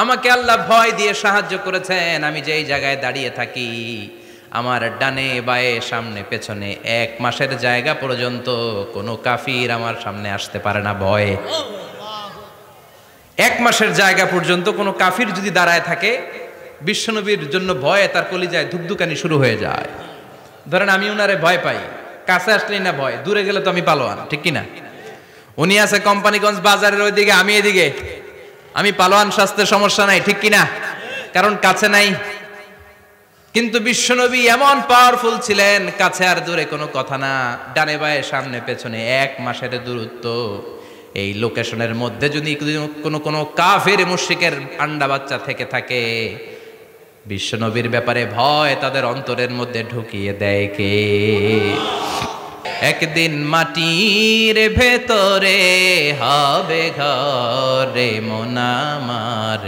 আমাকে আল্লাহ ভয় দিয়ে সাহায্য করেছেন। আমি যেই জায়গায় দাঁড়িয়ে থাকি, আমার ডানে বায়ে সামনে পেছনে 1 মাসের জায়গা পর্যন্ত কোনো কাফির আমার সামনে আসতে পারে না ভয়ে। 1 মাসের জায়গা পর্যন্ত কোনো কাফির যদি দাঁড়ায় থাকে, বিশ্বনবীর জন্য ভয়ে তার কলিজায় ধুকধুকানি শুরু হয়ে যায়। ধরেন আমি উনারে ভয় পাই, কাছে আসলেই না ভয়, দূরে গেলে তো আমি পালোয়ান, ঠিক কিনা? উনি আছে কোম্পানিগঞ্জ বাজারের ওইদিকে, আমি এদিকে, আমি পালোয়ান, স্বাস্থ্যের সমস্যা নাই, ঠিক কিনা? কারণ কাছে নাই। কিন্তু বিশ্বনবী এমন পাওয়ারফুল ছিলেন, কাছে আর দূরে কোনো কথা না, ডানে বায়ে সামনে পেছনে 1 মাসের দূরত্ব। এই লোকেশনের মধ্যে যদি কোনো কাফের মুশরিকের আন্ডা বাচ্চা থেকে থাকে, বিশ্বনবীর ব্যাপারে ভয় তাদের অন্তরের মধ্যে ঢুকিয়ে দেয় কে? একদিন মাটির ভেতরে হবে ঘরে মন আমার,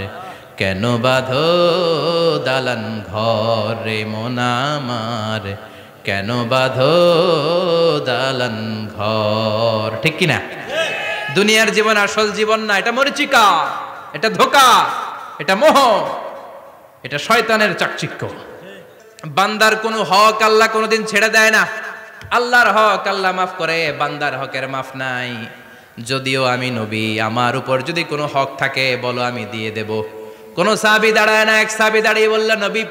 কেন বাঁধো দালান ঘরে মন আমার, কেন বাঁধো দালান ঘর, ঠিক কিনা? দুনিয়ার জীবন আসল জীবন না, এটা মরিচিকা, এটা ধোঁকা, এটা মোহ, এটা শয়তানের চাকচিক্য। বান্দার কোনো হক আল্লাহ কোনোদিন ছেড়ে দেয় না। আল্লাহর হক আল্লাহ মাফ করে, বান্দার হকের মাফ নাই। যদিও আমি নবী, আমার উপর যদি কোনো হক থাকে বলো, আমি দিয়ে দেব। কোনো সাহাবী দাঁড়ায় না, এক সাহাবী দাঁড়িয়ে বলল, নবী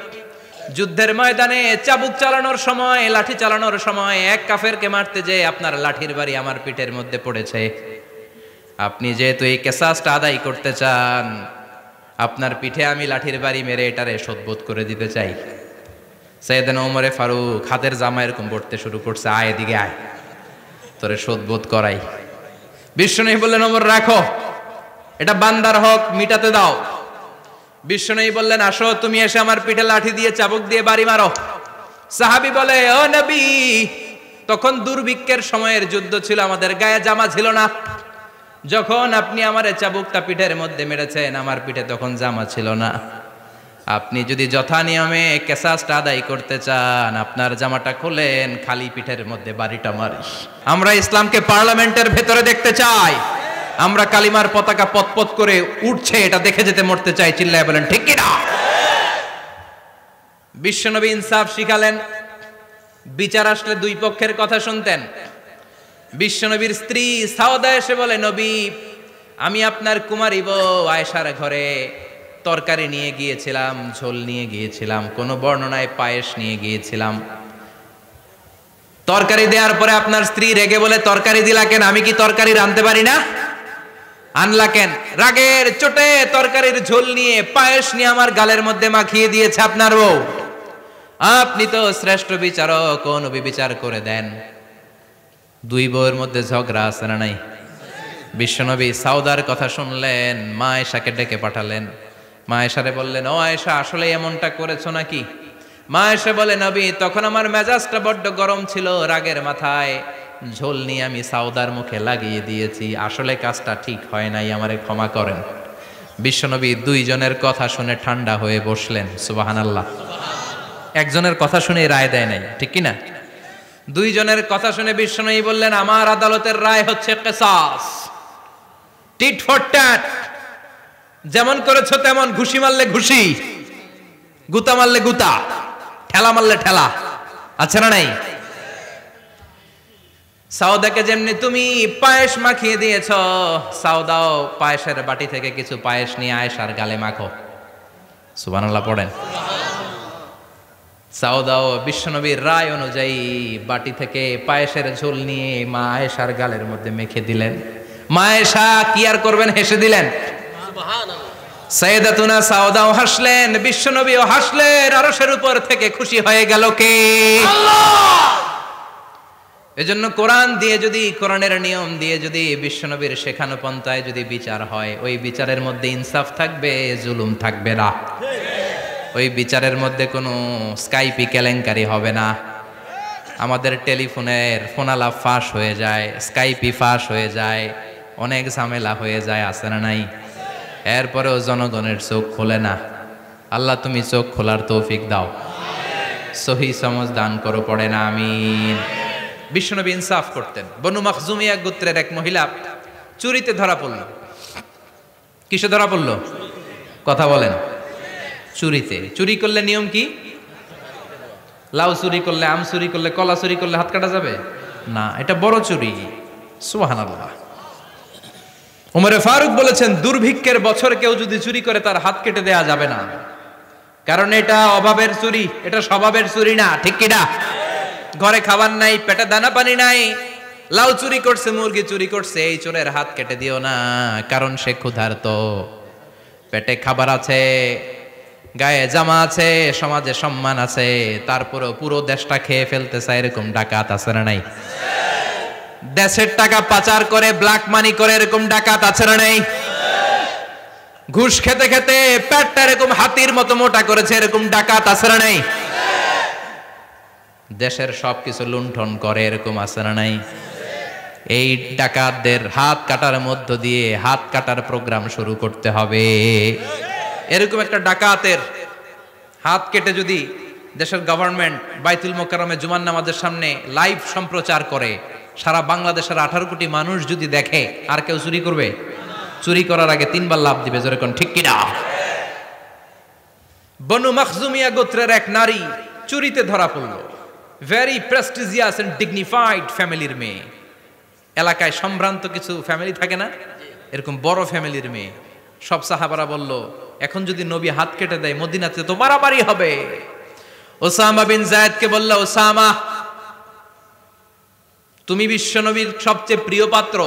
যুদ্ধের ময়দানে চাবুক চালানোর সময়, লাঠি চালানোর সময় এক কাফেরকে মারতে যেয়ে আপনার লাঠির বাড়ি আমার পিঠের মধ্যে পড়েছে। আপনি যেহেতু এই কেসাসটা আদায় করতে চান, আপনার পিঠে আমি লাঠির বাড়ি মেরে এটারে শোধবোধ করে দিতে চাই। সাইয়েদনা ওমরে ফারুক হাতের জামা এরকম পড়তে শুরু করছে, আয় এদিকে আয়, তোরে শোধবোধ করাই। বিশ্বনবী বললেন, ওমর রাখো, এটা বান্দার হক, মিটাতে দাও। বিশ্বনবী বললেন, আসো তুমি এসে আমার পিঠে লাঠি দিয়ে চাবুক দিয়ে বাড়ি মারো। সাহাবী বলে, ও নবী, তখন দুর্ভিক্ষের সময়ের যুদ্ধ ছিল, আমাদের গায়ে জামা ছিল না। যখন আপনি আমার চাবুকটা পিঠের মধ্যে মেরেছেন, আমার পিঠে তখন জামা ছিল না। আপনি যদি যথা নিয়মে কেসাসটা আদায় করতে চান, আপনার জামাটা খোলেন, খালি পিঠের মধ্যে বাড়িটা মারিস। আমরা ইসলামকে পার্লামেন্টের ভেতরে দেখতে চাই, আমরা কালিমার পতাকা পতপত করে উঠছে এটা দেখে যেতে মরতে চাই। চিল্লায় বলেন ঠিক কিনা? বিশ্বনবী ইনসাফ শিখালেন। বিচার আসলে 2 পক্ষের কথা শুনতেন। বিশ্বনবীর স্ত্রী সাওদা এসে বলে, নবী আমি আপনার কুমারী বউ আয়েশার ঘরে তরকারি নিয়ে গিয়েছিলাম, ঝোল নিয়ে গিয়েছিলাম, কোন বর্ণনায় পায়েস নিয়ে গিয়েছিলাম। তরকারি দেওয়ার পরে আপনার স্ত্রী রেগে বলে, তরকারি দিলা কেন? আমি কি তরকারি রাঁধতে পারি না? আনলা কেন? রাগের চোটে তরকারির ঝোল নিয়ে পায়েস নিয়ে আমার গালের মধ্যে মাখিয়ে দিয়েছে আপনার বউ। আপনি তো শ্রেষ্ঠ বিচারক, কোন বিচার করে দেন। 2 বউয়ের মধ্যে ঝগড়া আছে না নাই? বিশ্বনবী সাউদার কথা শুনলেন, মা আয়েশাকে ডেকে পাঠালেন। মা আয়েশারে বললেন, ও আয়েশা, আসলে এমনটা করেছো নাকি? মা আয়েশা বলে, নবী তখন আমার মেজাজটা বড্ড গরম ছিল, রাগের মাথায় ঝোল নিয়ে আমি সাউদার মুখে লাগিয়ে দিয়েছি, আসলে কাজটা ঠিক হয় নাই, আমারে ক্ষমা করেন। বিশ্বনবী 2 জনের কথা শুনে ঠান্ডা হয়ে বসলেন। সুবহানাল্লাহ। একজনের কথা শুনে রায় দেয় নাই, ঠিক কিনা? 2 জনের কথা শুনে বিশ্বনবী বললেন, আমার আদালতের রায় হচ্ছে কিসাস, টিট ফর ট্যাট। যেমন করেছো তেমন, ঘুষি মারলে ঘুষি, গুতা মারলে গুতা, ঠেলা মারলে ঠেলা, আছে না নাই? সাউদাকে যেমনি তুমি পায়েস মাখিয়ে দিয়েছ, সাউদাও পায়েসের বাটি থেকে কিছু পায়েস নিয়ে আয়েশার গালে মাখো। সুবহানাল্লাহ পড়েন। সাউদাও বিশ্বনবীর রায় অনুযায়ী বাটি থেকে পায়েসের ঝোল নিয়ে মা আয়েশার গালের মধ্যে মেখে দিলেন। মা আয়েশা কি আর করবেন, হেসে দিলেন। সাইয়েদাতুনা সাউদাও হাসলেন, বিশ্বনবীও হাসলেন। আরশের উপর থেকে খুশি হয়ে গেল কে? আল্লাহ। এজন্য কোরআন দিয়ে যদি, কোরআনের নিয়ম দিয়ে যদি, বিশ্বনবীর শেখানো পন্থায় যদি বিচার হয়, ওই বিচারের মধ্যে ইনসাফ থাকবে, জুলুম থাকবে না। ওই বিচারের মধ্যে কোনো স্কাইপি কেলেঙ্কারি হবে না। আমাদের টেলিফোনের ফোনালাপ ফাঁস হয়ে যায়, স্কাইপি ফাঁস হয়ে যায়, অনেক ঝামেলা হয়ে যায়, আছে না নাই? এরপরেও জনগণের চোখ খোলে না। আল্লাহ তুমি চোখ খোলার তৌফিক দাও, সহি সমঝ দান করো, পড়ে না আমিন। বিশ্বনবী ইনসাফ করতেন। বনু মাখজুমিয়া গোত্রের এক মহিলা চুরিতে ধরা পড়ল। কিসে ধরা পড়ল? কথা বলেন। চুরিতে, চুরি করলে নিয়ম কি? লাউ চুরি করলে, আম চুরি করলে, কলা চুরি করলে হাত কাটা যাবে না, এটা বড় চুরি। সুবহানাল্লাহ। ওমরে ফারুক বলেছেন, দুর্ভিক্ষের বছর কেউ যদি চুরি করে তার হাত কেটে দেয়া যাবে না, কারণ এটা অভাবের চুরি, এটা স্বভাবের চুরি না। ঠিক কিনা? ঘরে খাবার নাই, পেটে দানা পানি নাই, লাউ চুরি করছে, মুরগি চুরি করছে, এই চোরের হাত কেটে দিও না, কারণ সে ক্ষুধার্ত, পেটে খাবার আছে, গায়ে জামা আছে, সমাজে সম্মান আছে, তারপরেও পুরো দেশটা খেয়ে ফেলতে চায়, এরকম ডাকাত আছে না নাই? দেশের টাকা পাচার করে, ব্ল্যাক মানি করে, এরকম ডাকাত আছে না নাই? ঘুষ খেতে খেতে পেটটা এরকম হাতির মতো মোটা করেছে, এরকম ডাকাত আছে না নাই? দেশের সবকিছু লুণ্ঠন করে, এরকম আছে না নাই? এই ডাকাতদের হাত কাটার মধ্য দিয়ে হাত কাটার প্রোগ্রাম শুরু করতে হবে। এরকম একটা ডাকাতের হাত কেটে যদি দেশের গভর্নমেন্ট বাইতুল মোকাররমে জুমার নামাজের সামনে লাইভ সম্প্রচার করে, সারা বাংলাদেশের 18 কোটি মানুষ যদি দেখে, আর কেউ চুরি করবে? চুরি করার আগে 3 বার লাভ দিবে, জোরে কোন ঠিক কিনা? বনু মখজুমিয়া গোত্রের এক নারী চুরিতে ধরা পড়ল। ভেরি প্রেস্টিজিয়াস এন্ড ডিগনিফাইড ফ্যামিলির মেয়ে। এলাকায় সম্ভ্রান্ত কিছু ফ্যামিলি থাকে না, এরকম বড় ফ্যামিলির মেয়ে। সব সাহাবারা বলল, এখন যদি নবী হাত কেটে দেয় মদিনাতে তো মারামারি হবে। ওসামা বিন যায়েদকে বলল, ওসামা, তুমি বিশ্বনবীর সবচেয়ে প্রিয় পাত্র,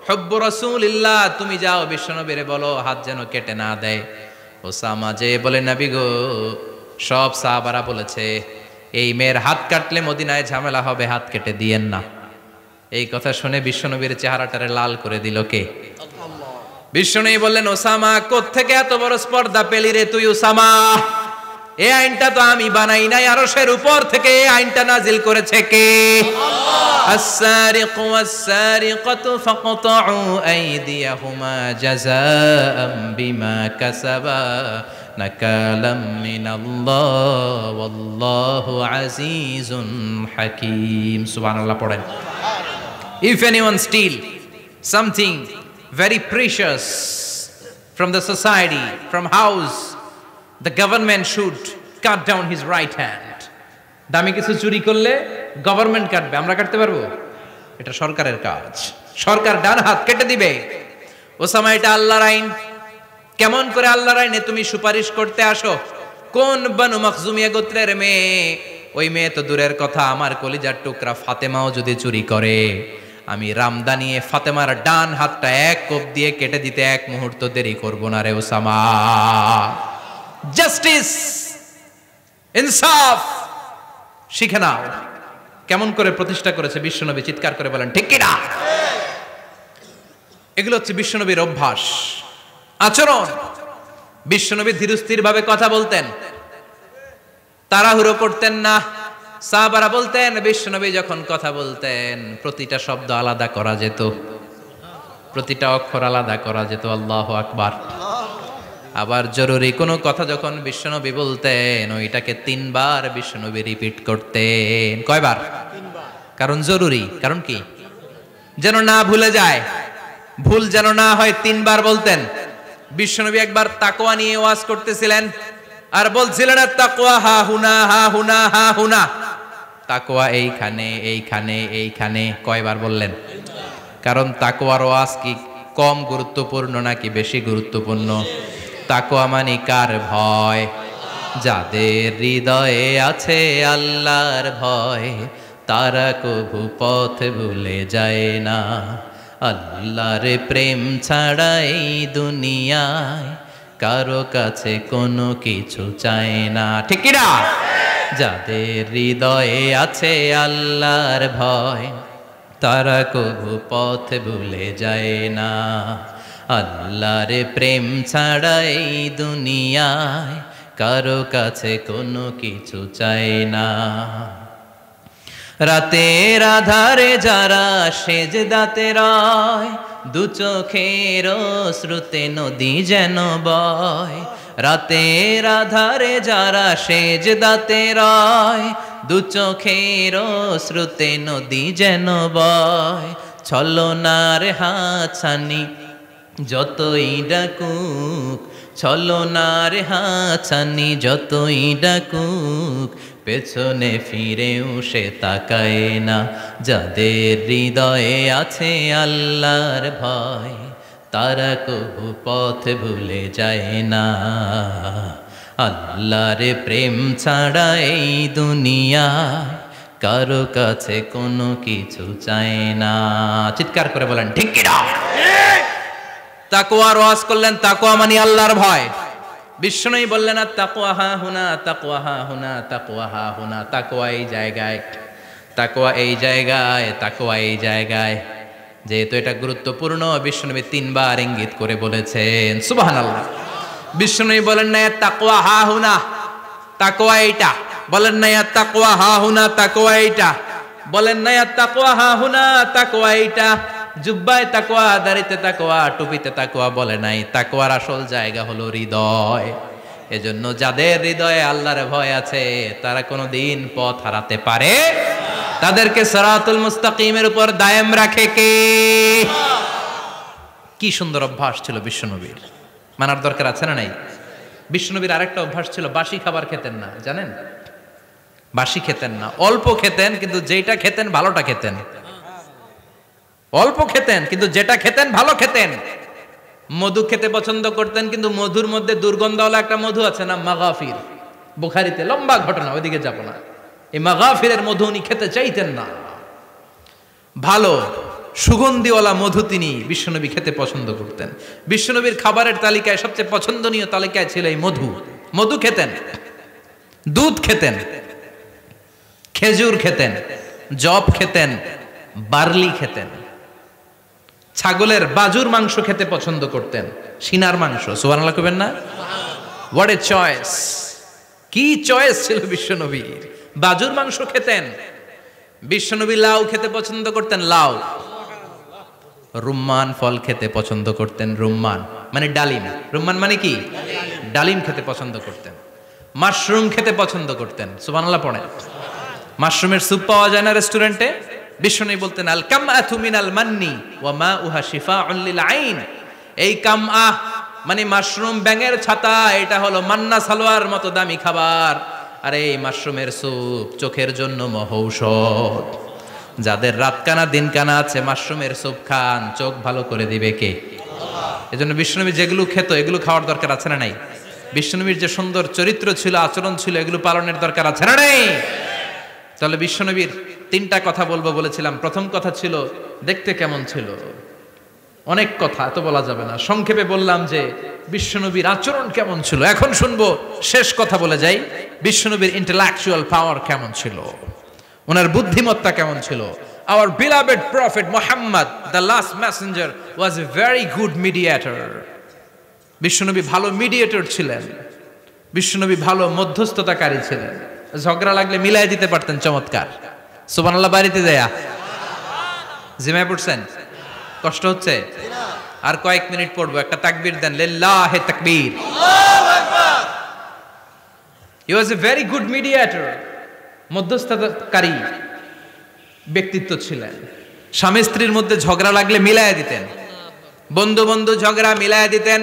হুব্বু রাসূলিল্লাহ, তুমি যাও বিশ্বনবীরে বলো হাত যেন কেটে না দেয়। ওসামা যে বলে, নবী গো, সব সাহাবারা বলেছে এই মেয়ের হাত কাটলে মদিনায় ঝামেলা হবে, হাত কেটে দিয়েন না। এই কথা শুনে বিশ্বনবীর চেহারাটারে লাল করে দিল কে? বিশ্বনবী বললেন, ওসামা, কোত্থেকে এত বড় স্পর্ধা পেলি রে তুই ওসামা? এই আইনটা তো আমি বানাই নাই, আরশের উপর থেকে এই আইনটা নাজিল করেছে কে? আস-সারিকু ওয়াস-সারিকাতু ফাকতাউ আইদিয়াহুমা জাযাআম বিমা কাসাবা নাকালাম মিনাল্লাহ ওয়াল্লাহু আজিজুন হাকীম। সুবহানাল্লাহ পড়েন। If anyone steal something very precious from the society, from house, the government should cut down his right hand. দামি কিছু চুরি করলে গভর্নমেন্ট কাটবে, আমরা কাটতে পারবো? এটা সরকারের কাজ, সরকার ডান হাত কেটে দিবে। ওসামা, এটা আল্লাহর আইন। কেমন করে আল্লাহর আইনে তুমি সুপারিশ করতে আসো? কোন বনু মখজুমিয়া গোত্রের মেয়ে? ওই মেয়ে তো দূরের কথা, আমার কলিজার টুকরা ফাতেমাও যদি চুরি করে, আমি রামদানিয়ে ফাতেমার ডান হাতটা এক কোপ দিয়ে কেটে দিতে এক মুহূর্ত দেরি করব না রে ওসামা। জাস্টিস, ইনসাফ শিখে নাও। কেমন করে প্রতিষ্ঠা করেছে বিশ্বনবী, চিৎকার করে বলেন ঠিক কিনা? এগুলো হচ্ছে বিশ্বনবীর অভ্যাস, আচরণ। বিশ্বনবী ধীরস্থির ভাবে কথা বলতেন, তাড়াহুড়ো করতেন না। সাহাবারা বলতেন, বিশ্বনবী যখন কথা বলতেন প্রতিটা শব্দ আলাদা করা যেত, প্রতিটা অক্ষর আলাদা করা যেত। আল্লাহু আকবার। আবার জরুরি কোনো কথা যখন বিশ্বনবী বলতেন, ওইটাকে 3 বার বিশ্বনবী রিপিট করতেন। কয়বার? 3 বার। কারণ জরুরি। কারণ কি? যেন না ভুলে যায়, ভুল যেন না হয়, 3 বার বলতেন। বিশ্বনবী একবার তাকওয়া নিয়ে ওয়াজ করতেছিলেন, আর বলছিলেন, তাকওয়া হা হুনা হা হুনা হা হুনা। তাকওয়া এইখানে এইখানে এইখানে। কয়বার বললেন? কারণ তাকওয়ার ওয়াজ কি কম গুরুত্বপূর্ণ নাকি বেশি গুরুত্বপূর্ণ? তাকওয়া মানে কার ভয়? যাদের হৃদয়ে আছে আল্লাহর ভয়, তারা কভু পথ ভুলে যায় না। আল্লাহর প্রেম ছাড়া এই দুনিয়ায় কারো কাছে কোনো কিছু চায় না। ঠিক কি না? যাদের হৃদয়ে আছে আল্লাহর ভয়, তারা কভু পথ ভুলে যায় না। আল্লাহর প্রেম ছাড়া এই দুনিয়ায় কারো কাছে কোনো কিছু চায় না। রাতের আধারে যারা সেজদাতে রয়, দু চোখের শ্রুতে নদী যেন বয়। রাতের আধারে যারা সেজদাতে রয়, দু চোখের শ্রুতে নদী যেন বয়। ছলনার হাতছানি যতই ডাকুক, ছলনার হাছানি যতই ডাকুক, পেছনে ফিরেও সে তাকায় না। যাদের হৃদয়ে আছে আল্লাহর ভয়, তারা কবু পথ ভুলে যায় না। আল্লাহর প্রেম ছাড়া এই দুনিয়া কারো কাছে কোনো কিছু চায় না। চিৎকার করে বলেন ঠিক কিনা? তাকওয়ার ওয়াজ করলেন, তাকওয়া মানে আল্লাহর ভয়। বিষ্ণুই বললেন আর তাকওয়া হা হুনা, তাকওয়া হা হুনা, তাকওয়া হা হুনা। তাকওয়া এই জায়গায়, তাকওয়া এই জায়গায়, তাকওয়া এই জায়গায়। যেহেতু এটা গুরুত্বপূর্ণ, বিষ্ণুনবী 3 বার ইঙ্গিত করে বলেছেন। সুবহানাল্লাহ। বিষ্ণুনবী বলেন না তাকওয়া হা হুনা, তাকওয়া এইটা। বলেন না তাকওয়া হা হুনা, তাকওয়া এইটা। বলেন না তাকওয়া হা হুনা, তাকওয়া এইটা। জুব্বায় তাকওয়া, দাড়িতে তাকওয়া, টুপিতে তাকওয়া বলে নাই। তাকওয়ার আসল জায়গা হলো হৃদয়। এজন্য যাদের হৃদয়ে আল্লাহর ভয় আছে, তারা কোনোদিন পথ হারাতে পারে, তাদেরকে সিরাতুল মুস্তাকিমের উপর দায়েম রাখে কে? কি সুন্দর অভ্যাস ছিল বিশ্বনবীর, মানার দরকার আছে না নাই? বিশ্বনবীর আরেকটা অভ্যাস ছিল, বাসি খাবার খেতেন না, জানেন? বাসি খেতেন না, অল্প খেতেন, কিন্তু যেটা খেতেন ভালোটা খেতেন। অল্প খেতেন কিন্তু যেটা খেতেন ভালো খেতেন। মধু খেতে পছন্দ করতেন, কিন্তু মধুর মধ্যে দুর্গন্ধওয়ালা একটা মধু আছে না, মাগাফির, বুখারীতে লম্বা ঘটনা, ওইদিকে যাব না। এই মাগাফিরের মধু উনি খেতে চাইতেন না। ভালো সুগন্ধিওয়ালা মধু তিনি বিশ্বনবী খেতে পছন্দ করতেন। বিশ্বনবীর খাবারের তালিকায় সবচেয়ে পছন্দনীয় তালিকায় ছিল এই মধু। মধু খেতেন, দুধ খেতেন, খেজুর খেতেন, জব খেতেন, বার্লি খেতেন, ছাগলের বাজুর মাংস খেতে পছন্দ করতেন, সিনার মাংস। সুবহানাল্লাহ কইবেন না? What a choice! কি চয়েস ছিল বিশ্বনবীর! বাজুর মাংস খেতেন। বিশ্বনবী লাউ খেতে পছন্দ করতেন, লাউ। রুম্মান ফল খেতে পছন্দ করতেন, রুম্মান মানে ডালিম। রুম্মান মানে কি? ডালিম খেতে পছন্দ করতেন। মাশরুম খেতে পছন্দ করতেন। সুবহানাল্লাহ পড়েন। মাশরুমের স্যুপ পাওয়া যায় না রেস্টুরেন্টে? বিশ্বনবী বলতেন আল কামআতু মিনাল মান্নি ওয়া মাউহা শিফাউন লিল আইন। এই কামআ মানে মাশরুম, ব্যাঙের ছাতা, এটা হলো মান্না সালোয়ার মতো দামি খাবার। আর এই মাশরুমের স্যুপ চোখের জন্য মহৌষধ। যাদের রাত কানা দিন কানা আছে, মাশরুমের স্যুপ খান, চোখ ভালো করে দিবে কে? এজন্য বিশ্বনবী যেগুলো খেত এগুলো খাওয়ার দরকার আছে না নাই? বিশ্বনবীর যে সুন্দর চরিত্র ছিল, আচরণ ছিল, এগুলো পালনের দরকার আছে না নাই? তাহলে বিশ্বনবীর 3টা কথা বলবো বলেছিলাম। প্রথম কথা ছিল দেখতে কেমন ছিল। অনেক কথা এত বলা যাবে না, সংক্ষেপে বললাম যে বিশ্বনবীর আচরণ কেমন ছিল। এখন শুনবো, শেষ কথা বলে যাই, বিশ্বনবীর ইন্টেলেকচুয়াল পাওয়ার কেমন ছিল, ওনার বুদ্ধিমত্তা কেমন ছিল। Our beloved prophet Muhammad, the last messenger, was a very good mediator. বিশ্বনবী ভালো মিডিয়েটর ছিলেন। বিশ্বনবী ভালো মধ্যস্থতাকারী ছিলেন। ঝগড়া লাগলে মিলাই দিতে পারতেন চমৎকার। সুবহানাল্লাহ। বাড়িতে যায়া জিমায় পড়ছেন? কষ্ট হচ্ছে? আর কয়েক মিনিট পড়বো, একটা তাকবীর দেন, লিল্লাহি তাকবীর। আল্লাহু আকবার। He was a very good mediator. মধ্যস্থতাকারী ব্যক্তিত্ব ছিলেন। স্বামী স্ত্রীর মধ্যে ঝগড়া লাগলে মিলাইয়া দিতেন, বন্ধু বন্ধু ঝগড়া মিলাইয়া দিতেন,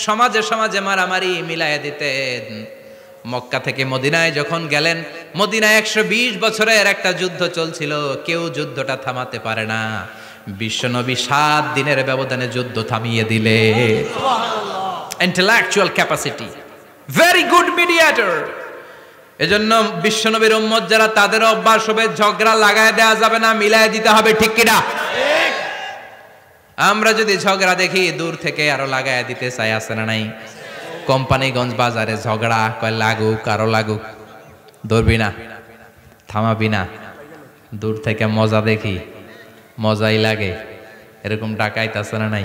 সমাজে সমাজে মারামারি মিলাইয়া দিতেন। মক্কা থেকে মদিনায় যখন গেলেন, মদিনায় 120 বছরের একটা যুদ্ধ চলছিল, কেউ যুদ্ধটা থামাতে পারে না। বিশ্বনবী 7 দিনের ব্যবধানে যুদ্ধ থামিয়ে দিলে। Intellectual capacity, very good mediator. এজন্য বিশ্বনবীর উম্মত যারা, তাদের অভ্যাস হবে ঝগড়া লাগায় দেওয়া যাবে না, মিলায় দিতে হবে। ঠিক কিনা? আমরা যদি ঝগড়া দেখি দূর থেকে আরো লাগায় দিতে চাই, আছে না নাই? কোম্পানিগঞ্জ বাজারে ঝগড়া, কয় লাগুক আরো লাগুক, ধরবি না, থামাবি না, দূর থেকে মজা দেখি, মজাই লাগে, এরকম ডাকাইতে আছে না নাই?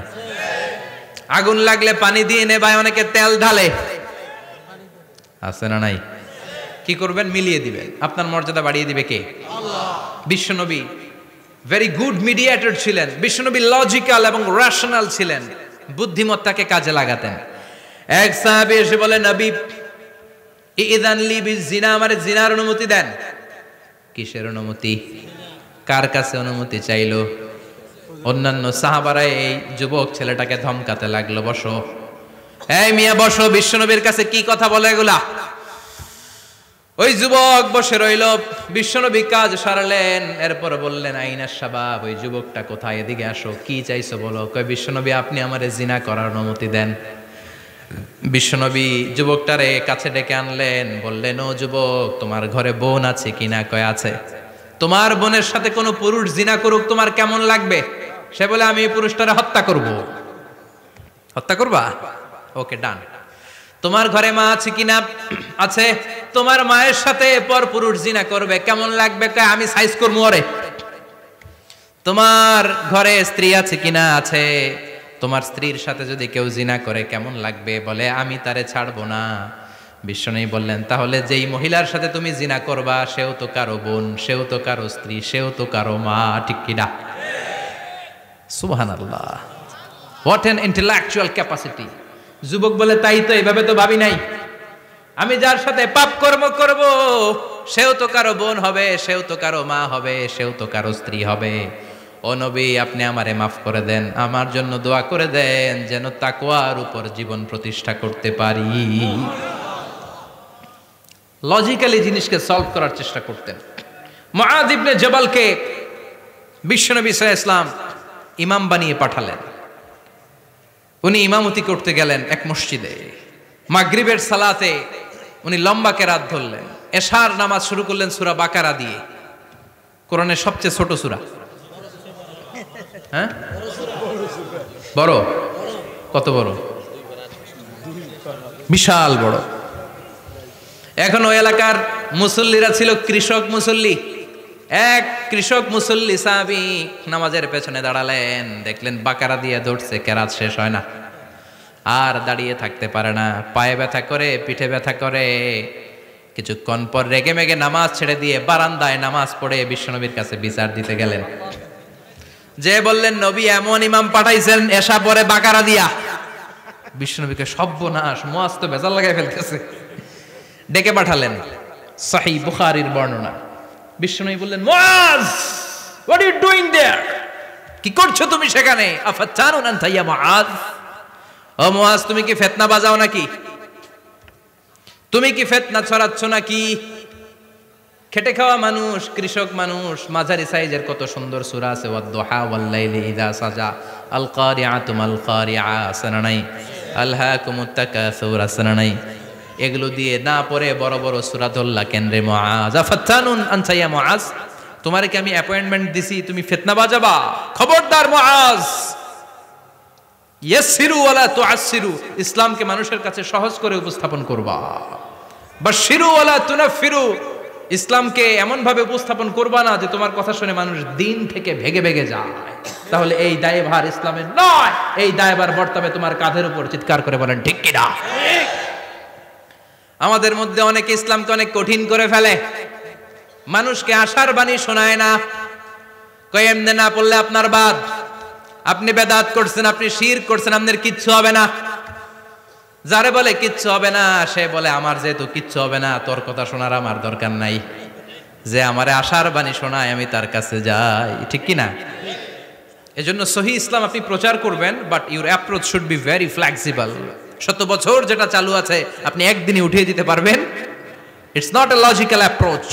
আগুন লাগলে পানি দিয়ে নেবায়, অনেকে তেল ঢালে, আছে না নাই? কি করবেন? মিলিয়ে দিবেন। আপনার মর্যাদা বাড়িয়ে দিবে কে? আল্লাহ। বিশ্বনবী ভেরি গুড মিডিয়েটর ছিলেন। বিশ্বনবী লজিক্যাল এবং রেশনাল ছিলেন, বুদ্ধিমত্তাকে কাজে লাগাতেন। এক সাহাবী এসে বলে, নবী ইযান লি বিজিনা, আমারে জিনার অনুমতি দেন। কিসের অনুমতি? কার কাছে অনুমতি চাইলো? অন্যান্য সাহাবারা এই যুবক ছেলেটাকে ধমকাতে লাগলো, বসো, এই মিয়া বসো, বিশ্বনবীর কাছে কি কথা বলে এগুলা? ওই যুবক বসে রইল, বিশ্বনবী কাজ সারালেন, এরপর বললেন আইনাস শাবাব, ওই যুবকটা কোথায়, এদিকে আসো, কি চাইছো বলো। কয় বিশ্বনবী আপনি আমারে জিনা করার অনুমতি দেন। বিশ্বনবী যুবকটারে কাছে ডেকে আনলেন, বললেন ও যুবক, তোমার ঘরে বোন আছে কিনা? কয় আছে। তোমার বোনের সাথে কোনো পুরুষ জিনা করুক তোমার কেমন লাগবে? সে বলে আমি এই পুরুষটারে হত্যা করব। হত্যা করবা? ওকে ডান। তোমার ঘরে মা আছে কিনা? আছে। তোমার মায়ের সাথে পর পুরুষ জিনা করবে কেমন লাগবে? কয় আমি সাইজ করবো ওরে। তোমার ঘরে স্ত্রী আছে কিনা? আছে। তোমার স্ত্রীর সাথে যদি কেউ জিনা করে কেমন লাগবে? বলে আমি তারে ছাড়বো না। বিশ্বনবী বললেন তাহলে যেই মহিলার সাথে তুমি জিনা করবা সেও তো কারো বোন, সেও তো কারো স্ত্রী, সেও তো কারো মা, ঠিক কিনা? সুবহানাল্লাহ, হোয়াট অ্যান ইন্টেলেকচুয়াল ক্যাপাসিটি। যুবক বলে তাই তো, এইভাবে তো ভাবি নাই। আমি যার সাথে পাপ কর্ম করব সেও তো কারো বোন হবে, সেও তো কারো মা হবে, সেও তো কারো স্ত্রী হবে। ও নবী আপনি আমারে মাফ করে দেন, আমার জন্য দোয়া করে দেন যেন তাকওয়ার উপর জীবন প্রতিষ্ঠা করতে পারি। লজিক্যালি জিনিসকে সলভ করার চেষ্টা করতেন। মুআয ইবনে জবালকে বিশ্বনবী সাল্লাল্লাহু আলাইহি ওয়াসাল্লাম ইমাম বানিয়ে পাঠালেন। উনি ইমামতি করতে গেলেন এক মসজিদে। মাগরিবের সালাতে উনি লম্বা কেরাত ধরলেন। এশার নামাজ শুরু করলেন সূরা বাকারা দিয়ে, কোরআনের সবচেয়ে ছোট সূরা। হ্যাঁ, বড়? কত বড়? বিশাল বড়। এখন ওই এলাকার মুসল্লিরা ছিল কৃষক মুসল্লি। এক কৃষক মুসল্লি সাহাবী নামাজের পেছনে দাঁড়ালেন, দেখলেন বাকারা দিয়ে ধরছে, কেরাত শেষ হয় না, আর দাঁড়িয়ে থাকতে পারে না, পায়ে ব্যথা করে, পিঠে ব্যথা করে। কিছুক্ষণ পর রেগে মেগে নামাজ ছেড়ে দিয়ে বারান্দায় নামাজ পড়ে বিশ্বনবীর কাছে বিচার দিতে গেলেন। যে বললেন নবী এমন ইমাম পাঠাইছেন এশা পরে বাকারা দিয়া। বিশ্বনবীকে সর্বনাশ, মুআয তো বেজাল লাগাই ফেলতেছে। ডেকে পাঠালেন, সহিহ বুখারীর বর্ণনা। বিশ্বনবী বললেন মুআয, হোয়াট আর ইউ ডুইং দেয়ার? কি করছো তুমি সেখানে? আফাতানুন আনতা ইয়া মুআয, ও মুআয তুমি কি ফিতনা বাজাও নাকি? তুমি কি ফিতনা ছড়াচ্ছ নাকি? খেটে খাওয়া মানুষ, কৃষক মানুষ, মাঝারি সাইজের কত সুন্দর সূরা আছে, ওয়াদ-দুহা ওয়াল-লাইলি ইযা সাজা, আল কারিআতু মাল কারিআ, সানানাই আলহাকুমুত তাকাসুর, সানানাই। এগুলো দিয়ে না পড়ে বড় বড় সূরা ধরলা কেন রে মুআয? আফাতানুন আনতা ইয়া মুআয, তোমারে কি আমি অ্যাপয়েন্টমেন্ট দিছি তুমি ফিতনা বাজাবা? খবরদার মুআয, ইয়াসসিরু ওয়ালা তুআসসিরু, ইসলামকে মানুষের কাছে সহজ করে উপস্থাপন করবা। বাশশিরু ওয়ালা তুনাফিরু, ইসলামকে এমন ভাবে উপস্থাপন করবা না যে তোমার কথা শুনে মানুষ দিন থেকে ভেগে ভেগে যায়। তাহলে এই দায়ভার ইসলামের নয়, এই দায়ভার বর্তাবে তোমার কাঁধের উপর। চিৎকার করে বলেন ঠিক কিনা? আমাদের মধ্যে অনেকে ইসলামকে অনেক কঠিন করে ফেলে, মানুষকে আশার বাণী শোনায় না। কয় এমনে না পড়লে আপনার বাদ, আপনি বেদাত করছেন, আপনি শিরক করছেন, আপনার কিচ্ছু হবে না। যারে বলে কিচ্ছু হবে না সে বলে আমার যেহেতু কিচ্ছু হবে না তোর কথা শোনার আমার দরকার নাই। যে আমারে আশার বাণী শোনায় আমি তার কাছে যাই, ঠিক কি না? এজন্য সহিহ ইসলাম আপনি প্রচার করবেন, but your approach should be very flexible. 100 বছর যেটা চালু আছে আপনি একদিনে উঠিয়ে দিতে পারবেন? It's not a logical approach.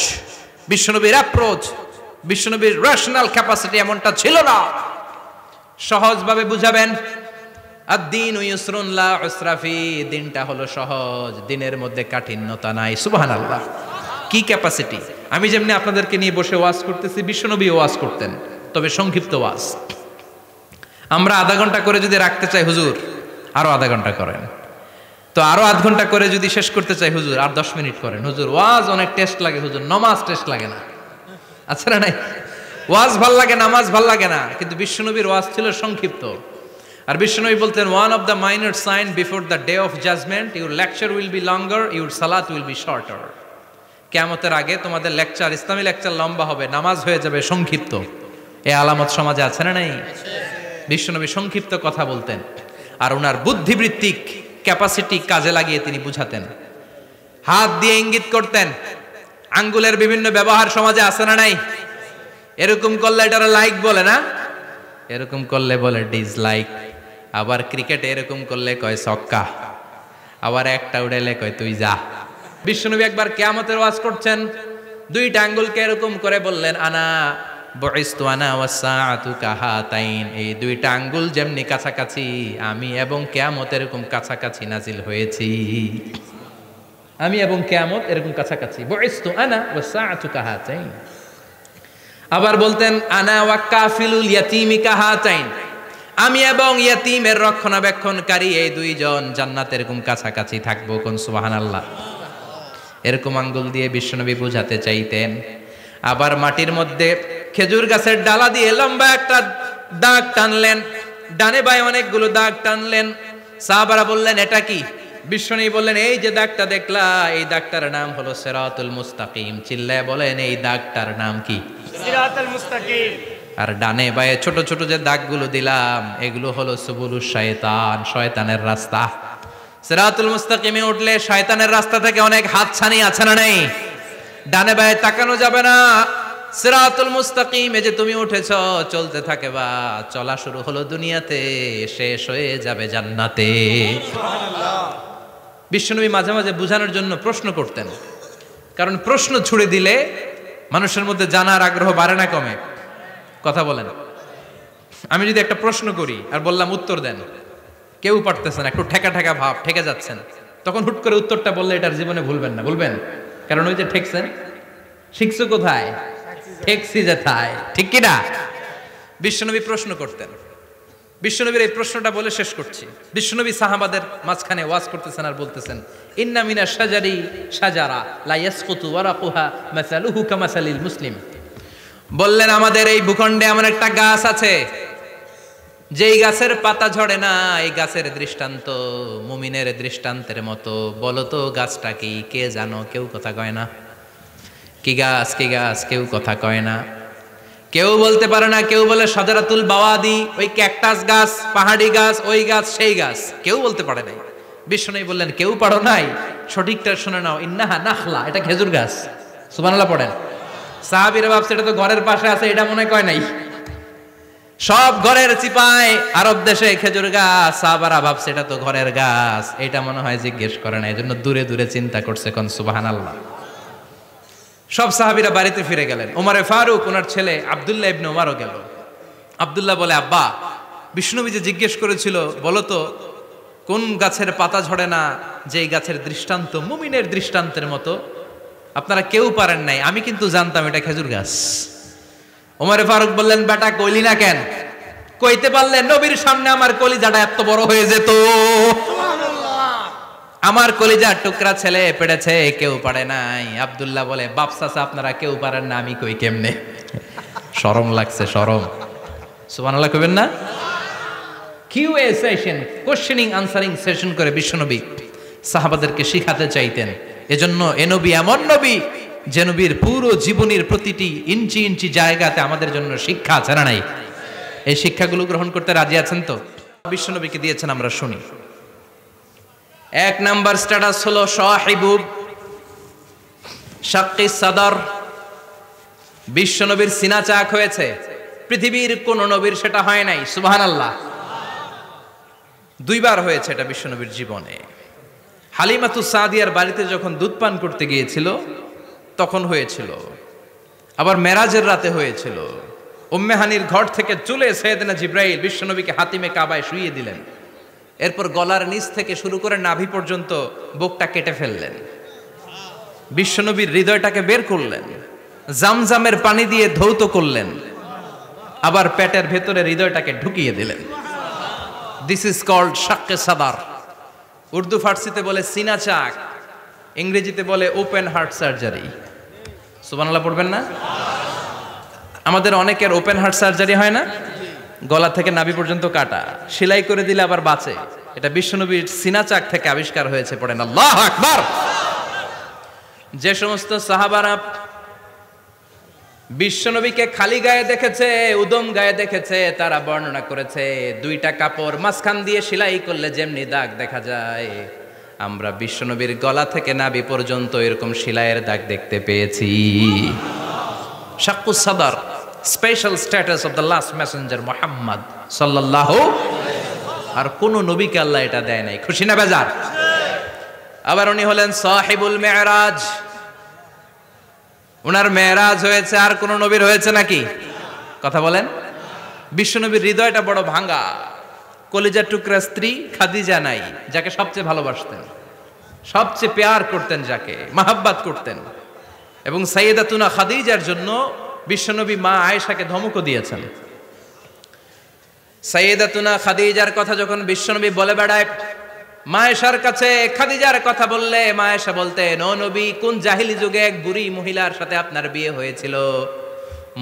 বিশ্বনবীর অ্যাপ্রোচ, বিশ্বনবীর রেশনাল ক্যাপাসিটি এমনটা ছিল না। সহজভাবে বুঝাবেন। আদ-দীনু ইউসরুন লা উসরা ফি, দিনটা হলো সহজ, দিনের মধ্যে কাঠিন্যতা নাই। সুবহানাল্লাহ, কি ক্যাপাসিটি! আমি যেমনি আপনাদেরকে নিয়ে বসে ওয়াজ করতেছি, বিশ্বনবী ওয়াজ করতেন, তবে সংক্ষিপ্ত ওয়াজ। আমরা আধা ঘন্টা করে যদি রাখতে চাই, হুজুর আরো আধা ঘন্টা করেন। তো আরো আধ ঘন্টা করে যদি শেষ করতে চাই, হুজুর আর 10 মিনিট করেন। হুজুর ওয়াজ অনেক টেস্ট লাগে, হুজুর নামাজ টেস্ট লাগে না। আচ্ছা না নাই? ওয়াজ ভাল লাগে, নামাজ ভাল লাগে না, কিন্তু বিশ্বনবীর ওয়াজ ছিল সংক্ষিপ্ত। আর বিশ্বনবী বলতেন, one of the minor sign before the day of judgment, your lecture will be longer, your সালাত উইল বি শর্টার। কিয়ামতের আগে তোমাদের লেকচার, ইসলামী লেকচার লম্বা হবে, নামাজ হয়ে যাবে সংক্ষিপ্ত। এই আলামত সমাজে আছে না নাই? বিশ্বনবী সংক্ষিপ্ত কথা বলতেন, আর ওনার বুদ্ধিবৃত্তিক ক্যাপাসিটি কাজে লাগিয়ে তিনি বুঝাতেন। হাত দিয়ে ইঙ্গিত করতেন, আঙ্গুলের বিভিন্ন ব্যবহার সমাজে আছে না নাই? এরকম করলে এটারে লাইক বলে না, এরকম করলে বলে ডিসলাইক। আবার ক্রিকেটে এরকম করলে কয় ছক্কা। আবার একটা উড়াইলে কয় তুই যা। বিশ্বনবী একবার কিয়ামতের ওয়াজ করছেন, দুইটা আঙ্গুলকে এরকম করে বললেন, আনা বুইসতু আনা ওয়াসসাআতু কাহাতাইন, এই দুইটা আঙ্গুল যেমনি কাছাকাছি, আমি এবং কিয়ামত এরকম কাছাকাছি নাজিল হয়েছি। আমি এবং কিয়ামত এরকম কাছাকাছি। বুইসতু আনা ওয়াসসাআতু কাহাতাইন। আবার বলতেন, আনা ওয়া কাফিলুল ইয়াতীমি কাহাতাইন, আমি এবং ইয়াতীমের রক্ষণাবেক্ষণকারী এই দুইজন জান্নাতে এরকম কাছাকাছি থাকবো। কোন সুবহানাল্লাহ। এরকম আঙ্গুল দিয়ে বিশ্বনবী বুঝাতে চাইতেন। আবার মাটির মধ্যে খেজুর গাছের ডালা দিয়ে লম্বা একটা দাগ টানলেন, ডানে বায়ে অনেকগুলো দাগ টানলেন। সাহাবারা বললেন, এটা কি? বিশ্বনবী বললেন, এই যে দাগটা দেখলা, এই দাগটার নাম হলো সিরাতুল মুস্তাকিম। চিল্লায় বলেন, এই দাগটার নাম কি? সিরাতুল মুস্তাকিম। আর ডানে বায়ে ছোট ছোট যে দাগগুলো দিলাম, এগুলো হলো সুবুলুশ শায়তান, শয়তানের রাস্তা। সিরাতুল মুস্তাকিমে উঠলে শয়তানের রাস্তা থেকে অনেক হাতছানি আছে না নেই? ডানে বায়ে তাকানো যাবে না। সিরাতুল মুস্তাকিমে যে তুমি উঠেছো, চলতে থাকে বা চলা শুরু হলো দুনিয়াতে, শেষ হয়ে যাবে জান্নাতে। বিশ্বনবী মাঝে মাঝে বুঝানোর জন্য প্রশ্ন করতেন, কারণ প্রশ্ন ছুড়ে দিলে মানুষের মধ্যে জানার আগ্রহ বাড়ে না কমে? কথা বলেন। আমি যদি একটা প্রশ্ন করি আর বললাম উত্তর দেন, কেউ পারতেছেন, একটু ঠেকা ঠেকা ভাব, ঠেকে যাচ্ছেন, তখন হুট করে উত্তরটা বললে এটার জীবনে ভুলবেন না, বলবেন? কারণ ওই যে ঠেকছেন, শিখছো কোথায়? ঠেকছি যেথায়, ঠিক কি না? বিশ্বনবী প্রশ্ন করতেন। বিশ্বনবীর এই প্রশ্নটা বলে শেষ করছি। বিশ্বনবী সাহাবাদের মাঝখানে ওয়াজ করতেছেন আর বলতেছেন, ইন্না মিনা শাজারি শাজারা লা ইয়াসকুতু ওয়ারাকুহা মাসালুহু কামাসালিল মুসলিম। বললেন, আমাদের এই ভূখণ্ডে এমন একটা গাছ আছে, যেই গাছের পাতা ঝরে না, এই গাছের দৃষ্টান্ত মুমিনের দৃষ্টান্তের মতো। বলো তো গাছটা কি? কে জানো? কেউ কথা কয় না। কি গাছ? কি গাছ? কেউ কথা কয় না, কেউ বলতে পারে না। কেউ বলে শাজারাতুল বাওয়াদি, ওই ক্যাকটাস গাছ, পাহাড়ি গাছ, ওই গাছ, সেই গাছ, কেউ বলতে পারে নাই। বিশ্বনবী বললেন, কেউ পারো নাই? সঠিকটা শুনে নাও, ইন্নাহা নাখলা, এটা খেজুর গাছ। সুবহানাল্লাহ পড়েন। সাহাবীরা ভাবছে এটা তো ঘরের পাশে আছে, এটা মনে কয় নাই। সব ঘরের চিপায় আরব দেশে খেজুর গাছ, সাহাবারা ভাবছে এটা তো ঘরের গাছ, এটা মনে হয় জিজ্ঞেস করে না, এজন্য দূরে দূরে চিন্তা করছে। কোন সুবহানাল্লাহ। সব সাহাবীরা বাড়িতে ফিরে গেলেন। ওমরে ফারুক, ওনার ছেলে আব্দুল্লাহ ইবনে ওমরও গেল। আব্দুল্লাহ বলে, আব্বা, বিষ্ণুনবী যে জিজ্ঞেস করেছিল, বলো তো কোন গাছের পাতা ঝরে না, যেই গাছের দৃষ্টান্ত মুমিনের দৃষ্টান্তের মতো? আপনারা কেউ পারেন নাই, আমি কিন্তু জানতাম এটা খেজুর গাছ। ওমরে ফারুক বললেন, বেটা কইলি না কেন? কইতে পারলে নবীর সামনে আমার কলিজাটা এত বড় হয়ে যেত। আমার কলিজার টুকরা ছেলে পেড়েছে, কেউ পারে নাই। আব্দুল্লাহ বলে, বাপ চাচা আপনারা কেউ পারেন না, আমি কই কেমনে? শরম লাগছে, শরম। সুবহানাল্লাহ কইবেন না? QA session, questioning answering session করে বিশ্বনবী সাহাবাদেরকে শিখাতে চাইতেন। এজন্য এ নবী এমন নবী যে নবীর পুরো জীবনের প্রতিটি ইঞ্চি ইঞ্চি জায়গাতে আমাদের জন্য শিক্ষা আছে না নাই? এই শিক্ষাগুলো গ্রহণ করতে রাজি আছেন তো? বিশ্বনবীকে দিয়েছেন, আমরা শুনি। এক নাম্বার স্ট্যাটাস হলো সাহিবু শাক্কি সাদর। বিশ্বনবীর সিনা চাক হয়েছে, পৃথিবীর কোন নবীর সেটা হয় নাই। সুবহানাল্লাহ। দুইবার হয়েছে এটা বিশ্বনবীর জীবনে। হালিমাতুস সাদিয়ার বাড়িতে যখন দুধ পান করতে গিয়েছিল তখন হয়েছিল, আবার মেরাজের রাতে হয়েছিল। উম্মে হানির ঘর থেকে চলে সাইয়েদনা জিবরাইল বিশ্বনবীকে হাতিমে কাবায় শুইয়ে দিলেন। এরপর গলার নিচ থেকে শুরু করে নাভি পর্যন্ত বুকটা কেটে ফেললেন। বিশ্বনবীর হৃদয়টাকে বের করলেন, জামজামের পানি দিয়ে ধৌত করলেন, আবার পেটের ভেতরে হৃদয়টাকে ঢুকিয়ে দিলেন। দিস ইজ কল্ড শাক্কে সাদার। উর্দু ফার্সিতে বলে সিনা চাক, ইংরেজিতে বলে ওপেন হার্ট সার্জারি। সুবহানাল্লাহ পড়বেন না? আমাদের অনেকের ওপেন হার্ট সার্জারি হয় না, গলা থেকে নাভি পর্যন্ত কাটা, সেলাই করে দিলে আবার বাঁচে। এটা বিশ্বনবীর সিনা চাক থেকে আবিষ্কার হয়েছে। পড়েন আল্লাহু আকবার। যে সমস্ত সাহাবারা বিশ্বনবীকে খালি গায়ে দেখেছে, উদম গায়ে দেখেছে, তারা বর্ণনা করেছে দুইটা কাপড় মাঝখান দিয়ে সেলাই করলে যেমনি দাগ দেখা যায়, আমরা বিশ্বনবীর গলা থেকে নাভি পর্যন্ত এরকম সেলাইয়ের দাগ দেখতে পেয়েছি। শাক্কুস সাদর, special status of the last Messenger Muhammad সাল্লাল্লাহু। আর কোন নবীকে আল্লাহ এটা দেয় নাই। খুশি না বেজার? আবার উনি হলেন সাহিবুল মেরাজ, উনার মেরাজ হয়েছে, আর কোন নবীর হয়েছে নাকি? কথা বলেন। বিশ্বনবীর হৃদয়টা বড় ভাঙা, কলিজার টুকরা স্ত্রী খাদিজা নাই, যাকে সবচেয়ে ভালোবাসতেন, সবচেয়ে প্যার করতেন, যাকে মাহাব্বাত করতেন। এবং সাইয়েদাতুনা খাদিজার জন্য বিশ্বনবী মা আয়েশাকে ধমকও দিয়েছেন। সাইয়েদাতুনা খাদিজার কথা যখন বিশ্বনবী বলে বেড়ায় মা আয়েশার কাছে, খাদিজার কথা বললে মা আয়েশা বলতেন, ও নবী, কোন জাহিলি যুগে এক বুড়ি মহিলার সাথে আপনার বিয়ে হয়েছিল,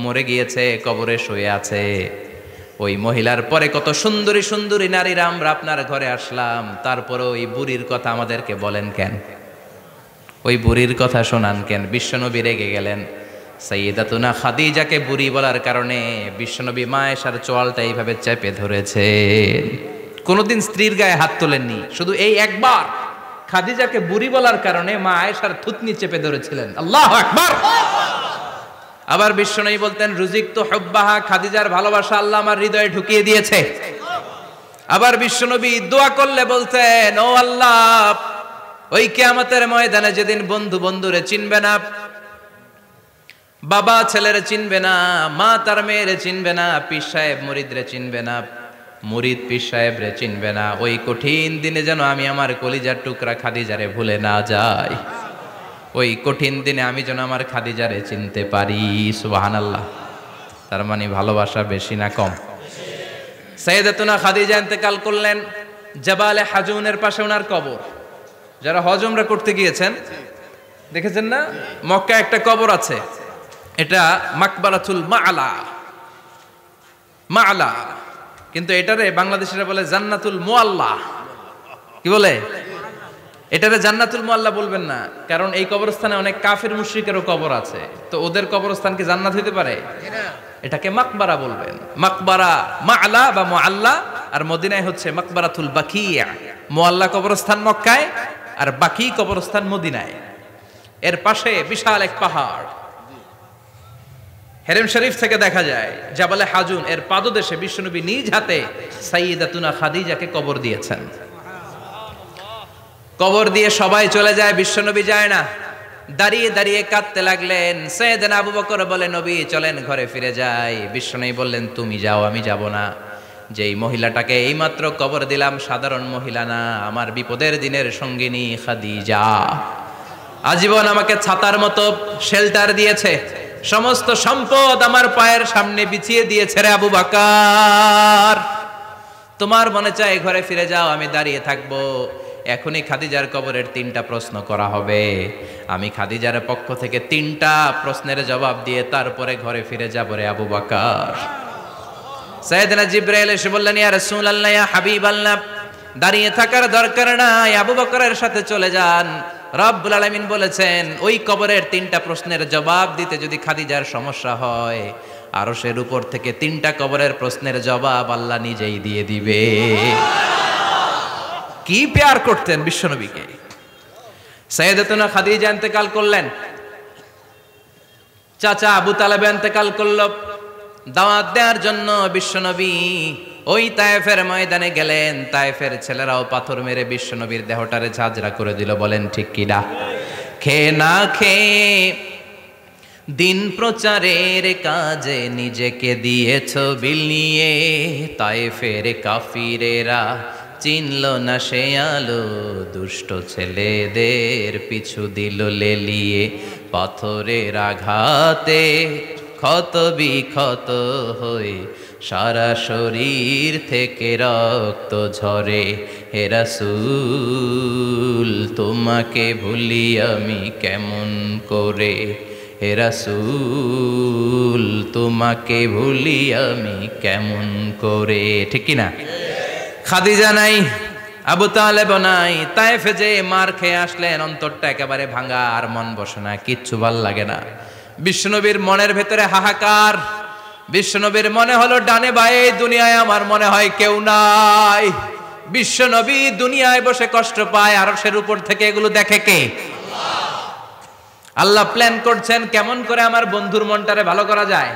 মরে গিয়েছে, কবরে শুয়ে আছে। ওই মহিলার পরে কত সুন্দরী সুন্দরী নারীরা আমরা আপনার ঘরে আসলাম, তারপরে ওই বুড়ির কথা আমাদেরকে বলেন কেন? ওই বুড়ির কথা শোনান কেন? বিশ্বনবী রেগে গেলেন। সাইয়েদাতুনা খাদিজাকে বুড়ি বলার কারণে বিশ্বনবী মা আয়েশার চোয়ালটা এইভাবে চেপে ধরেছেন। কোনোদিন স্ত্রীর গায়ে হাত তোলেননি, শুধু এই একবার খাদিজাকে বুড়ি বলার কারণে মা আয়েশার থুতনি চেপে ধরেছিলেন। আল্লাহু আকবার। আবার বিশ্বনবী বলতেন, রুজিকতু হুব্বাহা, খাদিজার ভালোবাসা আল্লাহ আমার হৃদয়ে ঢুকিয়ে দিয়েছে। আবার বিশ্বনবী দোয়া করলে বলতেন, ও আল্লাহ, ওই কিয়ামতের ময়দানে যেদিন বন্ধু বন্ধুরে চিনবে না, বাবা ছেলেরে চিনবে না, মা তার মেয়েরে চিনবে না, পীর সাহেব মুরিদরে চিনবে না, মুরিদ পীর সাহেবরে চিনবে না, ওই কঠিন দিনে যেন আমি আমার কলিজার টুকরা খাদিজারে ভুলে না যাই। ওই কঠিন দিনে আমি যেন আমার খাদিজারে চিনতে পারি। সুবহানাল্লাহ। তার মানে ভালোবাসা বেশি না কম? সাইয়েদাতুনা খাদিজা ইন্তেকাল করলেন, জাবালে হাজুনের পাশে ওনার কবর। যারা হজ উমরা করতে গিয়েছেন দেখেছেন না, মক্কায় একটা কবর আছে, এটা মাকবারাতুল মাআলা, মাআলা, কিন্তু এটারে বাংলাদেশিরা বলে জান্নাতুল মুআল্লা। কি বলে? এটারে জান্নাতুল মুআল্লা বলবেন না, কারণ এই কবরস্থানে অনেক কাফির মুশরিকেরও কবর আছে, তো ওদের কবরস্থান কি জান্নাত হইতে পারে? এটাকে মাকবারা বলবেন। মাকবারা মাআলা বা মুআল্লা, আর মদিনায় হচ্ছে মাকবারাতুল বাকিয়া। মুআল্লা কবরস্থান মক্কায়, আর বাকি কবরস্থান মদিনায়। এর পাশে বিশাল এক পাহাড়, হেরেম শরীফ থেকে দেখা যায় জাবালে হাজুন, এর পাদদেশে বিশ্বনবী নিজ হাতে সাইয়েদাতুনা খাদিজাকে কবর দিয়েছেন। কবর দিয়ে সবাই চলে যায়, বিশ্বনবী যায় না, দাঁড়িয়ে দাঁড়িয়ে কাঁদতে লাগলেন। সাইয়েদনা আবু বকর বলে, নবী চলেন ঘরে ফিরে যাই। বিশ্বনবী বললেন, তুমি যাও, আমি যাব না। যেই মহিলাটাকে এইমাত্র কবর দিলাম সাধারণ মহিলা না, আমার বিপদের দিনের সঙ্গিনী খাদিজা। আজীবন আমাকে ছাতার মতো শেল্টার দিয়েছে, সমস্ত সম্পদ আমার পায়ের সামনে বিছিয়ে দিয়েছে রে আবু বকর। তোমার মনে চায় ঘরে ফিরে যাও, আমি দাঁড়িয়ে থাকবো। এখনই খাদিজার কবরের 3টা প্রশ্ন করা হবে, আমি খাদিজার পক্ষ থেকে 3টা প্রশ্নের জবাব দিয়ে তারপরে ঘরে ফিরে যাব রে আবু বকর। সাইয়েদনা জিবরাইল এসে বললেন, ইয়া রাসূলুল্লাহ, ইয়া হাবিবাল্লাহ, দাঁড়িয়ে থাকার দরকার নাই, আবু বকরের সাথে চলে যান। রব্বুল আলামিন বলেছেন, ওই কবরের 3টা প্রশ্নের জবাব দিতে যদি খাদিজার সমস্যা হয়, আরশের উপর থেকে 3টা কবরের প্রশ্নের জবাব আল্লাহ নিজেই দিয়ে দিবে। কি প্যার করতেন বিশ্বনবীকে। সাইয়েদাতুনা খাদিজা ইন্তেকাল করলেন, চাচা আবু তালেব ইন্তেকাল করল। দাওয়াত দেওয়ার জন্য বিশ্বনবী ওই তায়েফের ময়দানে গেলেন। তায়েফের ছেলেরাও পাথর মেরে বিশ্বনবীর দেহটারে ঝাঁঝরা করে দিল। বলেন ঠিক কিনা? খেয়ে না খেয়ে দিন প্রচারের কাজে নিজেকে দিয়েছ বিলিয়ে, তায়েফের কাফিরেরা চিনল না সে আলো, দুষ্ট ছেলেদের পিছু দিল লেলিয়ে, পাথরের আঘাতে ক্ষত বিক্ষত হয়ে সারা শরীর থেকে রক্ত ঝরে। হে রাসূল তোমাকে ভুলি আমি কেমন করে, হে রাসূল তোমাকে ভুলি আমি কেমন করে। ঠিক কিনা? খাদিজা নাই, আবু তালেব নাই, তায়েফে যে মার খেয়ে আসলেন, অন্তরটা একেবারে ভাঙা, আর মন বসে না, কিচ্ছু ভাল লাগে না। বিশ্বনবীর মনের ভেতরে হাহাকার। বিশ্বনবীর মনে হলো, ডানে বায়ে দুনিয়ায় আমার মনে হয় কেউ নাই। বিশ্বনবী দুনিয়ায় বসে কষ্ট পায়, আরশের উপর থেকে এগুলো দেখে কে? আল্লাহ প্ল্যান করছেন কেমন করে আমার বন্ধুর মনটারে ভালো করা যায়।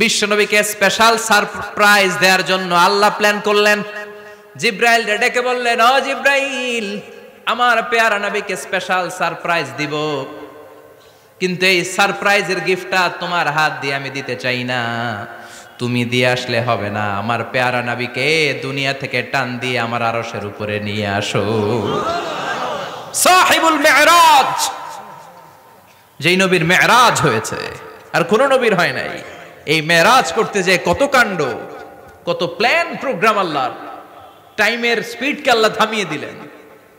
বিশ্বনবীকে স্পেশাল সারপ্রাইজ দেওয়ার জন্য আল্লাহ প্ল্যান করলেন। জিব্রাইল ডেকে বললেন, ও জিব্রাইল, আমার পেয়ারা নবীকে স্পেশাল সারপ্রাইজ দিব, কিন্তু এই সারপ্রাইজের গিফটটা তোমার হাত দিয়ে আমি দিতে চাই না, তুমি দিয়ে আসলে হবে না। আমার পেয়ারা নবীকে দুনিয়া থেকে টান দিয়ে আমার আরশের উপরে নিয়ে আসো। সাহিবুল মেরাজ, যেই নবীর মেরাজ হয়েছে আর কোন নবীর হয় নাই। এই মেরাজ করতে যে কত কাণ্ড, কত প্ল্যান প্রোগ্রাম, আল্লাহর টাইমের স্পিডকে আল্লাহ থামিয়ে দিলেন।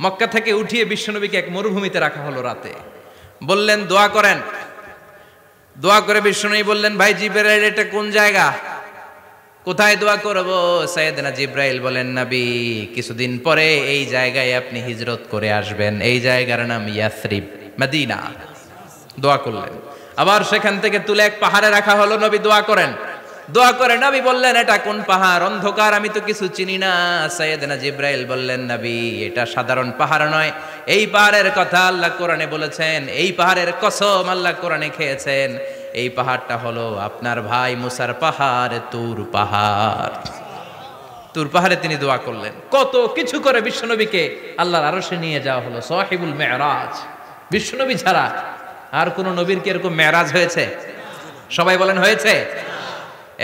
মক্কা থেকে উঠিয়ে বিশ্বনবীকে এক মরুভূমিতে রাখা হলো রাতে, বললেন দোয়া করেন। দোয়া করে বিশ্বনবী বললেন, ভাই জিবরাইল এটা কোন জায়গা, কোথায় দোয়া করব? সাইয়েদনা জিবরাইল বলেন, নবী কিছুদিন পরে এই জায়গায় আপনি হিজরত করে আসবেন, এই জায়গার নাম ইয়াসরিব, মদিনা। দোয়া করলেন, আবার সেখান থেকে তুলে এক পাহাড়ে রাখা হলো, নবী দোয়া করেন। দোয়া করে নবী বললেন, এটা কোন পাহাড়? অন্ধকার, আমি তো কিছু চিনি না। সাইয়েদনা জিবরাইল বললেন, নবী এটা সাধারণ পাহাড় নয়, এই পাহাড়ের কথা আল্লাহ কোরআনে বলেছেন, এই পাহাড়ের কসম আল্লাহ কোরআনে খেয়েছেন। এই পাহাড়টা হলো আপনার ভাই মুসার পাহাড়, তুর পাহাড়। তুর পাহাড়ে তিনি দোয়া করলেন। কত কিছু করে বিশ্বনবীকে আল্লাহর আরশে নিয়ে যাওয়া হলো, সাহিবুল মেরাজ। বিশ্বনবী ছাড়া আর কোন নবীর কি এরকম মেরাজ হয়েছে? সবাই বলেন হয়েছে।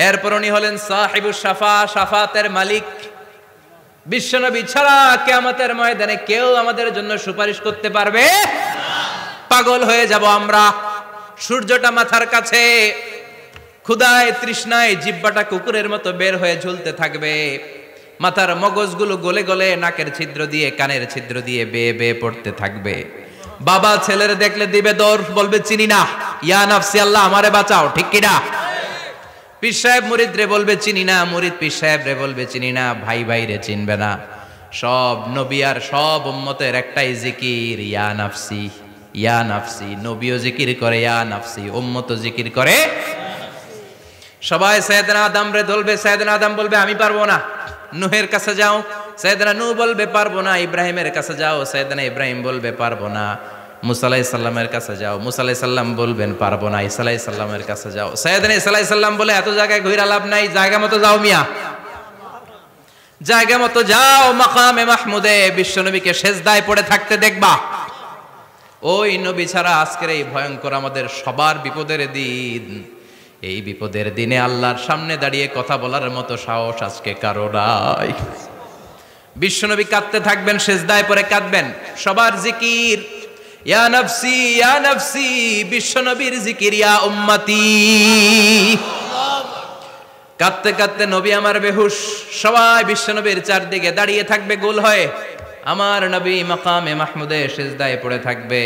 এরপর উনি হলেন সাহিবুস শাফা, শাফাতের মালিক। বিশ্বনবী ছাড়া কিয়ামতের ময়দানে কেউ আমাদের জন্য সুপারিশ করতে পারবে? পাগল হয়ে যাব আমরা। সূর্যটা মাথার কাছে, ক্ষুধায় তৃষ্ণায় জিহ্বাটা কুকুরের মতো বের হয়ে ঝুলতে থাকবে, মাথার মগজগুলো গলে গলে নাকের ছিদ্র দিয়ে কানের ছিদ্র দিয়ে বেয়ে বেয়ে পড়তে থাকবে। বাবা ছেলের দেখলে দিবে দৌড়, বলবে চিনি না, ইয়া নাফসি আল্লাহ আমারে বাঁচাও, ঠিক কিনা? পীর সাহেব মুরিদ রে বলবে চিনি না, মুরিদ পীর সাহেব রে বলবে চিনি না, ভাই ভাই রে চিনবে না। সব নবী আর সব উম্মতের একটাই জিকির, ইয়া নাফসি ইয়া নাফসি। নবীও জিকির করে ইয়া নাফসি, উম্মতও জিকির করে। সবাই সাইয়েদনা আদম রে ধরবে, সাইয়েদনা আদম বলবে আমি পারবো না। নূহের কাছে যাও, সাইয়েদনা নূহ বলবে পারবো না। ইব্রাহিমের কাছে যাও, সাইয়েদনা ইব্রাহিম বলবে পারবো না। মুসা আলাইহিস সালামের কাছে যাও, মুসা আলাইহিস সালাম বলবেন পারবো না। ঈসা আলাইহিস সালামের কাছে যাও, সাইয়েদনা ঈসা আলাইহিস সালাম বলে এত জায়গায় ঘুরে লাভ নাই, জায়গা মতো যাও মিয়া, জায়গা মতো যাও মাকামে মাহমুদে, বিশ্বনবীকে সেজদায় পড়ে থাকতে দেখবা। ওই নবী ছাড়া আজকের এই ভয়ঙ্কর আমাদের সবার বিপদের দিন, এই বিপদের দিনে আল্লাহর সামনে দাঁড়িয়ে কথা বলার মতো সাহস আজকে কারো নাই। বিশ্বনবী কাঁদতে থাকবেন, সেজদায় পড়ে কাঁদবেন। সবার জিকির ইয়া নাফসি ইয়া নাফসি, বিশ্বনবীর জিকির ইয়া উম্মতি। কাঁদতে কাঁদতে নবী আমার বেহুশ, সবাই বিশ্বনবীর চারদিকে দাঁড়িয়ে থাকবে গোল হয়ে। আমার নবী মাকামে মাহমুদে সিজদায় পড়ে থাকবে।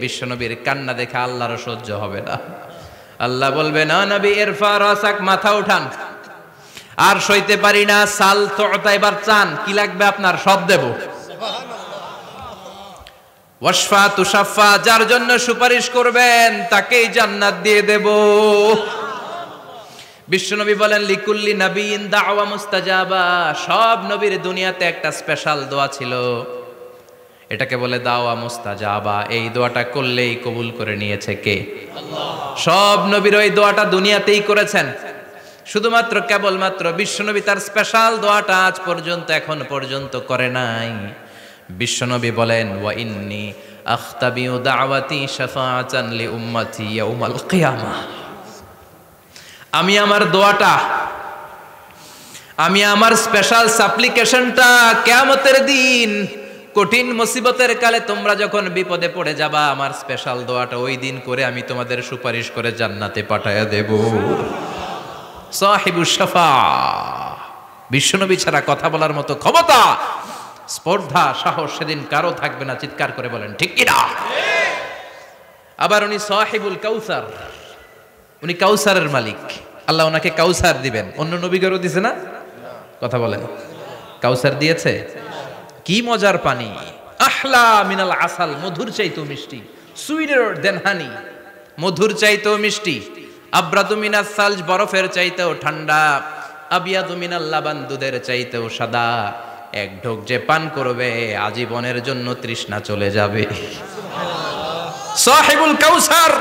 বিশ্বনবীর কান্না দেখে আল্লাহর সহ্য হবে না। আল্লাহ বলবে না নবী ইরফা রাসাক, মাথা উঠান, আর সইতে পারি না। সাল তোতা, এবার চান, কি লাগবে আপনার সব দেব। ওয়াশফা তুশাফা, যার জন্য সুপারিশ করবেন তাকেই জান্নাত দিয়ে দেব। বিশ্বনবী বলেন লিকুল্লি নবীন দাওয়া মুস্তাজাবা, সব নবীর দুনিয়াতে একটা স্পেশাল দোয়া ছিল, এটাকে বলে দাওয়া মুস্তাজাবা। এই দোয়াটা করলেই কবুল করে নিয়েছে কে? আল্লাহ। সব নবীর ওই দোয়াটা দুনিয়াতেই করেছেন, শুধুমাত্র কেবলমাত্র বিশ্বনবী তার স্পেশাল দোয়াটা আজ পর্যন্ত এখন পর্যন্ত করে নাই। বিশ্বনবী বলেন ওয়া ইন্নী আখতাবিউ দাওয়াতি শাফাআতান লি উম্মতি ইয়াউমাল কিয়ামাহ, আমি আমার দোয়াটা, আমি আমার স্পেশাল সাপ্লিকেশনটা কিয়ামতের দিন কঠিন মুসিবতের কালে তোমরা যখন বিপদে পড়ে যাবা, আমার স্পেশাল দোয়াটা ওই দিন করে আমি তোমাদের সুপারিশ করে জান্নাতে পাঠায়া দেব। সাহিবুশ শাফা, বিশ্বনবী ছাড়া কথা বলার মতো ক্ষমতা, স্পর্ধা, সাহস সেদিন কারো থাকবে না। চিৎকার করে বলেন ঠিক কি না? আবার উনি সাহিবুল কাউসার, উনি কাউসারের মালিক। আল্লাহ ওনাকে কাউসার দিবেন। অন্য নবীগণও দিছে না? কথা বলেন, কাউসার দিয়েছে। কি মজার পানি, আহলা মিনাল আসাল, মধুর চাইতেও মিষ্টি, সুইটার দেন হানি, মধুর চাইতেও মিষ্টি। আব্রাদু মিনাস সালজ, বরফের চাইতেও ঠান্ডা। আবিয়াদু মিনাল লাবান, দুধের চাইতেও সাদা। এক ঢোক যে পান করবে আজীবনের জন্য তৃষ্ণা চলে যাবে। সাহিবুল কাউসার,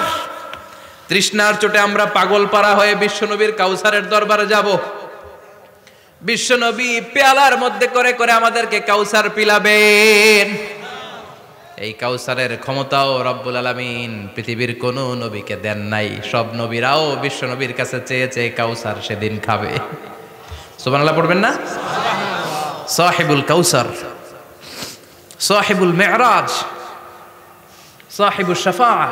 তৃষ্ণার চোটে আমরা পাগল পারা হয়ে বিশ্বনবীর কাউসারের দরবারে যাব। বিশ্বনবী পেয়ালার মধ্যে করে করে আমাদেরকে কাউসার পিলাবেন। এই কাউসারের ক্ষমতাও রব্বুল আলামিন পৃথিবীর কোনো নবীকে দেন নাই। সব নবীরাও বিশ্ব নবীর কাছে চেয়ে চেয়ে কাউসার সেদিন খাবে। সুবহানাল্লাহ পড়বেন না? সাহিবুল কাউসার, সাহিবুল মেরাজ, সাহিবুল শাফাআহ,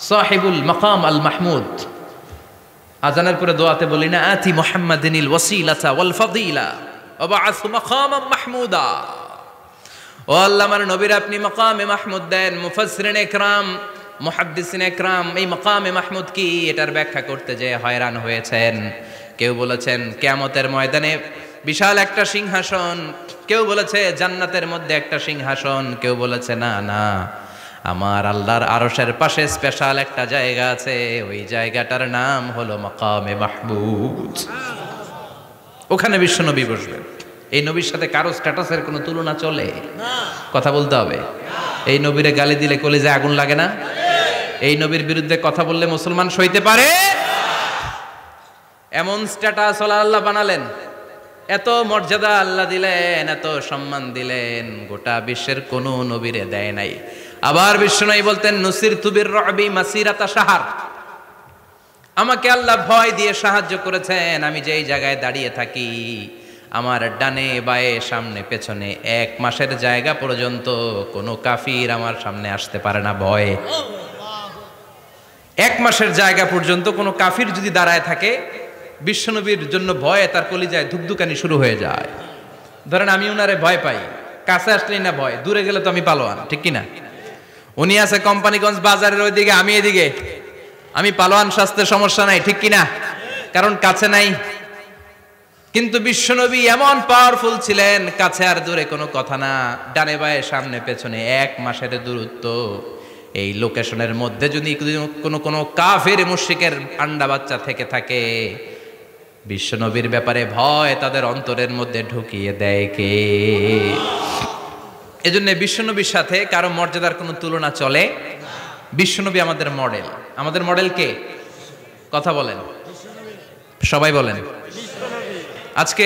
সাহিবুল মাকাম আল মাহমুদ। আজানের পরে দোয়াতে বলি না, আতি মুহাম্মাদিনিল ওয়াসিলাতা ওয়াল ফাদিলা ওয়া বা'আসহু মাকামান মাহমুদা। ও আল্লাহ, আমার নবীর আপনি মাকামে মাহমুদ দেন। মুফাসসিরিন ইকরাম, মুহাদ্দিসিন ইকরাম এই মাকামে মাহমুদ কি এটার ব্যাখ্যা করতে যে হয়রান হয়েছেন। কেউ বলেছেন কিয়ামতের ময়দানে বিশাল একটা সিংহাসন, কেউ বলেছে জান্নাতের মধ্যে একটা সিংহাসন, কেউ বলেছে না না, আমার আল্লাহর আরশের পাশে স্পেশাল একটা জায়গা আছে, ওই জায়গাটার নাম হলো মাকামে মাহমুদ। ওখানে বিশ্বনবী বসবেন। এই নবীর সাথে কারো স্ট্যাটাসের কোনো তুলনা চলে? কথা বলতে হবে। এই নবীরে গালি দিলে কলিজায় আগুন লাগে না? এই নবীর বিরুদ্ধে কথা বললে মুসলমান সইতে পারে? এমন স্ট্যাটাস আল্লাহ বানালেন, এত মর্যাদা আল্লাহ দিলেন, এত সম্মান দিলেন, গোটা বিশ্বের কোনো নবীরে দেয় নাই। আবার বিশ্বনবী বলতেন, নুসিরতু বির-রু'বি মাসিরাতা শাহর, আমাকে আল্লাহ ভয় দিয়ে সাহায্য করেছেন। আমি যেই জায়গায় দাঁড়িয়ে থাকি, আমার ডানে বায়ে সামনে পেছনে 1 মাসের জায়গা পর্যন্ত কোনো কাফির আমার সামনে আসতে পারে না ভয়ে। 1 মাসের জায়গা পর্যন্ত কোনো কাফির যদি দাঁড়ায় থাকে, বিশ্বনবীর জন্য ভয়ে তার কলিজায় ধুকধুকানি শুরু হয়ে যায়। ধরেন আমি উনারে ভয় পাই, কাছে আসলেই না ভয়, দূরে গেলে তো আমি পালোয়ান, ঠিক কিনা? উনি আছে কোম্পানিগঞ্জ বাজারের ওইদিকে, আমি এদিকে, আমি পালোয়ান, স্বাস্থ্যের সমস্যা নাই, ঠিক কিনা? কারণ কাছে নাই। কিন্তু বিশ্বনবী এমন পাওয়ারফুল ছিলেন, কাছে আর দূরে কোনো কথা না, ডানে বায়ে সামনে পেছনে 1 মাসের দূরত্ব। এই লোকেশনের মধ্যে যদি কোনো কাফের মুশরিকের আন্ডা বাচ্চা থেকে থাকে, বিশ্বনবীর ব্যাপারে ভয় তাদের অন্তরের মধ্যে ঢুকিয়ে দেয় কে? এজন্য বিশ্বনবীর সাথে কারো মর্যাদার কোনো তুলনা চলে? বিশ্বনবী আমাদের মডেল। আমাদের মডেল কে? কথা বলেন, সবাই বলেন। আজকে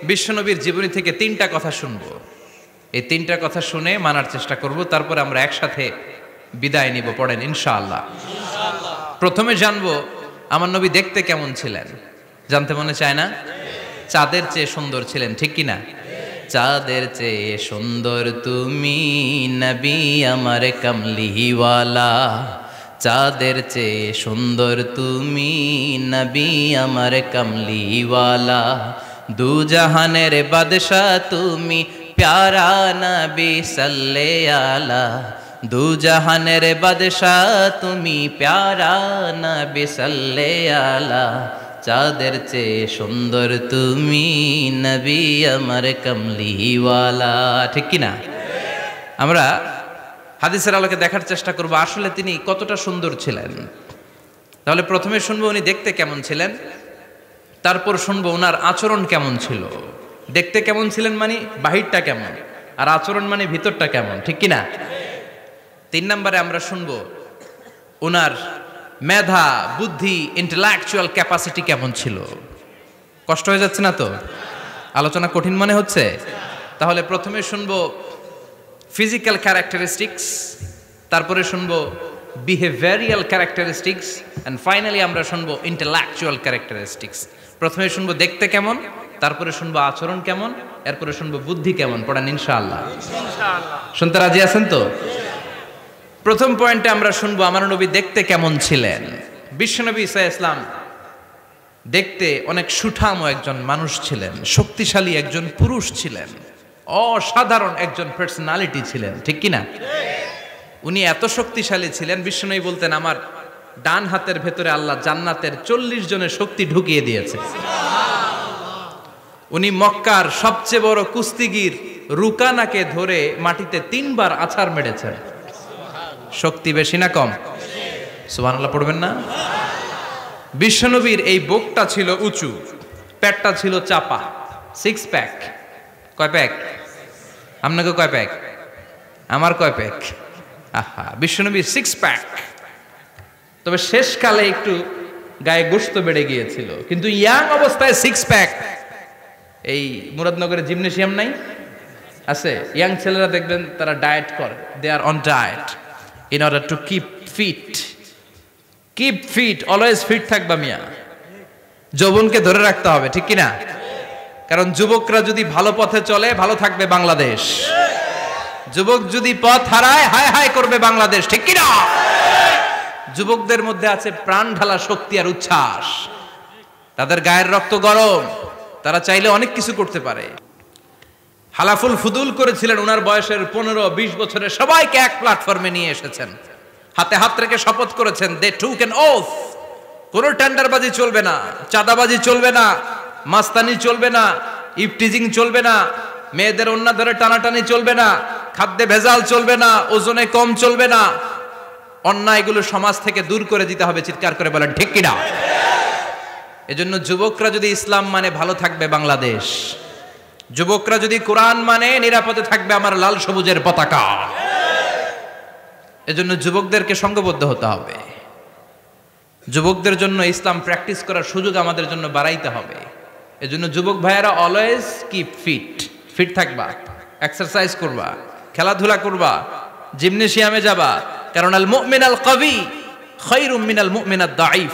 বিশ্বনবীর জীবনী থেকে 3টা কথা শুনবো। এই 3টা কথা শুনে মানার চেষ্টা করব, তারপর আমরা একসাথে বিদায় নিব। পড়েন ইনশাআল্লাহ। প্রথমে জানবো আমার নবী দেখতে কেমন ছিলেন। জানতে মনে চায় না? চাঁদের চেয়ে সুন্দর ছিলেন, ঠিক কিনা? চাঁদের চেয়ে সুন্দর তুমি নবী আমার কামলিওয়ালা, চাঁদের চেয়ে সুন্দর তুমি নবী আমার কামলিওয়ালা, দু জাহানের বাদশাহ তুমি প্যারা নবী সাল্লে আলা, দু জাহানের বাদশাহ তুমি প্যারা নবী সাল্লে আলা, চাঁদের চেয়ে সুন্দর তুমি নবী আমার কামলিওয়ালা, ঠিক কিনা? আমরা হাদিসের আলোকে দেখার চেষ্টা করব আসলে তিনি কতটা সুন্দর ছিলেন। তাহলে প্রথমে শুনবো উনি দেখতে কেমন ছিলেন, তারপর শুনবো ওনার আচরণ কেমন ছিল। দেখতে কেমন ছিলেন মানে বাহিরটা কেমন, আর আচরণ মানে ভিতরটা কেমন, ঠিক কিনা? 3 নম্বরে আমরা শুনবো ওনার মেধা, বুদ্ধি, ইন্টেলেকচুয়াল ক্যাপাসিটি কেমন ছিল। কষ্ট হয়ে যাচ্ছে না তো? আলোচনা কঠিন মনে হচ্ছে? তাহলে প্রথমে শুনবো ফিজিক্যাল ক্যারেক্টারিস্টিক্স, তারপরে শুনবো বিহেভিয়ারিয়াল ক্যারেক্টারিস্টিক্স, এন্ড ফাইনালি আমরা শুনবো ইন্টেলেকচুয়াল ক্যারেক্টারিস্টিক্স। প্রথমে শুনবো দেখতে কেমন, তারপরে শুনবো আচরণ কেমন, এরপরে শুনবো বুদ্ধি কেমন। পড়েন ইনশাআল্লাহ। শুনতে রাজি আছেন তো? প্রথম পয়েন্টে আমরা শুনবো আমার নবী দেখতে কেমন ছিলেন। বিশ্বনবী ঈসা ইসলাম দেখতে অনেক সুঠাম একজন মানুষ ছিলেন, শক্তিশালী একজন পুরুষ ছিলেন, অসাধারণ একজন পার্সোনালিটি ছিলেন, ঠিক কিনা? উনি এত শক্তিশালী ছিলেন, বিশ্বনবী বলতেন আমার ডান হাতের ভেতরে আল্লাহ জান্নাতের 40 জনের শক্তি ঢুকিয়ে দিয়েছে। উনি মক্কার সবচেয়ে বড় কুস্তিগির রুকানাকে ধরে মাটিতে 3 বার আছাড় মেরেছেন। শক্তি বেশি না কম? সুবহানাল্লাহ পড়বেন না? বিশ্বনবীর এই বুকটা ছিল উঁচু, পেটটা ছিল চাপা, 6 প্যাক। কয় প্যাক? আপনাকে কয় প্যাক? আমার কয় প্যাক? আহা, বিশ্বনবীর 6 প্যাক। তবে শেষকালে একটু গায়ে গোশত বেড়ে গিয়েছিল, কিন্তু ইয়াং অবস্থায় 6 প্যাক। এই মুরাদনগরে জিমনেশিয়াম নাই? আছে ইয়াং ছেলেরা দেখবেন তারা ডায়েট করে, they are on diet in order to keep fit, always fit থাকবা মিয়া। যৌবনকে ধরে রাখতে হবে, ঠিক কিনা? কারণ যুবকরা যদি ভালো পথে চলে ভালো থাকবে বাংলাদেশ, যুবক যদি পথ হারায় হায় হায় করবে বাংলাদেশ, ঠিক কিনা? যুবকদের মধ্যে আছে প্রাণ ঢালা শক্তি আর উচ্ছ্বাস, তাদের গায়ের রক্ত গরম, তারা চাইলে অনেক কিছু করতে পারে। হালাফুল ফুদুল করেছিলেন, ওনার বয়সের 15-20 বছরে সবাইকে এক প্ল্যাটফর্মে নিয়ে এসেছেন, হাতে হাত রেখে শপথ করেছেন, দে টুক অ্যান ওথ, কোনো টেন্ডারবাজি চলবে না, চাঁদাবাজি চলবে না, মাস্তানি চলবে না, ইফটিজিং চলবে না, মেয়েদের ওন্না ধরে টানাটানি চলবে না, খাদ্যে ভেজাল চলবে না, ওজনে কম চলবে না, অন্যায়গুলো সমাজ থেকে দূর করে দিতে হবে। চিৎকার করে বলেন ঠিক কিনা? এজন্য যুবকরা যদি ইসলাম মানে ভালো থাকবে বাংলাদেশ, যুবকরা যদি কোরআন মানে নিরাপদে থাকবে আমার লাল সবুজের পতাকা। এজন্য যুবকদেরকে সংঘবদ্ধ হতে হবে, যুবকদের জন্য ইসলাম প্র্যাকটিস করার সুযোগ আমাদের জন্য বাড়াইতে হবে। এজন্য যুবক ভাইয়েরা অলওয়েজ কিপ ফিট থাকবা, এক্সারসাইজ করবা, খেলাধুলা করবা, জিমনেশিয়ামে যাবা, কারণ আল মুমিন আল কবি খায়রুম মিনাল মুমিন আদ দাঈফ।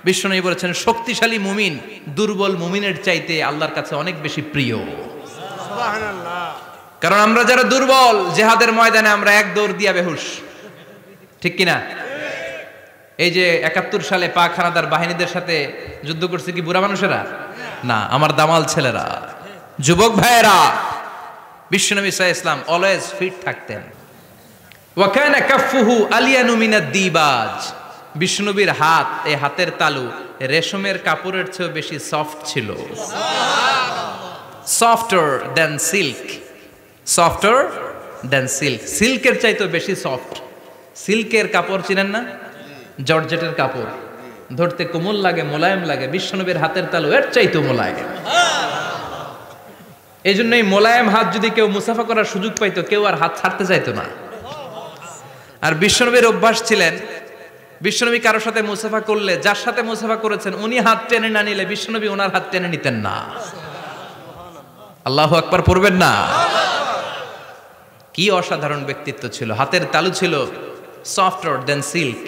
বিশ্বনবী বলেছেন শক্তিশালী মুমিন দুর্বল মুমিনের চাইতে আল্লাহর কাছে অনেক বেশি প্রিয়। সুবহানাল্লাহ। কারণ আমরা যারা দুর্বল জিহাদের ময়দানে আমরা এক দৌড় দিয়া বেহুশ, ঠিক কিনা? এই যে 71 সালে পাক হানাদার বাহিনীদের সাথে যুদ্ধ করছে কি বুড়া মানুষেরা? না, আমার দামাল ছেলেরা, যুবক ভাইয়েরা। বিশ্বনবী সাল্লাল্লাহু আলাইহি ওয়াসাল্লাম অলওয়েজ ফিট থাকতেন। ওয়া কানা কাফফুহু আলিয়ানু মিনাদ দিবাজ। বিশ্বনবীর হাত, এই হাতের তালু রেশমের কাপড়ের চেয়ে বেশি সফট ছিল, সফটার দ্যান সিল্ক, সিল্কের চাইতেও বেশি সফট। সিল্কের কাপড় চিনেন না? জর্জেটের কাপড় ধরতে কোমল লাগে, মোলায়েম লাগে। বিশ্বনবীর হাতের তালু এর চাইতেও মোলায়েম। এই জন্যই মোলায়েম হাত যদি কেউ মুসাফা করার সুযোগ পাইতো, কেউ আর হাত ছাড়তে চাইতো না। আর বিশ্বনবীর অভ্যাস ছিলেন, বিশ্বনবী কারোর সাথে মুসাফা করলে, যার সাথে মুসাফা করেছেন উনি হাত টেনে না নিলে বিশ্বনবী ওনার হাত টেনে নিতেন না। আল্লাহু আকবার পড়বেন না? কি অসাধারণ ব্যক্তিত্ব ছিল, হাতের তালু ছিল সফটার দেন সিল্ক।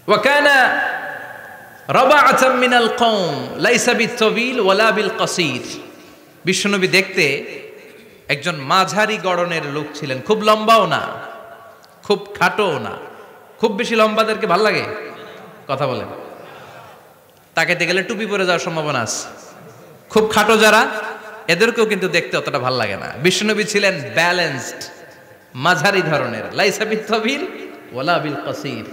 ওয়া কানা রাবাআতাম মিনাল কওম লাইসা বিত-তাবিল ওয়ালা বিল কাসীর। বিশ্বনবী দেখতে একজন মাঝারি গড়নের লোক ছিলেন, খুব লম্বাও না খুব খাটোও না। খুব বেশি লম্বাদেরকে ভাল লাগে? কথা বলেন। তাকাইতে গেলে টুপি পরে যাওয়ার সম্ভাবনা আছে। খুব খাটো যারা, এদেরকেও কিন্তু দেখতে অতটা ভাল লাগে না। বিশ্বনবী ছিলেন ব্যালেন্সড, মাঝারি ধরনের। লাইসা বিত-তাবিল ওয়ালা বিল কাসীর।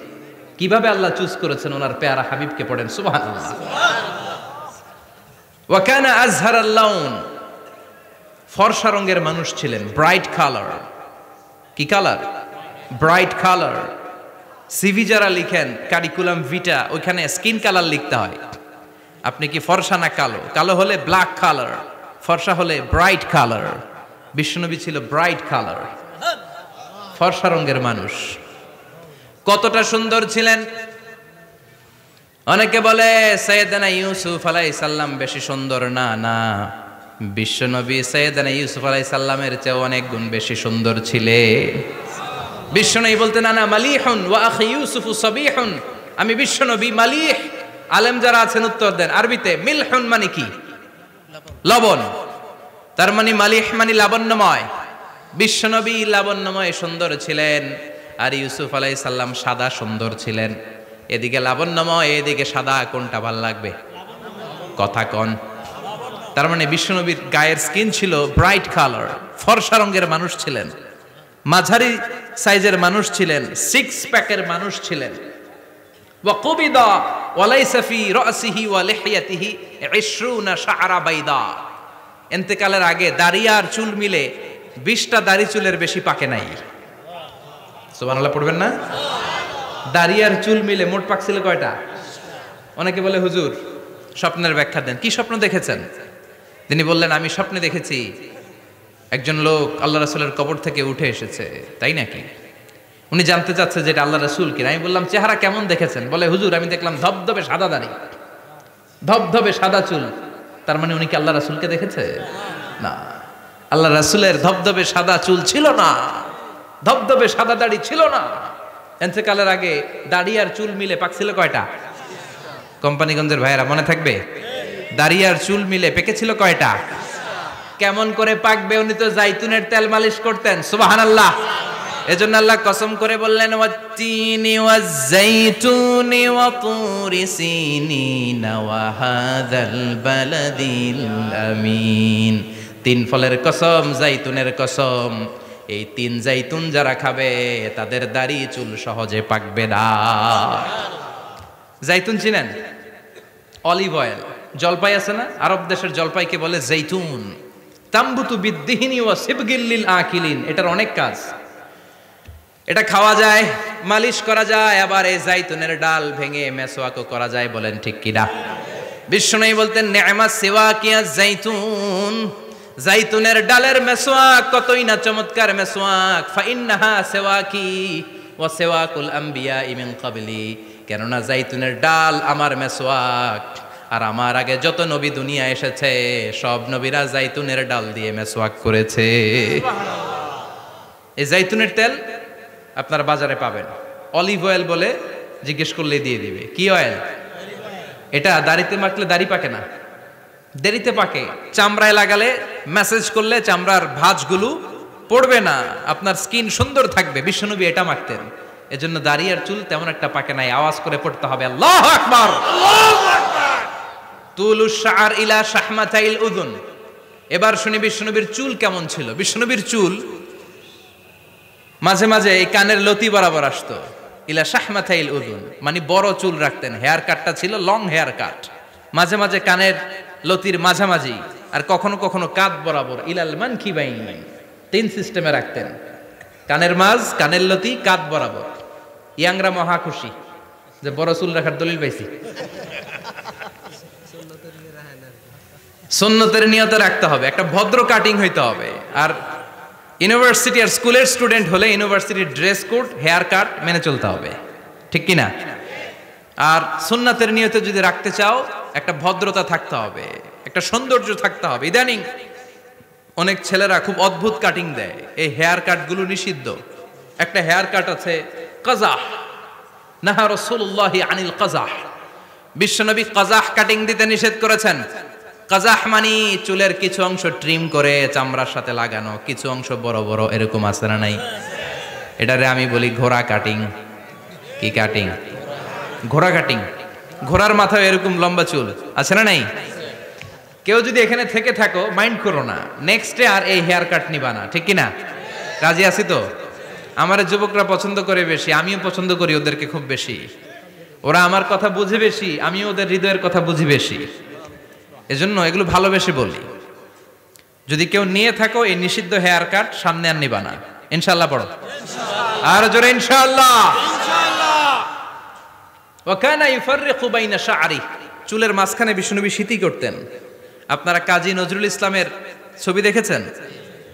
কিভাবে আল্লাহ চুজ করেছেন ওনার পেয়ারা হাবিবকে, পড়েন সুবহানাল্লাহ। ওয়া কানা আযহারাল লাউন, ফর্সা রঙের মানুষ ছিলেন, ব্রাইট কালার। কি কালার? Bright colour. সিভি যারা লিখেন কারিকুলাম ভিটা, ওইখানে স্কিন কালার লিখতে হয়। আপনি কি ফর্সা না কালো? কালো হলে ব্ল্যাক কালার, ফর্সা হলে ব্রাইট কালার। বিশ্বনবী ছিল ব্রাইট কালার, ফর্সা রঙের মানুষ। কতটা সুন্দর ছিলেন! অনেকে বলে সাইয়েদনা ইউসুফ আলাইহিস সালাম বেশি সুন্দর। না না, বিশ্বনবী সাইয়েদনা ইউসুফ আলাইহিস সালামের চেয়ে অনেক গুণ বেশি সুন্দর ছিলেন। বিশ্বনবী বলতেন আনা মালিহুন ওয়া আখি ইউসুফু সাবিহুন। আমি বিশ্বনবী মালিহ। আলেম যারা আছেন উত্তর দেন আরবিতে। মিলহুন মানে কি? লবণ। তার মানে মালিহ মানে লাবণ্যময়। বিশ্বনবী লাবণ্যময় সুন্দর ছিলেন, আর ইউসুফ আলাইহিস সালাম সাদা সুন্দর ছিলেন। এদিকে লাবণ্যময়, এদিকে সাদা, কোনটা ভাল লাগবে? কথা কন। তার মানে বিশ্বনবীর গায়ের স্কিন ছিল ব্রাইট কালার, ফর্সা রঙের মানুষ ছিলেন, মাঝারি সাইজের মানুষ ছিলেন, সিক্স প্যাকের মানুষ ছিলেন। ওয়া কুবিদা ওয়া লাইসা ফি রাসিহি ওয়া লিহিয়াতিহি 20 শাআরা বাইদা। ইন্তেকালের আগে দাড়ি আর চুল মিলে 20টা দাড়ি চুলের বেশি পাকে নাই। সুবহানাল্লাহ পড়বেন না? দাড়ি আর চুল মিলে মোট পাকছিল কয়টা? অনেকে বলে হুজুর স্বপ্নের ব্যাখ্যা দেন। কি স্বপ্ন দেখেছেন? তিনি বললেন আমি স্বপ্নে দেখেছি একজন লোক আল্লাহ রাসূলের কবর থেকে উঠে এসেছে। তাই নাকি? উনি জানতে চাচ্ছে যে এটা আল্লাহ রাসূল কিনা। আমি বললাম চেহারা কেমন দেখেছেন? বলে হুজুর আমি দেখলাম ধবধবে সাদা দাড়ি, ধবধবে সাদা চুল। তার মানে উনি কি আল্লাহ রাসূলকে দেখেছে? না, আল্লাহ রাসূলের ধবধবে সাদা চুল ছিল না, ধবধবে সাদা দাড়ি ছিল না। এতেকালের আগে দাড়ি আর চুল মিলে পাকছিল কয়টা? কোম্পানিগঞ্জের ভাইয়েরা মনে থাকবে? দাড়ি আর চুল মিলে পেকেছিল কয়টা? কেমন করে পাকবে? উনি তো জাইতুনের তেল মালিশ করতেন। সুবহানাল্লাহ। এজন্য আল্লাহ কসম করে বললেন, ওয়াত্তিনি ওয়াজ-জাইতুনি ওয়া তুরি সিনিনা ওয়া হাযাল বালাদিল আমিন। তিন ফলের কসম, জাইতুনের কসম। এই তিন জাইতুন যারা খাবে তাদের দাড়ি চুল সহজে পাকবে না। জাইতুন চিনেন? Olive oil. জলপাই আছে না? আরব দেশের জলপাইকে বলে জাইতুন। তাম্বুতু বিদ্দিহিনি ওয়া সিবগিল লিল আকিলিন। এটার অনেক কাজ। এটা খাওয়া যায়, মালিশ করা যায়, আবার এই জাইতুনের ডাল ভেঙে মেসওয়াকও করা যায়। বলেন ঠিক কিনা? বিশ্বনবী বলতেন, নি'মা সিওয়াকিয়া জাইতুন। জাইতুনের ডালের মেসওয়াক কতই না চমৎকার মেসওয়াক। ফাইন্নাহা সিওয়াকি ওয়া সিওয়াকুল আম্বিয়া মিন ক্বাবলি। কেননা জাইতুনের ডাল আমার মেসওয়াক, আর আমার আগে যত নবী দুনিয়া এসেছে সব নবীরা জাইতুনের ডাল দিয়ে মেসওয়াক করেছে। এই জাইতুনের তেল আপনারা বাজারে পাবেন। অলিভ অয়েল বলে জিজ্ঞেস করলে দিয়ে দিবে। কি অয়েল? এটা দাড়িতে মাখলে দাড়ি পাকে না, দেরিতে পাকে। চামড়ায় লাগালে ম্যাসেজ করলে চামড়ার ভাঁজগুলো পড়বে না, আপনার স্কিন সুন্দর থাকবে। বিশ্বনবী এটা মাখতেন। এজন্য দাড়ি আর চুল তেমন একটা পাকে নাই। আওয়াজ করে পড়তে হবে আল্লাহু আকবার। তুলুশ শাআর ইলা শাহমাতাইল উযুন। এবার শুনি বিশ্বনবীর চুল কেমন ছিল। বিশ্বনবীর চুল মাঝে মাঝে এই কানের লতি বরাবর আসতো। ইলা শাহমাতাইল উযুন মানে বড় চুল রাখতেন। হেয়ার কাটটা ছিল লং হেয়ার কাট। মাঝে মাঝে কানের লতির মাঝামাঝি, আর কখনো কখনো কাঁধ বরাবর। ইলাল মানকিবাইন, তিন সিস্টেমে রাখতেন। কানের মাঝ, কানের লতি, কাঁধ বরাবর। ইয়াংরা মহা খুশি যে বড় চুল রাখার দলিল পাইছি। সুন্নতের নিয়তে রাখতে হবে, একটা ভদ্র কাটিং হইতে হবে। আর ইউনিভার্সিটি আর স্কুলের স্টুডেন্ট হলে ইউনিভার্সিটির ড্রেস কোড, হেয়ার কাট মেনে চলতে হবে, ঠিক কিনা? আর সুন্নাতের নিয়তে যদি রাখতে চাও একটা ভদ্রতা থাকতে হবে, একটা সৌন্দর্য থাকতে হবে। ইদানিং অনেক ছেলেরা খুব অদ্ভুত কাটিং দেয়। এই হেয়ার কাটগুলো নিষিদ্ধ। একটা হেয়ার কাট আছে কাজাহ, নাহা রাসূলুল্লাহি আনিল কাজাহ। বিশ্বনবী কাজাহ কাটিং দিতে নিষেধ করেছেন। কাজাহ মানে চুলের কিছু অংশ ট্রিম করে চামড়ার সাথে লাগানো, কিছু অংশ বড় বড় এরকম আছে না নাই? এটারে আমি বলি ঘোড়া কাটিং। কি কাটিং? ঘোড়া কাটিং। ঘোড়ার মাথায় এরকম লম্বা চুল আছে না নাই? কেউ যদি এখানে থেকে থাকো মাইন্ড করো না, নেক্সটে আর এই হেয়ার কাট নিবা না, ঠিক কিনা? রাজি আছি তো? আমার যুবকরা পছন্দ করে বেশি, আমিও পছন্দ করি ওদেরকে খুব বেশি। ওরা আমার কথা বুঝে বেশি, আমিও ওদের হৃদয়ের কথা বুঝি বেশি। এজন্য এগুলো ভালোবেসে বলি। যদি কেউ নিয়ে থাকো এই নিষিদ্ধ হেয়ার কাট, সামনে আর নিবা না। ইনশাআল্লাহ পড়ো, আর জোরে ইনশাআল্লাহ। ওয়া কানা ইউফাররিকু বাইনা শা'রি। চুলের মাঝখানে বিশ্বনবী সিতি করতেন। আপনারা কাজী নজরুল ইসলামের ছবি দেখেছেন?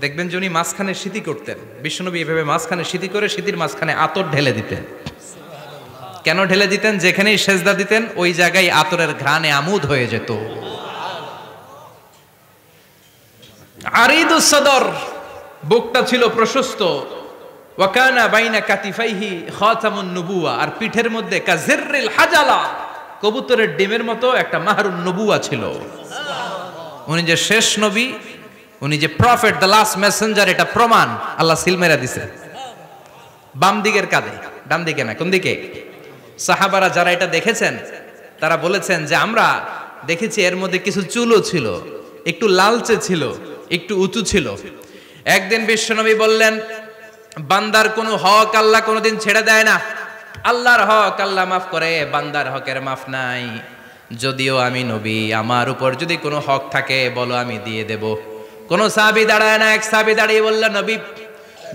দেখবেন যে উনি মাঝখানে সিতি করতেন। বিশ্বনবী এভাবে মাঝখানে সিতি করে সিতির মাঝখানে আতর ঢেলে দিতেন। কেন ঢেলে দিতেন? যেখানেই সেজদা দিতেন ওই জায়গায় আতরের ঘ্রাণে আমোদ হয়ে যেত। আরিদুস সদর, বুকটা ছিল প্রশস্ত। ওয়া কানা বাইনা কাতিফাইহি খাতামুন নবুওয়া, আর পিঠের মধ্যে কাজিররিল হাজালা, কবুতরের ডিমের মতো একটা মাহরুন নবুওয়া ছিল। উনি যে শেষ নবী, উনি যে প্রফেট, দ্য লাস্ট মেসেঞ্জার, এটা প্রমাণ আল্লাহ সিল মেরা দিছে। বাম দিকের কাঁধে, ডান দিকে না। কোন দিকে? সাহাবারা যারা এটা দেখেছেন তারা বলেছেন যে আমরা দেখেছি এর মধ্যে কিছু চুলও ছিল, একটু লালচে ছিল, একটু উঁচু ছিল। একদিন বিশ্বনবী বললেন, বান্দার কোনো হক আল্লাহ কোনোদিন ছেড়ে দেয় না। আল্লাহর হক আল্লাহ মাফ করে, বান্দার হকের মাফ নাই। যদিও আমি নবী, আমার উপর যদি কোনো হক থাকে বলো, আমি দিয়ে দেব। কোন সাহাবী দাঁড়ায় না। এক সাহাবী দাঁড়িয়ে বলল, নবী,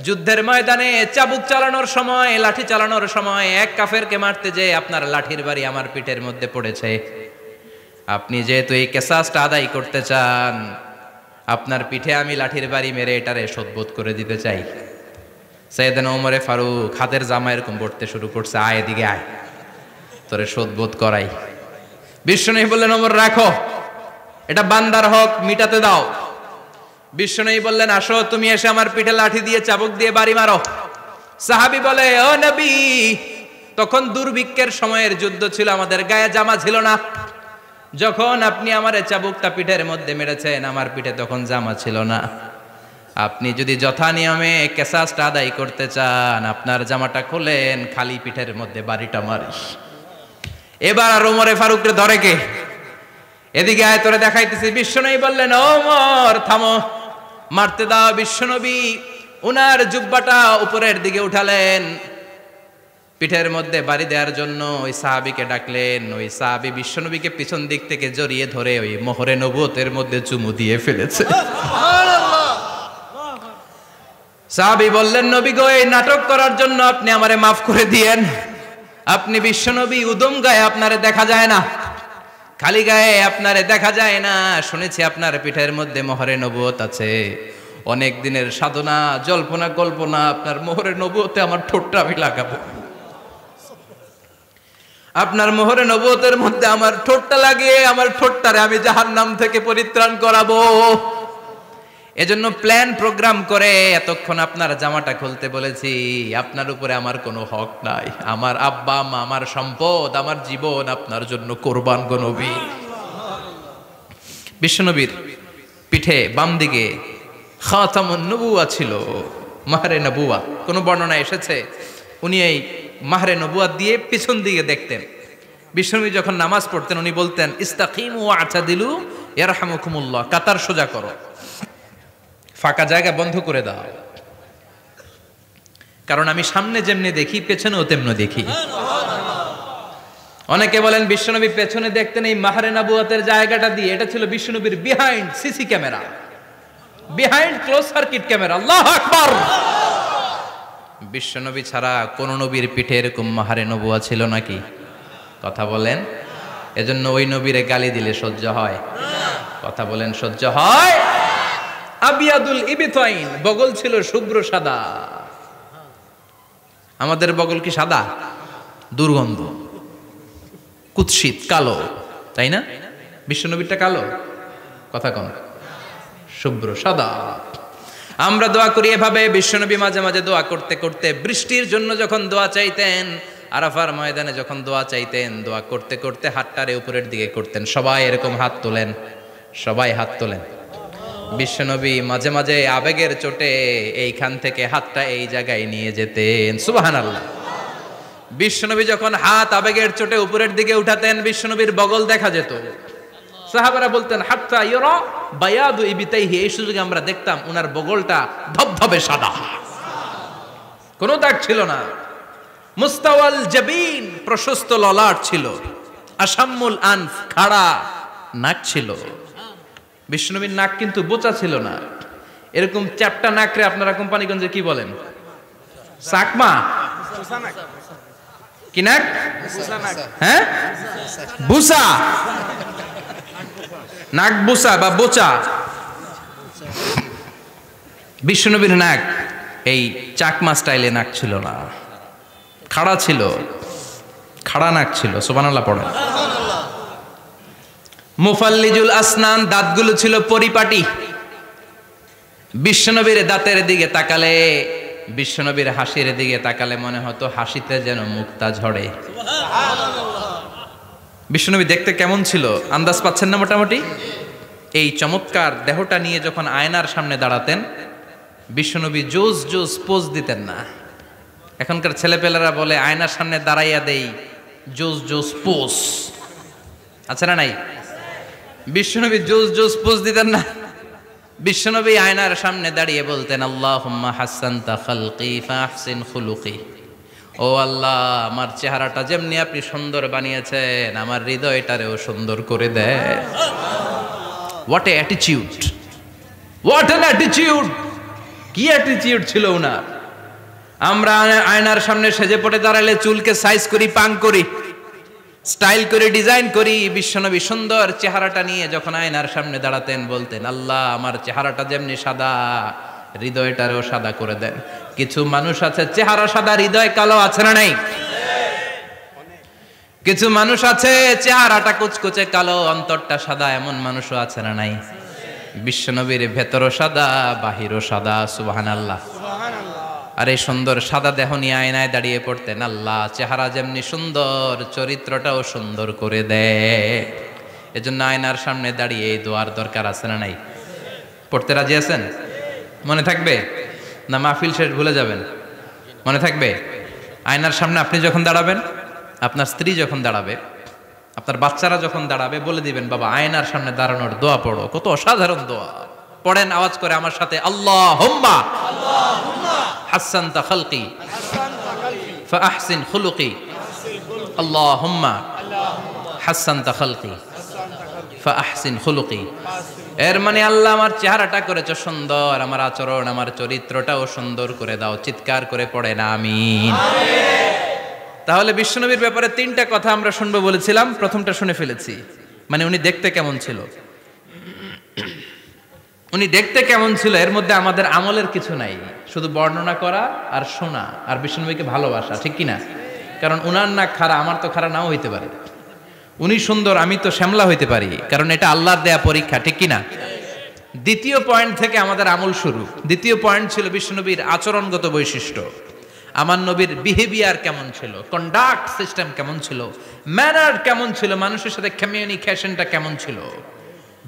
যুদ্ধের ময়দানে চাবুক চালানোর সময়, লাঠি চালানোর সময় এক কাফেরকে মারতে যে আপনার লাঠির বাড়ি আমার পিঠের মধ্যে পড়েছে। আপনি যেহেতু এই কেসাসটা আদায় করতে চান, আপনার পিঠে আমি লাঠির বাড়ি মেরে এটারে শোধবোধ করে দিতে চাই। সাইয়েদনা ওমরে ফারুক হাতের জামা এরকম পড়তে শুরু করছে, আয় এদিকে আয়, তোরে শোধবোধ করাই। বিশ্বনবী বললেন, ওমর রাখো, এটা বান্দার হক, মিটাতে দাও। বিশ্বনবী বললেন, আসো তুমি এসে আমার পিঠে লাঠি দিয়ে চাবুক দিয়ে বাড়ি মারো। সাহাবী বলে, ও নবী, তখন দুর্ভিক্ষের সময়ের যুদ্ধ ছিল, আমাদের গায়ে জামা ছিল না। যখন আপনি আমারে চাবুকটা পিঠের মধ্যে মেরেছেন, আমার পিঠে তখন জামা ছিল না। আপনি যদি যথা নিয়মে কেসাসটা আদায় করতে চান, আপনার জামাটা খোলেন, খালি পিঠের মধ্যে বাড়িটা মারিস। এবার আর ওমরে ফারুককে ধরে কে? এদিকে আয়, তোরে দেখাইতেছি। বিশ্বনবী বললেন, ওমর থামো, মারতে দাও। বিশ্বনবী উনার জুব্বাটা উপরের দিকে উঠালেন, পিঠের মধ্যে বাড়ি দেওয়ার জন্য ওই সাহাবীকে ডাকলেন। ওই সাহাবী বিশ্বনবীকে পিছন দিক থেকে জড়িয়ে ধরে ওই মোহরে নবুয়তের মধ্যে চুমু দিয়ে ফেলেছে। সাহাবী বললেন, নবী গো, এই নাটক করার জন্য আপনি আমারে মাফ করে দিয়েন। আপনি বিশ্বনবী, উদম গায়ে আপনারে দেখা যায় না, খালি গায়ে আপনারে দেখা যায় না। শুনেছি আপনার পিঠের মধ্যে মোহরে নবুয়ত আছে। অনেক দিনের সাধনা, জল্পনা কল্পনা, আপনার মোহরে নবুয়তে আমার ঠোঁটটা আমি লাগাবো। আপনার মোহরে নবুয়তের মধ্যে আমার ঠোঁটটা লাগিয়ে আমার ঠোঁটটারে আমি জাহান্নাম থেকে পরিত্রাণ করাবো। এজন্য প্ল্যান প্রোগ্রাম করে এতক্ষণ আপনার জামাটা খুলতে বলেছি। আপনার উপরে আমার কোনো হক নাই। আমার আব্বা মা, আমার সম্পদ, আমার জীবন আপনার জন্য কোরবান গো নবী। বিশ্বনবীর পিঠে বাম দিকে খাতামুন নবুয়া ছিল, মাহরে নবুয়া। কোন বর্ণনা এসেছে উনি এই মাহরে নবুয়া দিয়ে পিছন দিকে দেখতেন। বিশ্বনবী যখন নামাজ পড়তেন উনি বলতেন, ইস্তাকিমু ওয়া'তাদিলু ইয়ারহামুকুমুল্লাহ, কাতার সোজা করো, ফাঁকা জায়গা বন্ধ করে দাও। কারণ আমি সামনে যেমনি দেখি পেছনেও তেমনি দেখি। অনেকে বলেন বিশ্বনবী পেছনে দেখতেন এই মাহরে নবুয়াতের জায়গাটা দিয়ে। এটা ছিল বিশ্বনবীর behind CC camera, behind close circuit camera. আল্লাহু আকবার। বিশ্বনবী ছাড়া কোন নবীর পিঠে এরকম মাহরে নবুয়া ছিল নাকি? কথা বলেন। এজন্য ওই নবীরে গালি দিলে সহ্য হয়? কথা বলেন, সহ্য হয়? আবিয়াদুল ইবতাইন, বগল ছিল শুভ্র সাদা। আমাদের বগল কি সাদা? দুর্গন্ধ, কুৎসিত, কালো, তাই না? বিশ্বনবীরটা কালো? কথা কন, শুভ্র সাদা। আমরা দোয়া করি এভাবে। বিশ্বনবী মাঝে মাঝে দোয়া করতে করতে বৃষ্টির জন্য যখন দোয়া চাইতেন, আরাফার ময়দানে যখন দোয়া চাইতেন, দোয়া করতে করতে হাতটারে উপরের দিকে করতেন। সবাই এরকম হাত তোলেন, সবাই হাত তোলেন। বিশ্বনবী মাঝে মাঝে আবেগের চোটে এইখান থেকে হাতটা এই জায়গায় নিয়ে যেতেন। সুবহানাল্লাহ। বিশ্বনবী যখন হাত আবেগের চোটে উপরের দিকে উঠাতেন, বিশ্বনবীর বগল দেখা যেত। সাহাবারা বলতেন, হাত্তা ইরা বায়াদু ইবতাইহি, এই সুযোগে আমরা দেখতাম উনার বগলটা ধবধবে সাদা, কোনো দাগ ছিল না। মুস্তাওয়াল জাবিন, প্রশস্ত ললাট ছিল। আসাম্মুল আনফ, খাড়া নাক ছিল। বিষ্ণুনবীর নাক কিন্তু বোচা ছিল না। এরকম চ্যাপটা নাকরে আপনারা কোম্পানিগঞ্জে কি বলেন? চাকমা? কি নাক? হ্যাঁ, বুসা। নাক বুসা বা বোচা। বিষ্ণুনবীর নাক এই চাকমা স্টাইলে নাক ছিল না, খাড়া ছিল, খাড়া নাক ছিল। সুবহানাল্লাহ পড়েন। মুফাল্লিজুল আসনান, দাঁতগুলো ছিল পরিপাটি। বিশ্বনবীর দাঁতের দিকে তাকালে, বিশ্বনবীর হাসির দিকে তাকালে মনে হতো হাসিতে যেন মুক্তা ঝরে। বিশ্বনবী দেখতে কেমন ছিল আন্দাজ পাচ্ছেন না মোটামুটি? এই চমৎকার দেহটা নিয়ে যখন আয়নার সামনে দাঁড়াতেন, বিশ্বনবী জোস জোস পোজ দিতেন না। এখনকার ছেলেপেলেরা বলে আয়নার সামনে দাঁড়াইয়া দেই জোস জোস পোজ, আছে না নাই? বিশ্বনবী জোস জোস পোজ দিতেন না। বিশ্বনবী আয়নার সামনে দাঁড়িয়ে বলতেন, আল্লাহুম্মা হাসানতা খালকি ফাহসিন খুলুকি। ও আল্লাহ, আমার চেহারাটা যেমনি আপনি সুন্দর বানিয়েছেন, আমার হৃদয়টারেও সুন্দর করে দেয়। What a attitude, what an attitude! কি অ্যাটিটিউড ছিল ওনার! আমরা আয়নার সামনে সেজে পড়ে দাঁড়ালে চুলকে সাইজ করি, পাং করি, স্টাইল করে, ডিজাইন করি। বিশ্বনবী সুন্দর চেহারাটা নিয়ে যখন আয়নার সামনে দাঁড়াতেন বলতেন, আল্লাহ, আমার চেহারাটা যেমনি সাদা, হৃদয়টারও সাদা করে দেন। কিছু মানুষ আছে চেহারা সাদা, হৃদয় কালো, আছে না নাই? কিছু মানুষ আছে চেহারাটা কুচকুচে কালো, অন্তরটা সাদা, এমন মানুষও আছে না নাই? বিশ্বনবীর ভেতরও সাদা বাহিরও সাদা, সুবহানাল্লাহ। সুবহানাল্লাহ। আর এই সুন্দর সাদা দেহ নিয়ে আয়নায় দাঁড়িয়ে পড়তেন, আল্লাহ চেহারা যেমনি সুন্দর চরিত্রটাও সুন্দর করে দেয়। এজন্য আয়নার সামনে দাঁড়িয়ে এই দোয়ার দরকার আছে না নাই? পড়তে রাজি আছেন? মনে থাকবে না মাহফিল শেষ ভুলে যাবেন? মনে থাকবে? আয়নার সামনে আপনি যখন দাঁড়াবেন, আপনার স্ত্রী যখন দাঁড়াবে, আপনার বাচ্চারা যখন দাঁড়াবে, বলে দিবেন বাবা আয়নার সামনে দাঁড়ানোর দোয়া পড়ো। কত অসাধারণ দোয়া! পড়েন আওয়াজ করে আমার সাথে, আল্লাহুম্মা হাসানতা খালকি ফাআহসিন খুলুকি, আল্লাহুম্মা হাসানতা খালকি ফাআহসিন খুলুকি। এর মানে আল্লাহ আমার চেহারাটা করেছো সুন্দর, আমার আচরণ আমার চরিত্রটাও সুন্দর করে দাও। চিৎকার করে পড়েন আমিন। তাহলে বিশ্বনবীর ব্যাপারে 3টা কথা আমরা শুনবো বলেছিলাম, প্রথমটা শুনে ফেলেছি। মানে উনি দেখতে কেমন ছিল, উনি দেখতে কেমন ছিল, এর মধ্যে আমাদের আমলের কিছু নাই, শুধু বর্ণনা করা আর শোনা আর বিশ্বনবীকে ভালোবাসা, ঠিক কিনা? কারণ উনার না খাড়া, আমার তো খাড়া নাও হইতে পারে। উনি সুন্দর, আমি তো শ্যামলা হইতে পারি, কারণ এটা আল্লাহর দেয়া পরীক্ষা, ঠিক কিনা? দ্বিতীয় পয়েন্ট থেকে আমাদের আমল শুরু। দ্বিতীয় পয়েন্ট ছিল বিশ্বনবীর আচরণগত বৈশিষ্ট্য। আমার নবীর বিহেভিয়ার কেমন ছিল, কন্ডাক্ট সিস্টেম কেমন ছিল, ম্যানার কেমন ছিল, মানুষের সাথে কমিউনিকেশনটা কেমন ছিল,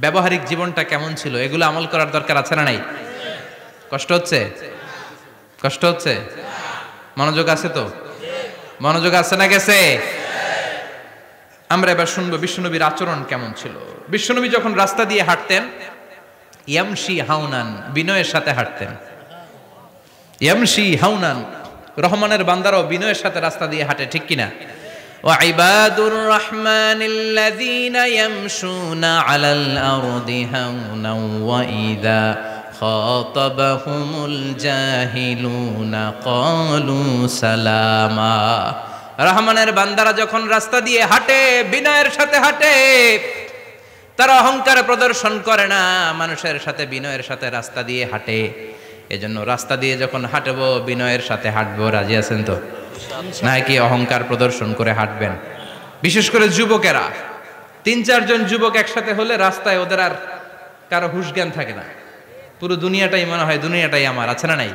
ব্যবহারিক জীবনটা কেমন ছিল, এগুলো আমল করার দরকার আছে না নাই? কষ্ট হচ্ছে? কষ্ট হচ্ছে? মনোযোগ আছে তো? মনোযোগ আছে না গেছে? আমরা এবার শুনবো বিশ্বনবীর আচরণ কেমন ছিল। বিশ্বনবী যখন রাস্তা দিয়ে হাঁটতেন, ইয়ামশি হাউনান, বিনয়ের সাথে হাঁটতেন। ইয়ামশি হাউনান, রহমানের বান্দারাও বিনয়ের সাথে রাস্তা দিয়ে হাঁটে, ঠিক কিনা? ওয়া ইবাদুর রহমানিল্লাযীনা ইয়ামশুনা আলাল আরদি হাওনাও ওয়া ইযা খাতাবাহুমুল জাহিলুনা ক্বালু সালামা। রহমানের বান্দারা যখন রাস্তা দিয়ে হাঁটে, বিনয়ের সাথে হাঁটে, তারা অহংকার প্রদর্শন করে না, মানুষের সাথে বিনয়ের সাথে রাস্তা দিয়ে হাঁটে। এজন্য রাস্তা দিয়ে যখন হাঁটবো বিনয়ের সাথে হাঁটবো। রাজি আছেন তো? নাকি অহংকার প্রদর্শন করে হাঁটবেন? বিশেষ করে যুবকেরা, 3-4 জন যুবক একসাথে হলে রাস্তায় ওদের আর কারো হুঁশ জ্ঞান থাকে না, পুরো দুনিয়াটাই মনে হয় দুনিয়াটাই আমার, আছে না নাই?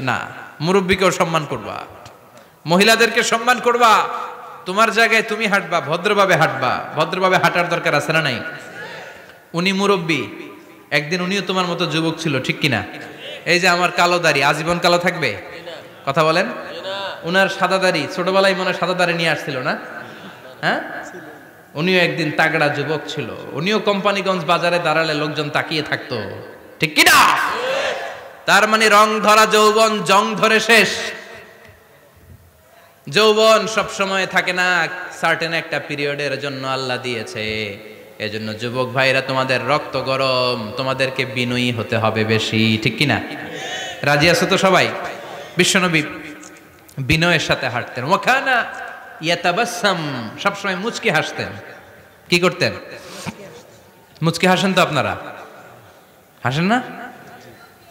না, মুরব্বীকেও সম্মান করবা, মহিলাদেরকে সম্মান করবা, তোমার জায়গায় তুমি হাঁটবা, ভদ্রভাবে হাঁটবা। ভদ্রভাবে হাঁটার দরকার আছে না নাই? উনি মুরব্বী, একদিন উনিও তোমার মতো যুবক ছিল, ঠিক কিনা? এই যে আমার কালো দাড়ি আজীবন কালো থাকবে? কথা বলেন। উনার সাদা দাড়ি ছোটবেলায় মনে সাদা দাড়ি নিয়ে আসছিল না? হ্যাঁ, উনিও একদিন তাগড়া যুবক ছিল, উনিও কোম্পানিগঞ্জ বাজারে দাঁড়ালে লোকজন তাকিয়ে থাকতো, ঠিক কিনা? তার মানে রং ধরা যৌবন জং ধরে শেষ। যৌবন সব সময় থাকে না, সার্টেন একটা পিরিয়ডের জন্য আল্লাহ দিয়েছে। এজন্য যুবক ভাইরা, তোমাদের রক্ত গরম, তোমাদেরকে বিনয়ী হতে হবে বেশি, ঠিক কিনা? রাজি আছো তো সবাই? বিশ্বনবী বিনয়ের সাথে হাঁটতেন। ওয়াকানা ইয়াতাবাসসাম, সবসময় মুচকি হাসতেন। কি করতেন? মুচকি হাসেন তো আপনারা? হাসেন না?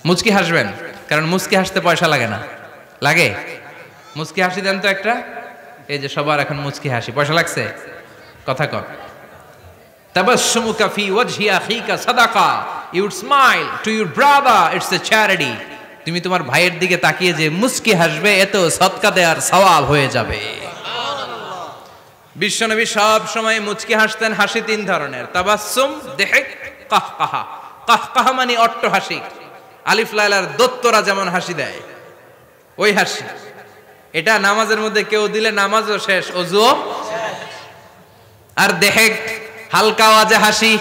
মুচকি হাসবেন, কারণ মুচকি হাসতে পয়সা লাগে না। লাগে? মুচকি হাসি দেন তো একটা। এই যে সবার এখন মুচকি হাসি, পয়সা লাগছে? কথা কন। তাবাসসুমুকা ফি ওয়াজহি আখিকা সাদাকা, you would smile to your brother, it's a charity. তুমি তোমার ভাইয়ের দিকে তাকিয়ে যে মুচকি হাসবে, এত সদকা দেওয়ার সওয়াব হয়ে যাবে। বিশ্বনবী সব সময় মুচকি হাসতেন। হাসি 3 ধরনের, তাবাসসুম, দিহক, কাহকাহা। কাহকাহা মানে অট্ট হাসি, আলিফ লাইলার দত্তরা যেমন হাসি দেয় ওই হাসি। এটা নামাজের মধ্যে কেউ দিলে নামাজও শেষ, ওযুও শেষ। আর দেহেক, হালকা আওয়াজে হাসি,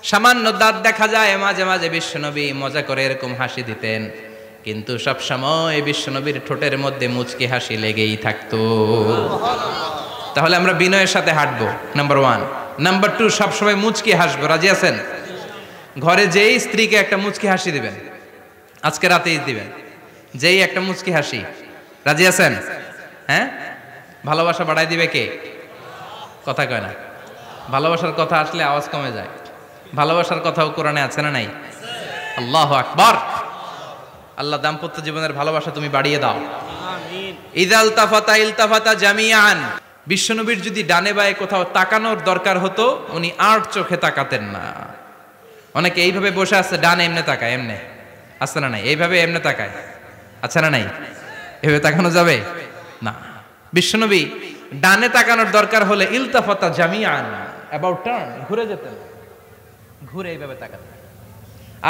সামান্য দাঁত দেখা যায় মাঝে মাঝে। বিশ্বনবী মজা করে এরকম হাসি দিতেন, কিন্তু সব সময় বিশ্বনবীর ঠোঁটের মধ্যে মুচকি হাসি লেগেই থাকতো। তাহলে আমরা বিনয়ের সাথে হাঁটবো, নাম্বার 1। নাম্বার 2, সব সময় মুচকি হাসবো। রাজি আছেন? ঘরে যেই স্ত্রীকে একটা মুচকি হাসি দিবেন, আজকে রাতেই দিবেন, যেই একটা মুচকি হাসি। রাজি আছেন? হ্যাঁ, ভালোবাসা বাড়াই দিবে কে? কথা কয় না। ভালোবাসার কথা আসলে আওয়াজ কমে যায়। ভালোবাসার কথাও কোরআনে আছে না নাই? আল্লাহু আকবার। আল্লাহ দাম্পত্য জীবনের ভালোবাসা তুমি বাড়িয়ে দাও। আমিন। ইদাল তাফাতা ইলতাফাতা জামিআন। বিশ্বনবীর যদি ডানে বায়ে কোথাও তাকানোর দরকার হতো, উনি আর চোখে তাকাতেন না। অনেকে এইভাবে বসে আছে, ডানে এমনে তাকায়, এমনে আছে না নাই, এইভাবে এমনে তাকায়, আছে না নাই, এভাবে তাকানো যাবে না। বিশ্বনবী ডানে তাকানোর দরকার হলে ইলতাফাতা জামিআন, অ্যাবাউট টার্ন, ঘুরে যেতেন, ঘুরে এইভাবে তাকাতেন।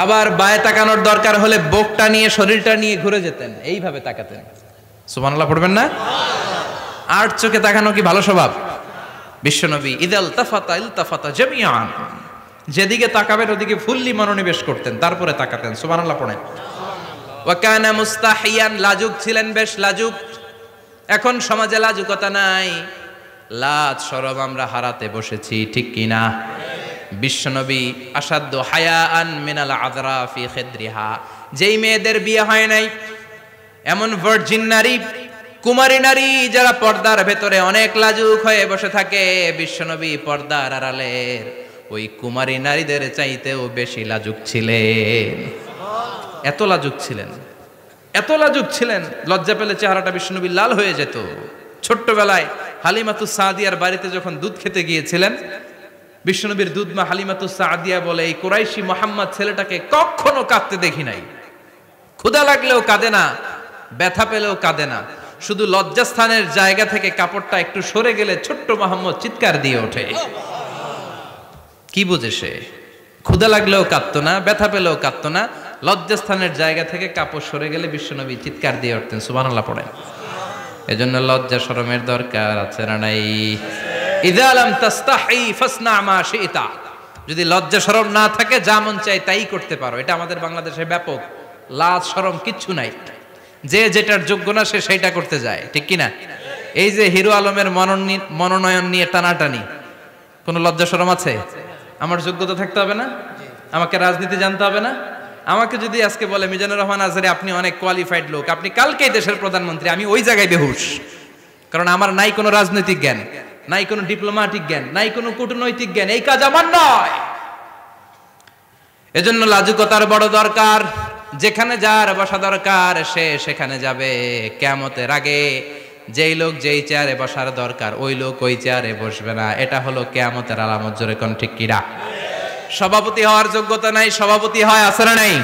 আবার বায়ে তাকানোর দরকার হলে বুকটা নিয়ে, শরীরটা নিয়ে ঘুরে যেতেন, এইভাবে তাকাতেন। সুবহানাল্লাহ পড়বেন না? আর চোখে তাকানো কি ভালো স্বভাব? বিশ্বনবী ইদাল তাফাতা ইলতাফাতা জামিআন, যেদিকে তাকাবেন ওদিকে ফুললি মনোনিবেশ করতেন, তারপরে তাকাতেন। সুবহানাল্লাহ পড়েন। ওয়া কানা মুস্তাহিয়ান, লাজুক ছিলেন, বেশ লাজুক। এখন সমাজে লাজুকতা নাই, লাজ শরম আমরা হারাতে বসেছি, ঠিক কি না? বিশ্বনবী আসাদ্দু হায়াআন মিনাল আযরা ফি খিদরিহা, যেই মেয়েদের বিয়ে হয় নাই, এমন ভার্জিন নারী, কুমারী নারী যারা পর্দার ভেতরে অনেক লাজুক হয়ে বসে থাকে, বিশ্বনবী পর্দার আড়ালের ওই কুমারী নারীদের চাইতেও বেশি লাজুক ছিলেন। এত লাজুক ছিলেন, এত লাজুক ছিলেন, লজ্জা পেলে চেহারাটা বিশ্বনবী লাল হয়ে যেত। ছোট্টবেলায় হালিমাতুস সাদিয়ার বাড়িতে যখন দুধ খেতে গিয়েছিলেন, বিশ্বনবীর দুধমা হালিমাতুস সাদিয়া বলে, এই কুরাইশি মুহাম্মদ ছেলেটাকে কখনো কাঁদতে দেখি নাই। ক্ষুধা লাগলেও কাঁদে না, ব্যথা পেলেও কাঁদে না, শুধু লজ্জাস্থানের জায়গা থেকে কাপড়টা একটু সরে গেলে ছোট্ট মোহাম্মদ চিৎকার দিয়ে ওঠে। কি বুঝে সে? ক্ষুধা লাগলেও কাঁদতো না, ব্যথা পেলেও কাঁদতো না, লজ্জাস্থানের জায়গা থেকে কাপড় সরে গেলে বিশ্বনবী চিৎকার দিয়ে উঠতেন। সুবহানাল্লাহ পড়েন। এজন্য লজ্জা শরমের দরকার আছে না নাই? ইযা লাম তাস্তাহি ফাসনা মা শিতা, যদি লজ্জা শরম না থাকে যা মন চাই তাই করতে পারো। এটা আমাদের বাংলাদেশে ব্যাপক, লাজ শরম কিচ্ছু নাই, যে যেটার যোগ্য না সে সেইটা করতে যায়, ঠিক কি না? এই যে হিরো আলমের মনোনয়ন নিয়ে টানাটানি, কোনো লজ্জা শরম আছে? আমার যোগ্যতা থাকতে হবে না? আমাকে রাজনীতি জানতে হবে না? আমাকে যদি আজকে বলে মিজানুর রহমান আজহারী আপনি অনেক কোয়ালিফাইড লোক, আপনি কালকেই দেশের প্রধানমন্ত্রী, আমি ওই জায়গায় বেহুশ, কারণ আমার নাই কোনো রাজনৈতিক জ্ঞান, নাই কোনো ডিপ্লোম্যাটিক জ্ঞান, নাই কোনো কূটনৈতিক জ্ঞান, এই কাজ আমার নয়। এজন্য লাজুকতার বড় দরকার। যেখানে যার বসা দরকার সে সেখানে যাবে। কিয়ামতের আগে যেই লোক যেই চেয়ারে বসার দরকার ওই লোক ওই চেয়ারে বসবে না, এটা হলো কিয়ামতের আলামত। জোরে কোন ঠিক কিনা? সভাপতি হওয়ার যোগ্যতা নাই, সভাপতি হয়, আছে না নাই?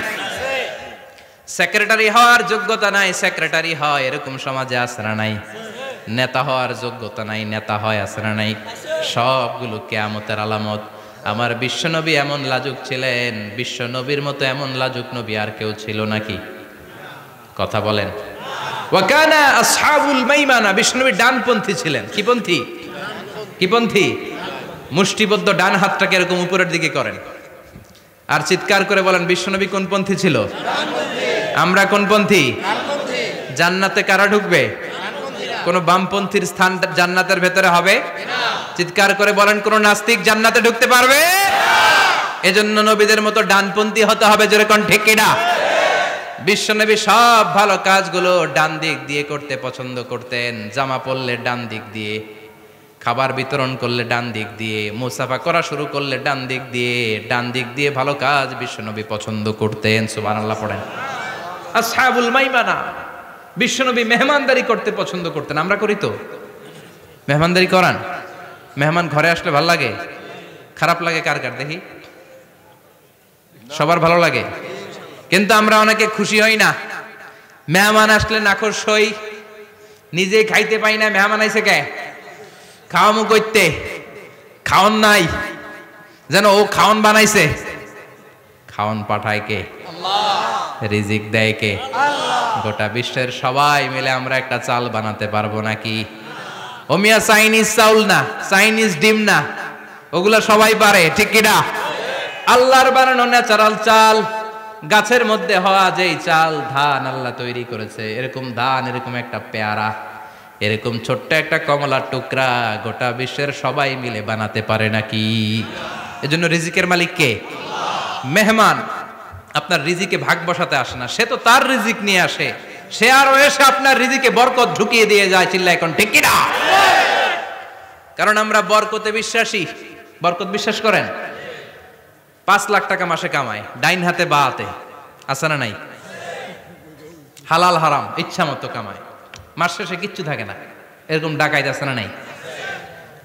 সেক্রেটারি হওয়ার যোগ্যতা নাই, সেক্রেটারি হয়, এরকম সমাজে আছে না নাই? নেতা হওয়ার যোগ্যতা নাই, নেতা হয়, আছে না নাই? সবগুলো কিয়ামতের আলামত। আমার বিশ্বনবী এমন লাজুক ছিলেন, বিশ্বনবীর মতো এমন লাজুক নবী আর কেউ ছিল নাকি? কথা বলেন। ওয়া কানা আসহাবুল মাইমানা, বিশ্বনবী ডানপন্থী ছিলেন। কি পন্থী? কি পন্থী? মুষ্টিবদ্ধ ডান হাতটাকে এরকম উপরের দিকে করেন আর চিৎকার করে বলেন, বিশ্বনবী কোন পন্থী ছিল? আমরা কোন পন্থী? জান্নাতে কারা ঢুকবে? কোন বামপন্থীর স্থান জান্নাতের ভেতরে হবে? চিৎকার করে বলেন, কোন নাস্তিক জান্নাতে ঢুকতে পারবে? এজন্য নবীদের মতো ডানপন্থী হতে হবে। জোরে কোন ঠিক কিনা? বিশ্বনবী সব ভালো কাজগুলো ডান দিক দিয়ে করতে পছন্দ করতেন। জামা পরলে ডান দিক দিয়ে, খাবার বিতরণ করলে ডান দিক দিয়ে, মুসাফা করা শুরু করলে ডান দিক দিয়ে, ডান দিক দিয়ে ভালো কাজ বিশ্বনবী পছন্দ করতেন। সুবহানাল্লাহ পড়েন। আসহাবুল মাইমানা, বিশ্বনবী মেহমানদারি করতে পছন্দ করতেন। আমরা করি তো? মেহমানদারি করান? মেহমান ঘরে আসলে ভালো লাগে? খারাপ লাগে কার কার দেখি? সবার ভালো লাগে, কিন্তু আমরা অনেকে খুশি হই না। মেহমান আসলে নাখোশ হই, নিজে খাইতে পাই না। মেহমান আইছে কে? খাওয়ামু কইতে, খাওন নাই, যেন ও খাওন বানাইছে। খাওন পাঠায় কে? রিজিক দেয় কে? গোটা বিশ্বের সবাই মিলে আমরা একটা চাল বানাতে পারবো নাকি? ও মিয়া চাইনিজ চাউল না, চাইনিজ ডিম না, ওগুলা সবাই পারে, ঠিক কিনা? আল্লাহর বানানো ন্যাচারাল চাল, গাছের মধ্যে হওয়া যেই চাল, ধান আল্লাহ তৈরি করেছে, এরকম ধান, এরকম একটা পেয়ারা, এরকম ছোট্ট একটা কমলার টুকরা গোটা বিশ্বের সবাই মিলে বানাতে পারে নাকি? এজন্য রিজিকের মালিক কে? মেহমান আপনার রিজিকে ভাগ বসাতে আসে না, সে তো তার রিজিক নিয়ে আসে, সে আরো এসে আপনার রিজিকে বরকত ঢুকিয়ে দিয়ে যায়। চিল্লা এখন ঠিক কিনা? কারণ আমরা বরকতে বিশ্বাসী। বরকত বিশ্বাস করেন? 5 লাখ টাকা মাসে কামায়, ডাইন হাতে বা হাতে, আছে না নাই? হালাল হারাম ইচ্ছা মতো কামায়, মাস শেষে কিচ্ছু থাকে না, এরকম ডাকাইত আছে না নাই?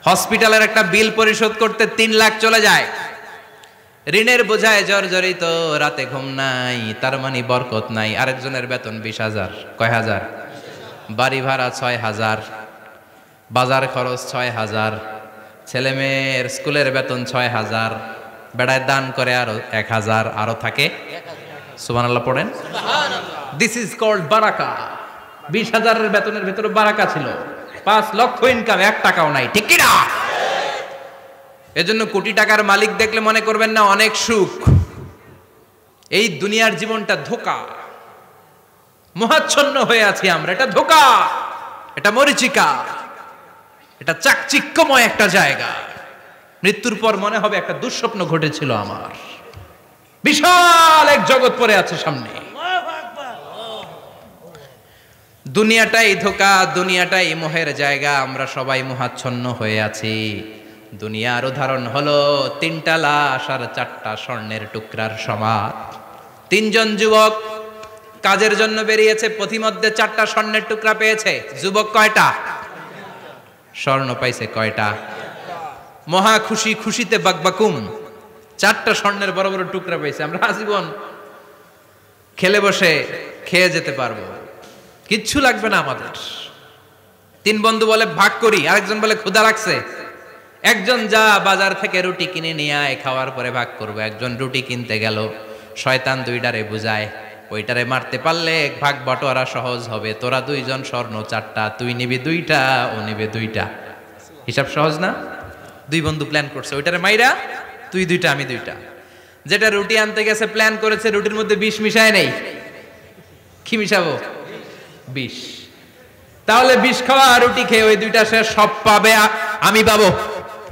হসপিটালের একটা বিল পরিশোধ করতে 3 লাখ চলে যায়, ঋণের বোঝায় জর্জরিত, রাতে ঘুম নাই, তার মানে বরকত নাই। আরেকজনের বেতন 20,000, কয় হাজার? বাড়ি ভাড়া 6,000, বাজার খরচ 6,000, ছেলে মেয়ের স্কুলের বেতন 6,000, বেড়ায় দান করে আরো 1,000, আরো থাকে। সুবহানাল্লাহ পড়েন। দিস ইজ কল্ড বারাকা। 20,000-এর বেতনের ভেতরে বারাকা ছিল। 5 লক্ষ ইনকাম, 1 টাকাও নাই, ঠিক কি না? এজন্য কোটি টাকার মালিক দেখলে মনে করবেন না অনেক সুখ। এই দুনিয়ার জীবনটা ধোঁকা, মোহাচ্ছন্ন হয়ে আছি আমরা। এটা ধোঁকা, এটা মরিচিকা, এটা চাকচিক্যময় একটা জায়গা। মৃত্যুর পর মনে হবে একটা দুঃস্বপ্ন ঘটেছিল আমার। বিশাল এক জগৎ পড়ে আছে সামনে। দুনিয়াটাই ধোঁকা, দুনিয়াটাই মোহের জায়গা। আমরা সবাই মোহাচ্ছন্ন হয়ে আছি। দুনিয়ার উদাহরণ হলো 3টা লাশ আর 4টা স্বর্ণের টুকরার সমান। 3 জন যুবক কাজের জন্য বেরিয়েছে, পথিমধ্যে 4টা স্বর্ণের টুকরা পেয়েছে। যুবক কয়টা? স্বর্ণ পাইছে কয়টা? মহা খুশি, খুশিতে বাকবাকুম। 4টা স্বর্ণের বড় বড় টুকরা পেয়েছে। আমরা আজীবন খেলে বসে খেয়ে যেতে পারবো, কিচ্ছু লাগবে না আমাদের। 3 বন্ধু বলে ভাগ করি, আরেকজন বলে ক্ষুধা লাগছে। একজন যা বাজার থেকে রুটি কিনে নিয়ে আয়, খাওয়ার পরে ভাগ করবো। একজন রুটি কিনতে গেল, শয়তান 2টারে বুঝায়, ওইটারে মারতে পারলে ভাগ বটোয়ারা সহজ হবে। তোরা 2 জন স্বর্ণ 4টা, তুই নিবি 2টা, ও নিবে 2টা। হিসাব সহজ না? 2 বন্ধু প্ল্যান করছে, ওইটারে মাইরা তুই 2টা, আমি 2টা। যেটা রুটি আনতে গেছে প্ল্যান করেছে, রুটির মধ্যে বিষ মিশায় নেই। কি মিশাবো? বিষ। তাহলে বিষ খাওয়া রুটি খেয়ে ওই 2টা সে সব পাবে, আমি পাবো।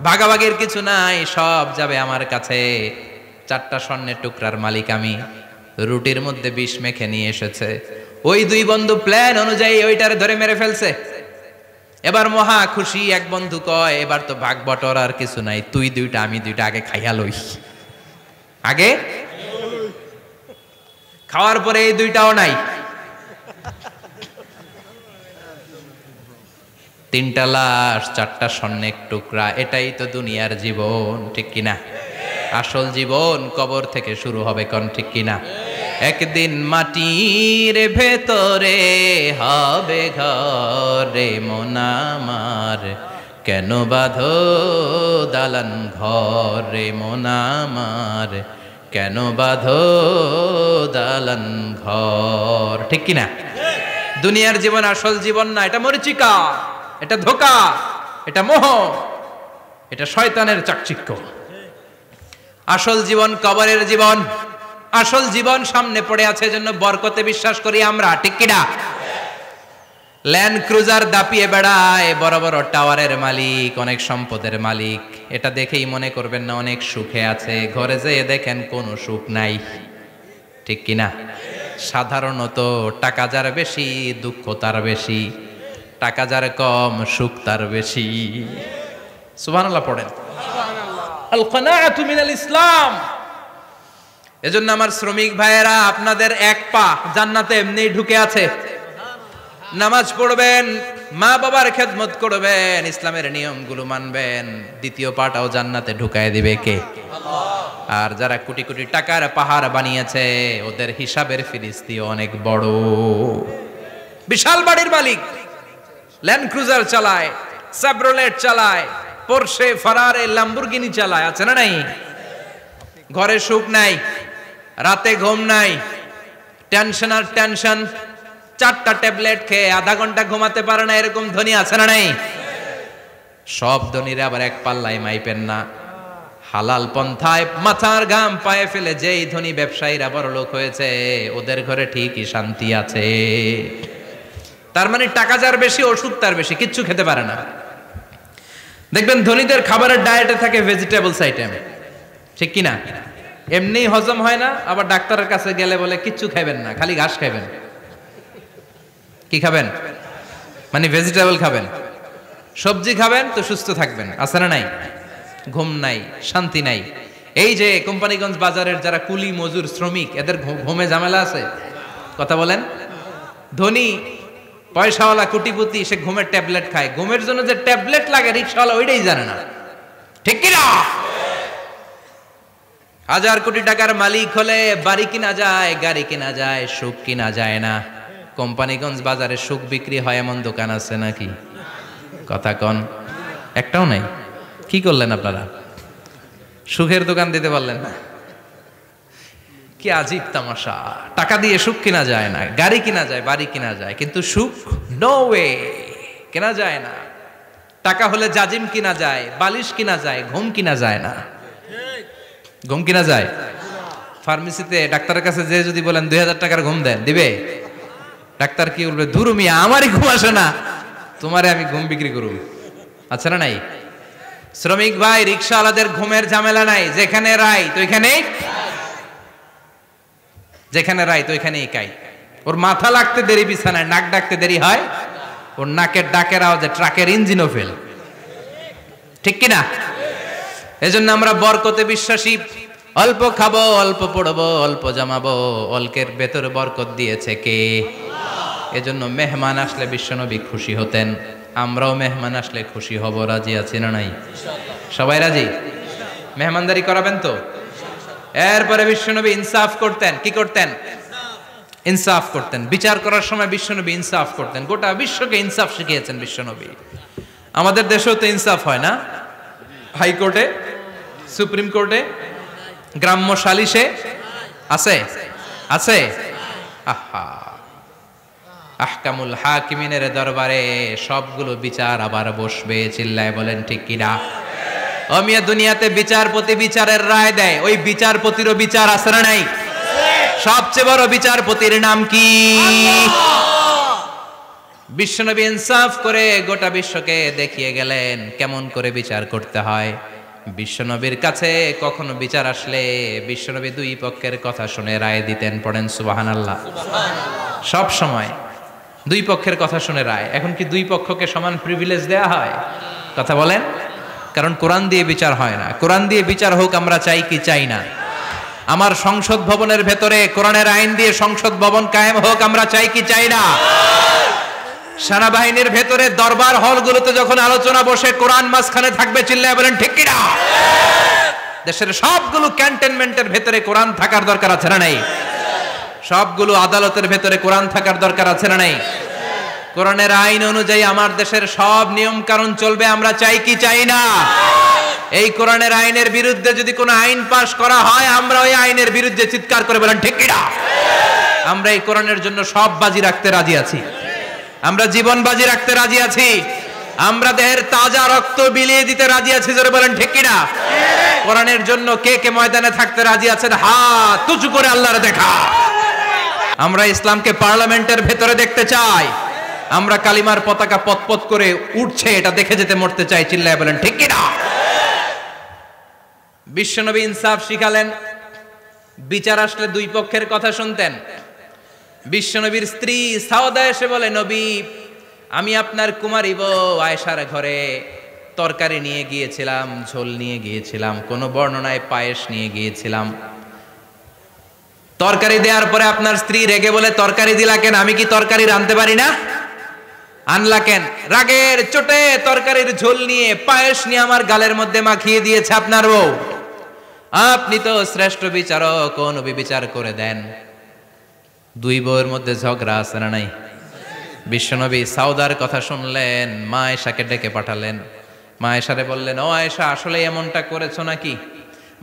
ভাগাভাগির কিছু নাই, সব যাবে আমার কাছে। 4টা স্বর্ণের টুকরার মালিক আমি। রুটির মধ্যে বিষ মেখে নিয়ে এসেছে। ওই 2 বন্ধু প্ল্যান অনুযায়ী ওইটারে ধরে মেরে ফেলছে। এবার মহা খুশি। এক বন্ধু কয়, এবার তো ভাগ বটর আর কিছু নাই, তুই 2টা, আমি 2টা, আগে খাইয়া লই। আগে খাওয়ার পরে এই 2টাও নাই। 3টা লাশ, 4টা স্বর্ণের টুকরা। এটাই তো দুনিয়ার জীবন, ঠিক কিনা? আসল জীবন কবর থেকে শুরু হবে, কোন ঠিক কিনা? একদিন মাটির ভেতরে হবে ঘরে মন আমার, কেন বাঁধো দালান ঘরে মন আমার, কেন বাঁধো দালান ঘর, ঠিক কিনা? দুনিয়ার জীবন আসল জীবন না, এটা মরিচিকা, এটা ধোঁকা, এটা মোহ, এটা শয়তানের চাকচিক্য। আসল জীবন কবরের জীবন। আসল জীবন সামনে পড়ে আছে, এজন্য বরকতে বিশ্বাস করি আমরা, ঠিক কিনা? ল্যান্ড ক্রুজার দাপিয়ে বেড়ায়, বড় বড় টাওয়ারের মালিক, অনেক সম্পদের মালিক। এটা দেখেই মনে করবেন না অনেক সুখে আছে। ঘরে যেয়ে দেখেন কোনো সুখ নাই, ঠিক কিনা? সাধারণত টাকা যার বেশি, দুঃখ তার বেশি। টাকা যার কম, সুখ তার বেশি। সুবহানাল্লাহ পড়েন। আল কানাআতু মিনাল ইসলাম। এজন্য আমার শ্রমিক ভাইয়েরা, আপনাদের 1 পা জান্নাতে এমনি ঢুকে আছে। নামাজ পড়বেন, মা বাবার খেদমত করবেন, ইসলামের নিয়মগুলো মানবেন, 2য় পাটাও জান্নাতে ঢুকায় দিবে কে? আল্লাহ। আর যারা কোটি কোটি টাকার পাহাড় বানিয়েছে, ওদের হিসাবের ফিরিস্তি অনেক বড়। বিশাল বাড়ির মালিক, ল্যান্ড ক্রুজার চালায়, সাব্রোলেট চালায়, পোরশে, ফারারে, ল্যাম্বরগিনি চালায়, আছে না নাই? ঘরে সুখ নাই, রাতে ঘুম নাই, টেনশন আর টেনশন। 4টা ট্যাবলেট খেয়ে আধা ঘন্টা ঘুমাতে পারে না, এরকম ধনী আছে না নাই? সব ধনীরা আবার এক পাল্লায় মাইপেন না। হালাল পন্থায় মাথার ঘাম পায়ে ফেলে যেই ধনী ব্যবসায়ীরা বড় লোক হয়েছে, ওদের ঘরে ঠিকই শান্তি আছে। তার মানে টাকা যার বেশি, ওষুধ তার বেশি, কিচ্ছু খেতে পারে না। দেখবেন ধনীদের খাবারের ডায়েটে থাকে ভেজিটেবলস আইটেম, ঠিক কিনা? এমনি হজম হয় না, আবার ডাক্তারের কাছে গেলে বলে কিচ্ছু খাবেন না, খালি ঘাস খাবেন। কি খাবেন? মানে ভেজিটেবল খাবেন, সবজি খাবেন তো সুস্থ থাকবেন, আছে না নাই? ঘুম নাই, শান্তি নাই। এই যে কোম্পানিগঞ্জ বাজারের যারা কুলি মজুর শ্রমিক, এদের ঘুমে ঝামেলা আছে, কথা বলেন। ধনী পয়সাওয়ালা কোটিপতি, সে ঘুমের ট্যাবলেট খায়। ঘুমের জন্য যে ট্যাবলেট লাগে রিক্সাওয়ালা ওইটাই জানে না, ঠিক কিনা? হাজার কোটি টাকার মালিক হলে বাড়ি কিনা যায়, গাড়ি কিনা যায়, সুখ কিনা যায় না। কোম্পানিগঞ্জ বাজারে সুখ বিক্রি হয় এমন দোকান আছে নাকি? কথা কন, একটাও নাই। কি করলেন আপনারা? সুখের দোকান দিতে পারলেন না। কি আজীব তামাশা! টাকা দিয়ে সুখ কিনা যায় না, গাড়ি কিনা যায়, বাড়ি কিনা যায়, কিন্তু সুখ নো ওয়ে, কেনা যায় না। টাকা হলে জাজিম কিনা যায়, বালিশ কিনা যায়, ঘুম কিনা যায় না। ঘুম কিনা যায়? ফার্মেসিতে ডাক্তারের কাছে যে যদি বলেন 2000 টাকার ঘুম দেন, দিবে? ডাক্তার কি বলবে? ধুরু মিয়া, আমারই ঘুম আসে না, তোমারে আমি ঘুম বিক্রি করব। আচ্ছা না নাই? শ্রমিক ভাই, রিকশাওয়ালাদের ঘুমের ঝামেলা নাই। যেখানে রাই তো ওইখানেই, যেখানে রাই তো ওইখানেই কাই। ওর মাথা লাগতে দেরি বিছানায়, নাক ডাকতে দেরি হয়, ওর নাকের ডাকের আওয়াজে ট্রাকের ইঞ্জিনও ফেল। ঠিক কিনা? এজন্য আমরা বরকতে বিশ্বাসী। অল্প খাবো, অল্প পড়বো, অল্প জামাবো, অল্পের ভেতরে বরকত দিয়েছে কে? এজন্য মেহমান আসলে বিশ্বনবী খুশি হতেন। আমরাও মেহমান আসলে খুশি হব। রাজি আছি না নাই? সবাই রাজি? মেহমানদারি করাবেন তো? এরপরে বিশ্বনবী ইনসাফ করতেন। কি করতেন? ইনসাফ করতেন। বিচার করার সময় বিশ্বনবী ইনসাফ করতেন। গোটা বিশ্বকে ইনসাফ শিখিয়েছেন বিশ্বনবী। আমাদের দেশেও তো ইনসাফ হয় না? হাইকোর্টে, সুপ্রিম কোর্টে, গ্রাম্য সালিশে আছে, আছে। আহা, আহকামুল হাকিমিনের দরবারে সবগুলো বিচার আবার বসবে। চিল্লায় বলেন ঠিক কিনা? ও মিয়া, দুনিয়াতে বিচারপতি বিচারের রায় দেয়, ওই বিচারপতিরও বিচার আছে না নাই? সবচেয়ে বড় বিচারপতির নাম কি? বিশ্বনবী ইনসাফ করে গোটা বিশ্বকে দেখিয়ে গেলেন কেমন করে বিচার করতে হয়। বিশ্বনবীর কাছে কখনো বিচার আসলে বিশ্বনবী দুই পক্ষের কথা শুনে রায় দিতেন। পড়েন সুবহানাল্লাহ। সব সময় দুই পক্ষের কথা শুনে রায়। এখন কি দুই পক্ষকে সমান প্রিভিলেজ দেয়া হয়? কথা বলেন। কারণ কোরআন দিয়ে বিচার হয় না। কোরআন দিয়ে বিচার হোক আমরা চাই কি চাই না? আমার সংসদ ভবনের ভেতরে কোরআনের আইন দিয়ে সংসদ ভবন কায়েম হোক আমরা চাই কি চাই না? সেনাবাহিনীর ভেতরে দরবার হলগুলোতে যখন আলোচনা বসে কোরআন মাঝখানে থাকবে। চিল্লায় বলেন ঠিক কিনা? দেশের সবগুলো ক্যান্টনমেন্টের ভেতরে কোরআন থাকার দরকার আছে না নাই? সবগুলো আদালতের ভেতরে কোরআন থাকার দরকার আছে না নাই? কোরআনের আইন অনুযায়ী আমার দেশের সব নিয়ম কানুন চলবে আমরা চাই কি চাই না? এই কোরআনের আইনের বিরুদ্ধে যদি কোনো আইন পাশ করা হয় আমরা ওই আইনের বিরুদ্ধে চিৎকার করে বলেন ঠিক কিনা? আমরা এই কোরআনের জন্য সব বাজি রাখতে রাজি আছি। আমরা জীবন বাজি রাখতে রাজি আছি। আমরা দেহের তাজা রক্ত বিলিয়ে দিতে রাজি আছি। জোরে বলেন ঠিক কিনা? কোরআনের জন্য কে কে ময়দানে থাকতে রাজি আছেন? হাত উঁচু করে আল্লাহর দেখা। আমরা ইসলামকে পার্লামেন্টের ভেতরে দেখতে চাই। আমরা কালিমার পতাকা পতপত করে উঠছে এটা দেখে যেতে মরতে চাই। চিল্লায় বলেন ঠিক কিনা? বিশ্বনবী ইনসাফ শিখালেন। বিচার আসলে দুই পক্ষের কথা শুনতেন। বিশ্বনবীর স্ত্রী সাওদা এসে বলে, নবী, আমি আপনার কুমারী বউ আয়েশার ঘরে তরকারি নিয়ে গিয়েছিলাম, ঝোল নিয়ে গিয়েছিলাম, কোন বর্ণনায় পায়েস নিয়ে গিয়েছিলাম। তরকারি দেওয়ার পরে আপনার স্ত্রী রেগে বলে, তরকারি দিলা কেন? আমি কি তরকারি রাঁধতে পারি না? আনলা কেন? রাগের চোটে তরকারির ঝোল নিয়ে পায়েস নিয়ে আমার গালের মধ্যে মাখিয়ে দিয়েছে আপনার বউ। আপনি তো শ্রেষ্ঠ বিচারক, ও নবী বিচার করে দেন। দুই বউয়ের মধ্যে ঝগড়া আছে না নাই? বিশ্বনবী সাউদার কথা শুনলেন, মা আয়েশাকে ডেকে পাঠালেন। মা আয়েশারে বললেন, ও আয়েশা, আসলে এমনটা করেছো নাকি?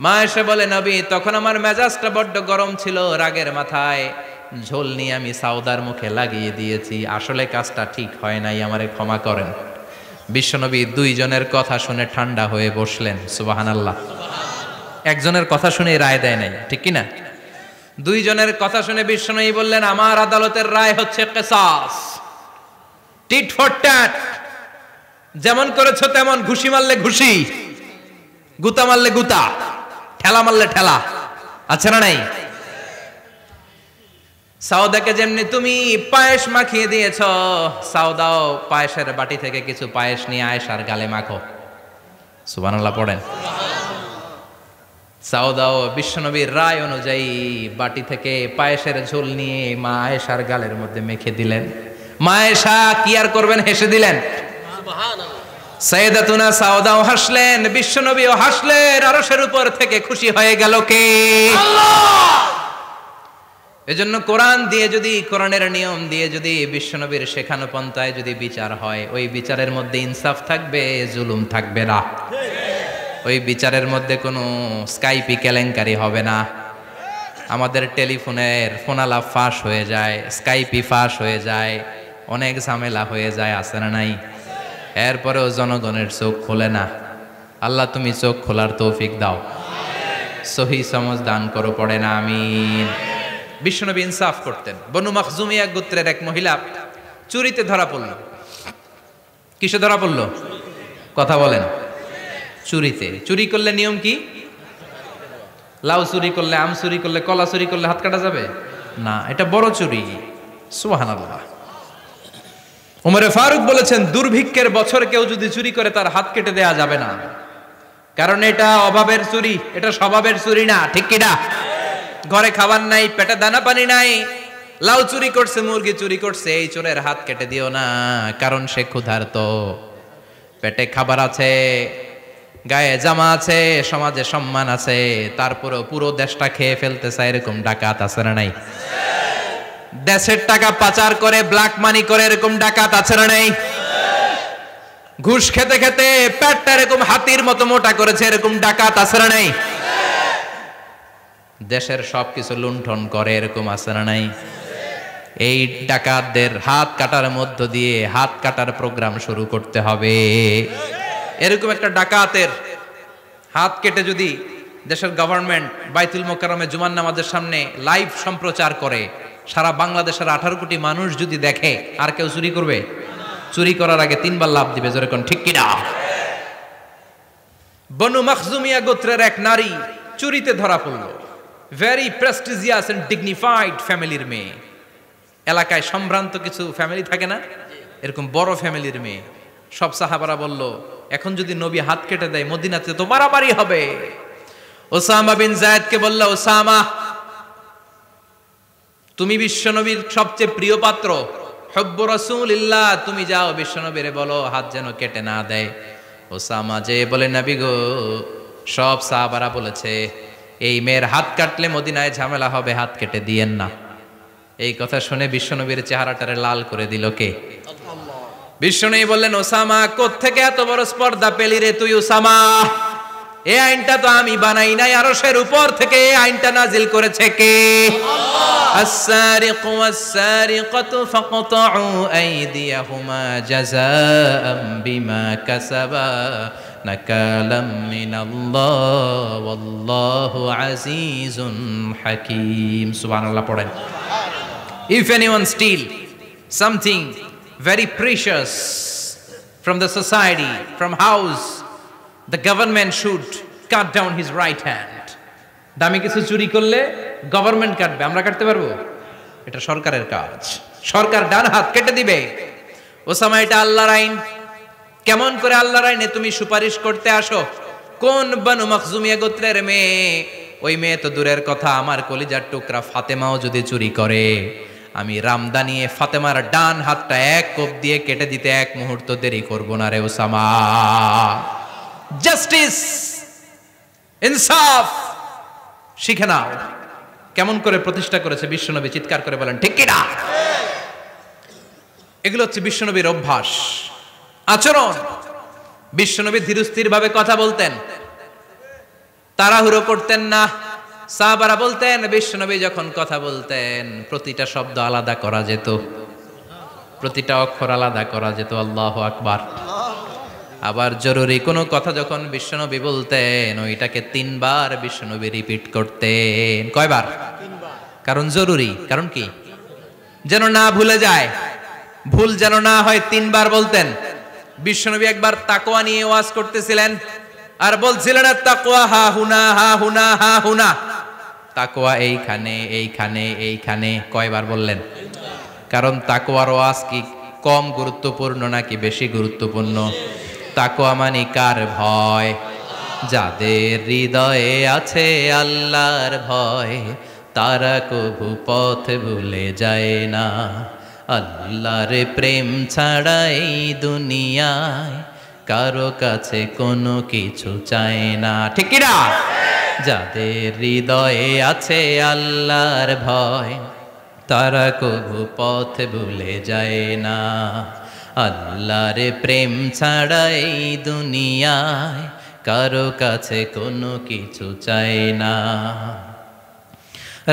মা আয়েশা বলে, নবী, তখন আমার মেজাজটা বড্ড গরম ছিল, রাগের মাথায় ঝোল নিয়ে আমি সাউদার মুখে লাগিয়ে দিয়েছি। আসলে কাজটা ঠিক হয় নাই, আমারে ক্ষমা করেন। বিশ্বনবী দুইজনের কথা শুনে ঠান্ডা হয়ে বসলেন। সুবহানাল্লাহ। একজনের কথা শুনে রায় দেয় নাই, ঠিক কিনা? দুইজনের কথা শুনে বিশ্বনবী বললেন, আমার আদালতের রায় হচ্ছে কিসাস, টিট ফর ট্যাট। যেমন করেছো তেমন, ঘুষি মারলে ঘুষি, গুতা মারলে গুতা, ঠেলা মারলে ঠেলা। আচ্ছা না নাই? সাউদাকে যেমনি তুমি পায়েস মাখিয়ে দিয়েছ, সাউদাও পায়েসের বাটি থেকে কিছু পায়েস নিয়ে আয়েশার গালে মাখো। সুবহানাল্লাহ পড়েন। সাউদাও বিশ্বনবীর রায় অনুযায়ী বাটি থেকে পায়েসের ঝোল নিয়ে মা আয়েশার গালের মধ্যে মেখে দিলেন। মা আয়েশা কি আর করবেন, হেসে দিলেন। সাইয়েদাতুনা সাউদাও হাসলেন, বিশ্বনবীও হাসলেন, আরশের উপর থেকে খুশি হয়ে গেল কে? আল্লাহ। এজন্য কোরআন দিয়ে যদি, কোরআনের নিয়ম দিয়ে যদি, বিশ্বনবীর শেখানো পন্থায় যদি বিচার হয়, ওই বিচারের মধ্যে ইনসাফ থাকবে, জুলুম থাকবে না। ওই বিচারের মধ্যে কোনো স্কাইপি কেলেঙ্কারি হবে না। আমাদের টেলিফোনের ফোনালাপ ফাঁস হয়ে যায়, স্কাইপি ফাঁস হয়ে যায়, অনেক ঝামেলা হয়ে যায়, আছে না নাই? এরপরেও জনগণের চোখ খোলে না। আল্লাহ তুমি চোখ খোলার তৌফিক দাও, সহি সমঝ দান করো, পড়ে না আমিন। বিশ্বনবী ইনসাফ করতেন। বনু মাখজুমিয়া গোত্রের এক মহিলা চুরিতে ধরা পড়ল। কিসে ধরা পড়ল? কথা বলেন। চুরিতে। চুরি করলে নিয়ম কি? লাউ চুরি করলে, আম চুরি করলে, কলা চুরি করলে হাত কাটা যাবে না, এটা বড় চুরি। সুবহানাল্লাহ। ওমরে ফারুক বলেছেন, দুর্ভিক্ষের বছর কেউ যদি চুরি করে তার হাত কেটে দেয়া যাবে না, কারণ এটা অভাবের চুরি, এটা স্বভাবের চুরি না। ঠিক কিনা? ঘরে খাবার নাই, পেটে দানা পানি নাই, লাউ চুরি করছে, মুরগি চুরি করছে, এই চোরের হাত কেটে দিও না, কারণ সে ক্ষুধার্ত, পেটে খাবার আছে, গায়ে জামা আছে, সমাজে সম্মান আছে, তারপরেও পুরো দেশটা খেয়ে ফেলতে চায়, এরকম ডাকাত আছে না নাই? দেশের টাকা পাচার করে, ব্ল্যাক মানি করে, এরকম ডাকাত আছে না নাই? ঘুষ খেতে খেতে পেটটা এরকম হাতির মতো মোটা করেছে, এরকম ডাকাত আছে না নাই? দেশের সবকিছু লুণ্ঠন করে, এরকম আছে না নাই? এই ডাকাতদের হাত কাটার মধ্য দিয়ে হাত কাটার প্রোগ্রাম শুরু করতে হবে। এরকম একটা ডাকাতের হাত কেটে যদি দেশের গভর্নমেন্ট বাইতুল মোকাররমে জুমার নামাজের সামনে লাইভ সম্প্রচার করে, সারা বাংলাদেশের 18 কোটি মানুষ যদি দেখে, আর কেউ চুরি করবে? চুরি করার আগে 3 বার লাভ দিবে, জোরে কোন ঠিক কিনা? বনু মাখজুমিয়া গোত্রের এক নারী চুরিতে ধরা পড়ল। ভেরি প্রেস্টিজিয়াস এন্ড ডিগনিফাইড ফ্যামিলির মেয়ে। এলাকায় সম্ভ্রান্ত কিছু ফ্যামিলি থাকে না, এরকম বড় ফ্যামিলির মেয়ে। সব সাহাবারা বলল, এখন যদি নবী হাত কেটে দেয় মদিনাতে তো মারামারি হবে। ওসামা বিন যায়েদকে বলল, ওসামা তুমি বিশ্বনবীর সবচেয়ে প্রিয় পাত্র, হুব্বু রাসূলিল্লাহ, তুমি যাও বিশ্বনবীরে বলো হাত যেন কেটে না দেয়। ওসামা যে বলে, নবী গো, সব সাহাবারা বলেছে এই মেয়ের হাত কাটলে মদিনায় ঝামেলা হবে, হাত কেটে দিয়েন না। এই কথা শুনে বিশ্বনবীর চেহারাটারে লাল করে দিল কে? বিশ্বনবী বললেন, ওসামা কোত্থেকে এত বড় স্পর্ধা পেলি রে তুই ওসামা? এই আইনটা তো আমি বানাই নাই, আরশের উপর থেকে এই আইনটা নাজিল করেছে কে? আস-সারিকু ওয়াস-সারিকাতু ফাকতাউ আইদিয়াহুমা জাযাআম বিমা কাসাবা নাকালাম মিনাল্লাহ ওয়াল্লাহু আজিজুন হাকীম। সুবহানাল্লাহ পড়েন। If anyone steal something very precious from the society, from house, the government should cut down his right hand. দামি কিছু চুরি করলে গভর্নমেন্ট কাটবে, আমরা কাটতে পারবো? এটা সরকারের কাজ, সরকার ডান হাত কেটে দিবে। ওসামা, এটা আল্লাহর আইন। কেমন করে আল্লাহর আইনে তুমি সুপারিশ করতে আসো? কোন বনু মাখজুমিয়া গোত্রের মেয়ে? ওই মেয়ে তো দূরের কথা, আমার কলিজার টুকরা ফাতেমাও যদি চুরি করে, আমি রামদানিয়ে ফাতেমার ডান হাতটা এক কোপ দিয়ে কেটে দিতে এক মুহূর্ত দেরি করব না রে ওসামা। জাস্টিস, ইনসাফ শিখে নাও। কেমন করে প্রতিষ্ঠা করেছে বিশ্বনবী, চিৎকার করে বলেন ঠিক কিনা? এগুলো হচ্ছে বিশ্বনবীর অভ্যাস, আচরণ। বিশ্বনবী ধীরস্থির ভাবে কথা বলতেন, তাড়াহুড়ো করতেন না। সাহাবারা বলতেন, বিশ্বনবী যখন কথা বলতেন প্রতিটা শব্দ আলাদা করা যেত, প্রতিটা অক্ষর আলাদা করা যেত। আল্লাহু আকবার। আবার জরুরি কোনো কথা যখন বিশ্বনবী বলতেন, ওইটাকে 3 বার বিশ্বনবী রিপিট করতেন। কয়বার? 3 বার। কারণ জরুরি। কারণ কি? যেন না ভুলে যায়, ভুল যেন না হয়, 3 বার বলতেন। বিশ্বনবী একবার তাকওয়া নিয়ে ওয়াজ করতেছিলেন, আর বলছিলেন তাকওয়া হা হুনা হা হুনা হা হুনা, তাকওয়া এইখানে এইখানে এইখানে। কয়বার বললেন? কারণ তাকওয়ার ওয়াজ কি কম গুরুত্বপূর্ণ নাকি বেশি গুরুত্বপূর্ণ? তাকওয়া মানে কার ভয়? যাদের হৃদয়ে আছে আল্লাহর ভয়, তারা কভু পথ ভুলে যায় না। আল্লাহর প্রেম ছাড়া এই দুনিয়ায় কারো কাছে কোনো কিছু চায় না, ঠিক কি না? যাদের হৃদয়ে আছে আল্লাহর ভয়, তারা কবু পথ ভুলে যায় না। আল্লাহর প্রেম ছাড়া এই দুনিয়ায় কারো কাছে কোনো কিছু চায় না।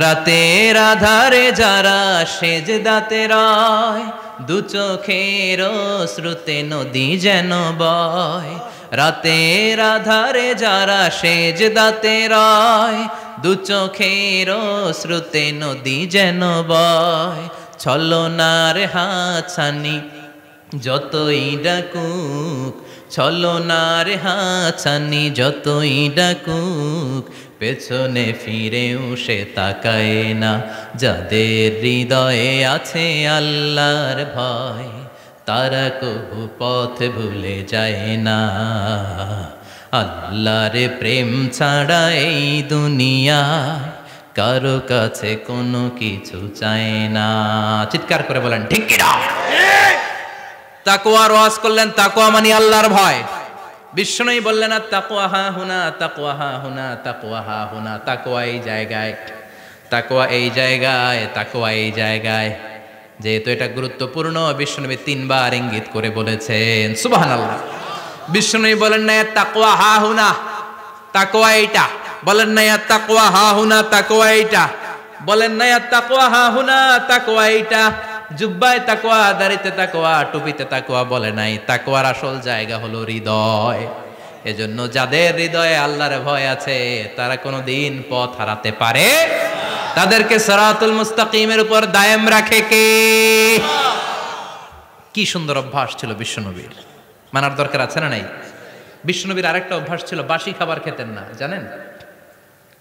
রাতের আধারে যারা সেজদাতে রয়, দু চোখের শ্রুতে নদী যেন বয়। রাতের আধারে যারা সেজদাতে রয়, দু চোখের শ্রুতে নদী যেন বয়। ছলনার হাতছানি যতই ডাকুক, ছলনার হাতছানি যতই ডাকুক, পেছনে ফিরেও সে তাকায় না। যাদের হৃদয়ে আছে আল্লাহর ভয়, তারা কবু পথ ভুলে যায় না। আল্লাহর প্রেম ছাড়া এই দুনিয়ায় কারো কাছে কোনো কিছু চায় না। চিৎকার করে বলেন ঠিক কি না? তাকওয়ার ওয়াজ করলেন, তাকওয়া মানে আল্লাহর ভয়। বিষ্ণুই বললেন আর তাকওয়া হা হুনা, তাকওয়া হা হুনা, তাকওয়া হা হুনা। তাকওয়া এই জায়গায়, তাকওয়া এই জায়গায়, তাকওয়া এই জায়গায়। যেহেতু এটা গুরুত্বপূর্ণ, বিষ্ণুনবী 3 বার ইঙ্গিত করে বলেছেন। সুবহানাল্লাহ। বিষ্ণুই বলেন না তাকওয়া হা হুনা, তাকওয়া এইটা। বলেন না তাকওয়া হা হুনা, তাকওয়া এইটা। বলেন না তাকওয়া হা হুনা, তাকওয়া এইটা। জুব্বায় তাকওয়া, দাড়িতে তাকওয়া, টুপিতে তাকওয়া বলে নাই। তাকওয়ার আসল জায়গা হলো হৃদয়। এজন্য যাদের হৃদয়ে আল্লাহর ভয় আছে, তারা কোনোদিন পথ হারাতে পারে। তাদেরকে সিরাতুল মুস্তাকিমের উপর দায়েম রাখে কে? কি সুন্দর অভ্যাস ছিল বিশ্বনবীর, মানার দরকার আছে না নাই? বিশ্বনবীর আরেকটা অভ্যাস ছিল, বাসি খাবার খেতেন না, জানেন?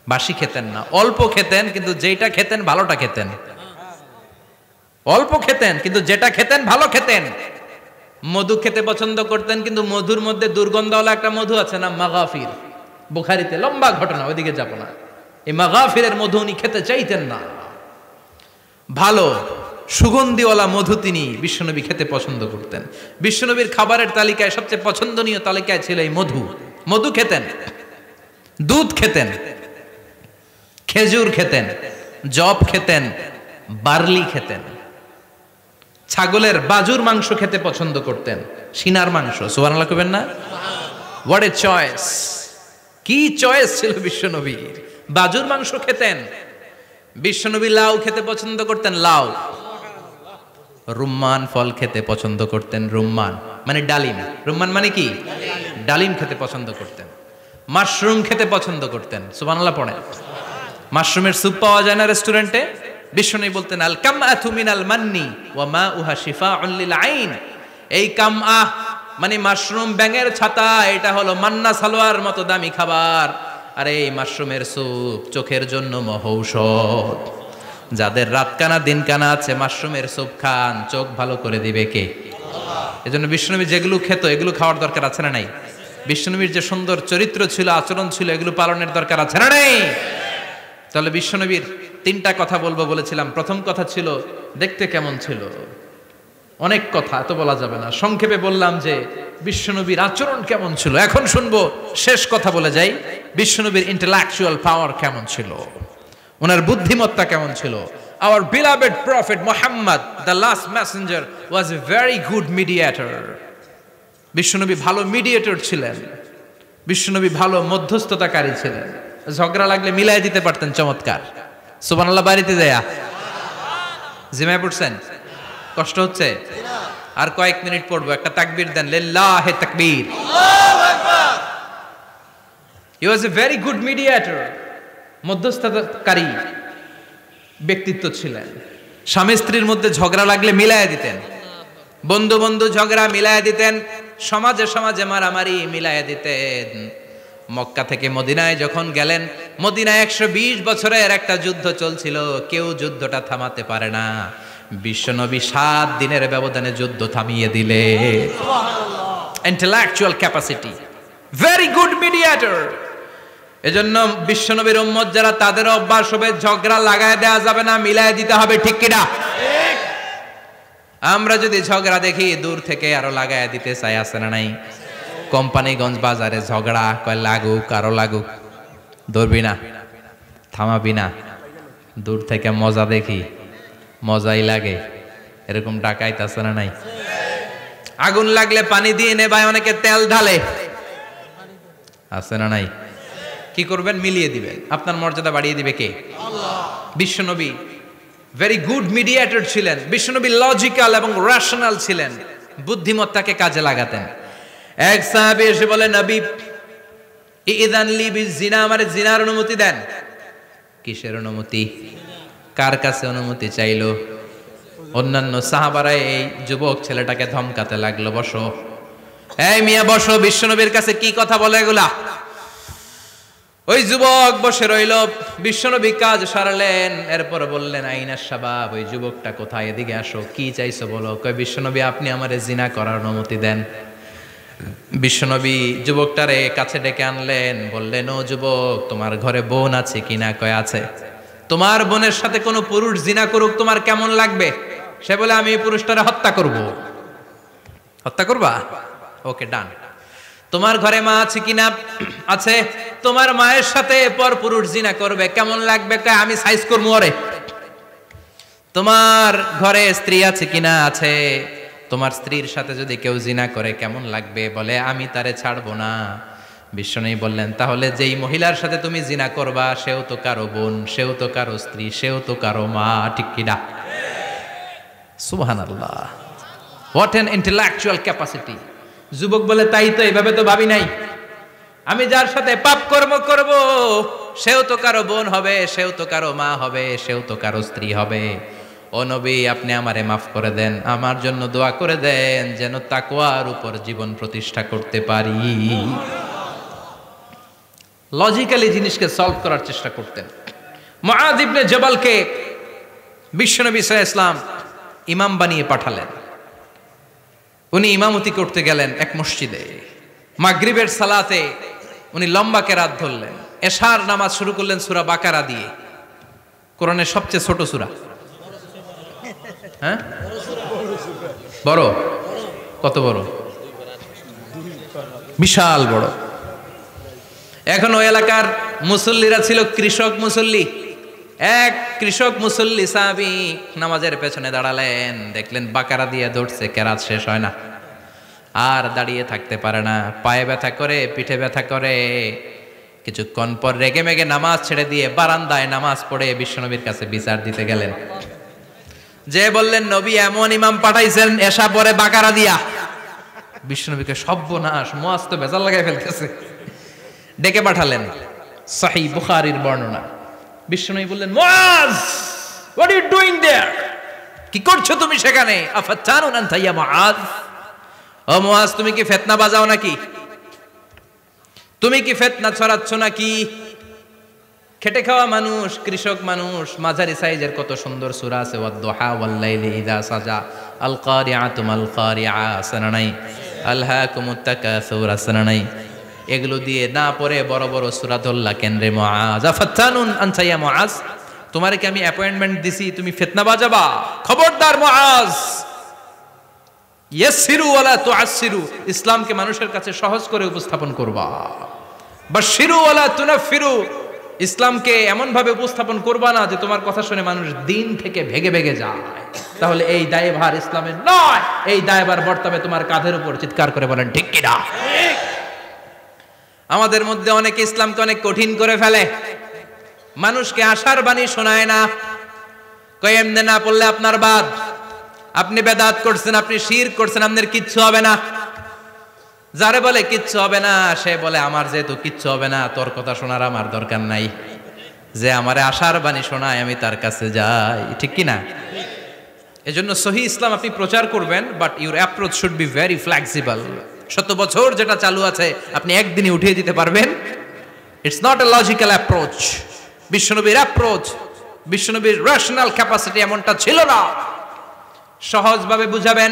বাসি খেতেন না, অল্প খেতেন, কিন্তু যেটা খেতেন ভালোটা খেতেন। অল্প খেতেন কিন্তু যেটা খেতেন ভালো খেতেন। মধু খেতে পছন্দ করতেন, কিন্তু মধুর মধ্যে দুর্গন্ধওয়ালা একটা মধু আছে না, মাগাফির। বুখারীতে লম্বা ঘটনা, ওইদিকে যাব না। এই মাগাফিরের মধু উনি খেতে চাইতেন না। ভালো সুগন্ধিওয়ালা মধু তিনি বিশ্বনবী খেতে পছন্দ করতেন। বিশ্বনবীর খাবারের তালিকায় সবচেয়ে পছন্দনীয় তালিকায় ছিল এই মধু। মধু খেতেন, দুধ খেতেন, খেজুর খেতেন, জব খেতেন, বার্লি খেতেন, ছাগলের বাজুর মাংস খেতে পছন্দ করতেন, সিনার মাংস। সুবহানাল্লাহ কইবেন না? What a choice! কি চয়েস ছিল বিশ্বনবীর! বাজুর মাংস খেতেন। বিশ্বনবী লাউ খেতে পছন্দ করতেন, লাউ। রুম্মান ফল খেতে পছন্দ করতেন, রুম্মান মানে ডালিম। রুম্মান মানে কি? ডালিম খেতে পছন্দ করতেন। মাশরুম খেতে পছন্দ করতেন। সুবহানাল্লাহ পড়েন। মাশরুমের স্যুপ পাওয়া যায় না রেস্টুরেন্টে? বিশ্বনবী বলতেন আল কামআতু মিনাল মান্নি ওয়া মাউহা শিফাউন লিল আইন। এই কামআহ মানে মাশরুম, ব্যাঙের ছাতা, এটা হলো মান্না সালোয়ার মতো দামি খাবার। আর এই মাশরুমের স্যুপ চোখের জন্য মহৌষধ। যাদের রাত কানা দিন কানা আছে, মাশরুমের স্যুপ খান, চোখ ভালো করে দিবে কে? আল্লাহ। এজন্য বিশ্বনবী যেগুলো খেত এগুলো খাওয়ার দরকার আছে না নাই? বিশ্বনবীর যে সুন্দর চরিত্র ছিল, আচরণ ছিল, এগুলো পালনের দরকার আছে না নাই? তাহলে বিশ্বনবীর 3টা কথা বলবো বলেছিলাম। প্রথম কথা ছিল দেখতে কেমন ছিল। অনেক কথা তো বলা যাবে না, সংক্ষেপে বললাম যে বিশ্বনবীর আচরণ কেমন ছিল। এখন শুনবো, শেষ কথা বলে যাই, বিশ্বনবীর ইন্টেলেকচুয়াল পাওয়ার কেমন ছিল, ওনার বুদ্ধিমত্তা কেমন ছিল। Our beloved prophet Muhammad, the last messenger, was a very good mediator. বিশ্বনবী ভালো মিডিয়েটর ছিলেন। বিশ্বনবী ভালো মধ্যস্থতাকারী ছিলেন। ঝগড়া লাগলে মিলাই দিতে পারতেন চমৎকার। সুবহানাল্লাহ। বাড়িতে যায়া জিমায় পড়ছেন? কষ্ট হচ্ছে? আর কয়েক মিনিট পড়বো, একটা তাকবীর দেন, লিল্লাহি তাকবীর। আল্লাহু আকবার। He was a very good mediator. মধ্যস্থতাকারী ব্যক্তিত্ব ছিলেন। স্বামী স্ত্রীর মধ্যে ঝগড়া লাগলে মিলায়া দিতেন, বন্ধু বন্ধু ঝগড়া মিলায়া দিতেন, সমাজে সমাজে মারামারি মিলায়া দিতেন। মক্কা থেকে মদিনায় যখন গেলেন, মদিনায় 120 বছরের একটা যুদ্ধ চলছিল, কেউ যুদ্ধটা থামাতে পারে না। বিশ্বনবী 7 দিনের ব্যবধানে যুদ্ধ থামিয়ে দিলে। Intellectual capacity, very good mediator. এজন্য বিশ্বনবীর উম্মত যারা, তাদের অভ্যাস হবে ঝগড়া লাগায় দেওয়া যাবে না, মিলায় দিতে হবে, ঠিক কিনা? আমরা যদি ঝগড়া দেখি দূর থেকে আরো লাগায় দিতে চাই, আছে না নাই? কোম্পানিগঞ্জ বাজারে ঝগড়া, কয় লাগুক কারো লাগুক, ধরবি না, থামাবি না, দূর থেকে মজা দেখি, মজাই লাগে, এরকম ডাকাইতে আছে না নাই? আগুন লাগলে পানি দিয়ে নেবায়, অনেকে তেল ঢালে, আছে না নাই? কি করবেন? মিলিয়ে দিবেন। আপনার মর্যাদা বাড়িয়ে দিবে কে? বিশ্বনবী ভেরি গুড মিডিয়েটর ছিলেন। বিশ্বনবী লজিক্যাল এবং রেশনাল ছিলেন, বুদ্ধিমত্তাকে কাজে লাগাতেন। এক সাহাবী এসে বলে, নবী ইযান লি বিজিনা, আমারে জিনার অনুমতি দেন। কিসের অনুমতি? কার কাছে অনুমতি চাইলো? অন্যান্য সাহাবারা এই যুবক ছেলেটাকে ধমকাতে লাগলো, বসো, এই মিয়া বসো, বিশ্বনবীর কাছে কি কথা বলে এগুলা? ওই যুবক বসে রইল। বিশ্বনবী কাজ সারালেন, এরপর বললেন, আইনাস শাবাব, ওই যুবকটা কোথায়, এদিকে আসো, কি চাইছো বলো। কয়, বিশ্বনবী আপনি আমারে জিনা করার অনুমতি দেন। বিশ্বনবী যুবকটারে কাছে ডেকে আনলেন, বললেন, ও যুবক, তোমার ঘরে বোন আছে কিনা? কয় আছে। তোমার বোনের সাথে কোনো পুরুষ জিনা করুক, তোমার কেমন লাগবে? সে বলে, আমি এই পুরুষটারে হত্যা করব। হত্যা করবা? ওকে, ডান। তোমার ঘরে মা আছে কিনা? আছে। তোমার মায়ের সাথে পর পুরুষ জিনা করবে, কেমন লাগবে? কয়, আমি সাইজ করবো ওরে। তোমার ঘরে স্ত্রী আছে কিনা? আছে। তোমার স্ত্রীর সাথে যদি কেউ জিনা করে কেমন লাগবে? বলে, আমি তারে ছাড়বো না। বিশ্বনবী বললেন, তাহলে যেই মহিলার সাথে তুমি জিনা করবা সেও তো কারো বোন, সেও তো কারো স্ত্রী, সেও তো কারো মা, ঠিক কিনা? সুবহানাল্লাহ, হোয়াট অ্যান ইন্টেলেকচুয়াল ক্যাপাসিটি। যুবক বলে, তাই তো, এইভাবে তো ভাবি নাই। আমি যার সাথে পাপ কর্ম করব সেও তো কারো বোন হবে, সেও তো কারো মা হবে, সেও তো কারো স্ত্রী হবে। ও নবী, আপনি আমারে মাফ করে দেন, আমার জন্য দোয়া করে দেন যেন তাকওয়ার উপর জীবন প্রতিষ্ঠা করতে পারি। লজিক্যালি জিনিসকে সলভ করার চেষ্টা করতেন। মুআয ইবনে জবালকে বিশ্বনবী সাল্লাল্লাহু আলাইহি ওয়াসাল্লাম ইমাম বানিয়ে পাঠালেন। উনি ইমামতি করতে গেলেন এক মসজিদে। মাগরিবের সালাতে উনি লম্বা কেরাত ধরলেন। এশার নামাজ শুরু করলেন সূরা বাকারা দিয়ে, কোরআনের সবচেয়ে ছোট সূরা। হ্যাঁ, বড়? কত বড়? বিশাল বড়। এখন ওই এলাকার মুসল্লিরা ছিল কৃষক মুসল্লি। এক কৃষক মুসল্লি সাহাবী নামাজের পেছনে দাঁড়ালেন, দেখলেন বাকারা দিয়ে দৌড়ছে, কেরাত শেষ হয় না, আর দাঁড়িয়ে থাকতে পারে না, পায়ে ব্যথা করে, পিঠে ব্যথা করে। কিছুক্ষণ পর রেগে মেগে নামাজ ছেড়ে দিয়ে বারান্দায় নামাজ পড়ে বিশ্বনবীর কাছে বিচার দিতে গেলেন। যে বললেন, নবী এমন ইমাম পাঠাইছেন এশা পরে বাকারা দিয়া। বিশ্বনবীকে সর্বনাশ, মুআয তো বেজাল লাগাই ফেলতেছে। ডেকে পাঠালেন, সহিহ বুখারীর বর্ণনা। বিশ্বনবী বললেন, মুআয, হোয়াট আর ইউ ডুইং দেয়ার? কি করছো তুমি সেখানে? আফাতানুন আনতা ইয়া মুআয, ও মুআয, তুমি কি ফিতনা বাজাও নাকি? তুমি কি ফিতনা ছড়াচ্ছ নাকি? খেটে খাওয়া মানুষ, কৃষক মানুষ, মাঝারি সাইজের কত সুন্দর সূরা আছে, ওয়াদ-দুহা ওয়াল-লাইলি ইযা সাজা, আল কারিআতু মাল কারিআ, সানানাই, আলহাকুমুত তাকাসুর, সানানাই। এগুলো দিয়ে না পড়ে বড় বড় সূরা ধরলা কেন রে মুআয? আফাতানুন আনতা ইয়া মুআয, তোমারে কি আমি অ্যাপয়েন্টমেন্ট দিছি তুমি ফিতনা বাজাবা? খবরদার মুআয, ইয়াসসিরু ওয়ালা তুআসসিরু, ইসলামকে মানুষের কাছে সহজ করে উপস্থাপন করবা। বাশশিরু ওয়ালা তুনাফিরু, ইসলামকে এমন ভাবে উপস্থাপন করবা না যে তোমার কথা শুনে মানুষ দিন থেকে ভেগে ভেগে যায়। তাহলে এই দায়ভার ইসলামের নয়, এই দায়ভার বর্তাবে তোমার কাঁধের উপর। চিৎকার করে বলেন ঠিক কিনা? আমাদের মধ্যে অনেকে ইসলামকে অনেক কঠিন করে ফেলে, মানুষকে আশার বাণী শোনায় না। কয় এমনে না পড়লে আপনার বাদ, আপনি বেদাত করছেন, আপনি শিরক করছেন, আপনার কিচ্ছু হবে না। যারে বলে কিচ্ছু হবে না, সে বলে আমার যেহেতু কিচ্ছু হবে না, তোর কথা শোনার আমার দরকার নাই। যে আমারে আশার বাণী শোনায় আমি তার কাছে যাই, ঠিক কি না? এজন্য সহি ইসলাম আপনি প্রচার করবেন, but your approach should be very flexible. 100 বছর যেটা চালু আছে আপনি একদিনে উঠিয়ে দিতে পারবেন? It's not a logical approach. বিশ্বনবীর অ্যাপ্রোচ, বিশ্বনবীর রেশনাল ক্যাপাসিটি এমনটা ছিল না। সহজভাবে বুঝাবেন।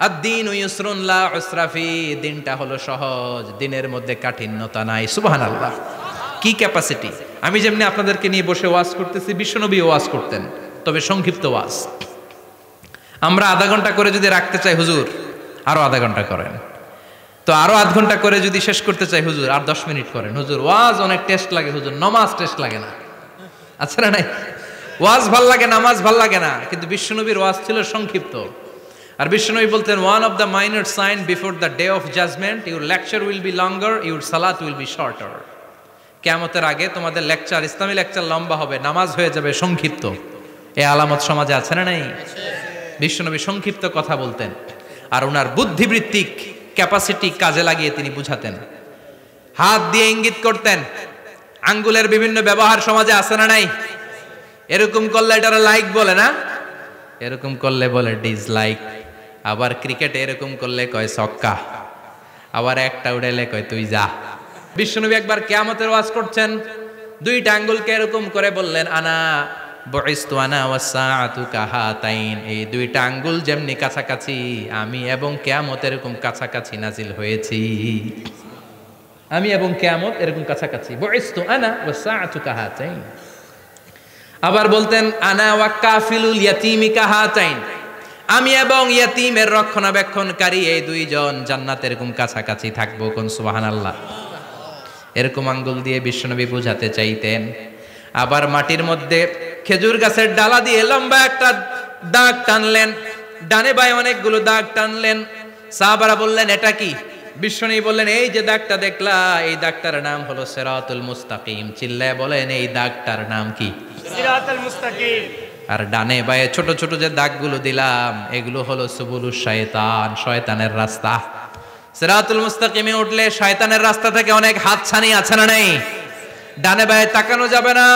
আদ-দীনু ইউসরুন লা উসরা ফি, দিনটা হলো সহজ, দিনের মধ্যে কাঠিন্যতা নাই। সুবহানাল্লাহ, কি ক্যাপাসিটি! আমি যেমনি আপনাদেরকে নিয়ে বসে ওয়াজ করতেছি, বিশ্বনবী ওয়াজ করতেন, তবে সংক্ষিপ্ত ওয়াজ। আমরা আধা ঘন্টা করে যদি রাখতে চাই, হুজুর আরো আধা ঘন্টা করেন। তো আরো আধ ঘন্টা করে যদি শেষ করতে চাই, হুজুর আর 10 মিনিট করেন। হুজুর ওয়াজ অনেক টেস্ট লাগে, হুজুর নামাজ টেস্ট লাগে না। আচ্ছা না নাই, ওয়াজ ভাল লাগে, নামাজ ভাল লাগে না, কিন্তু বিশ্বনবীর ওয়াজ ছিল সংক্ষিপ্ত। আর বিশ্বনবী বলতেন, one of the minor sign before the day of judgment, your lecture will be longer, your সালাত উইল বি শর্টার। কিয়ামতের আগে তোমাদের লেকচার, ইসলামী লেকচার লম্বা হবে, নামাজ হয়ে যাবে সংক্ষিপ্ত। এই আলামত সমাজে আছে না নাই? বিশ্বনবী সংক্ষিপ্ত কথা বলতেন, আর ওনার বুদ্ধিবৃত্তিক ক্যাপাসিটি কাজে লাগিয়ে তিনি বুঝাতেন। হাত দিয়ে ইঙ্গিত করতেন, আঙ্গুলের বিভিন্ন ব্যবহার সমাজে আছে না নাই? এরকম করলে এটারে লাইক বলে না, এরকম করলে বলে ডিসলাইক। আবার ক্রিকেটে এরকম করলে কয় ছক্কা, আবার একটা উড়াইলে কয় তুই যা। বিশ্বনবী একবার কিয়ামতের ওয়াজ করছেন, দুইটা আঙ্গুলকে এরকম করে বললেন, আনা বুইসতু আনা ওয়াসসাআতু কাহাতাইন, এই দুইটা আঙ্গুল যেমনি কাছাকাছি, আমি এবং কিয়ামত এরকম কাছাকাছি নাজিল হয়েছি। আমি এবং কিয়ামত এরকম কাছাকাছি। বুইসতু আনা ওয়াসসাআতু কাহাতাইন। আবার বলতেন, আনা ওয়া কাফিলুল ইয়াতীমি কাহাতাইন, আমি এবং ইয়াতীমের রক্ষণাবেক্ষণকারী এই দুইজন জান্নাতে এরকম কাছাকাছি থাকবো। কোন সুবহানাল্লাহ। এরকম আঙ্গুল দিয়ে বিশ্বনবী বুঝাতে চাইতেন। আবার মাটির মধ্যে খেজুর গাছের ডালা দিয়ে লম্বা একটা দাগ টানলেন, ডানে বায়ে অনেকগুলো দাগ টানলেন। সাহাবারা বললেন, এটা কি? বিশ্বনবী বললেন, এই যে দাগটা দেখলা, এই দাগটার নাম হলো সিরাতুল মুস্তাকিম। চিল্লায় বলেন, এই দাগটার নাম কি? সিরাতুল মুস্তাকিম। আর ডানে বায়ে ছোট ছোট যে দাগগুলো দিলাম, এগুলো হলো সুবুলুশ শয়তান, শয়তানের রাস্তা। সিরাতুল মুস্তাকিমে উঠলে শয়তানের রাস্তা থেকে অনেক হাতছানি আছে না নাই? ডানে বায়ে তাকানো যাবে না।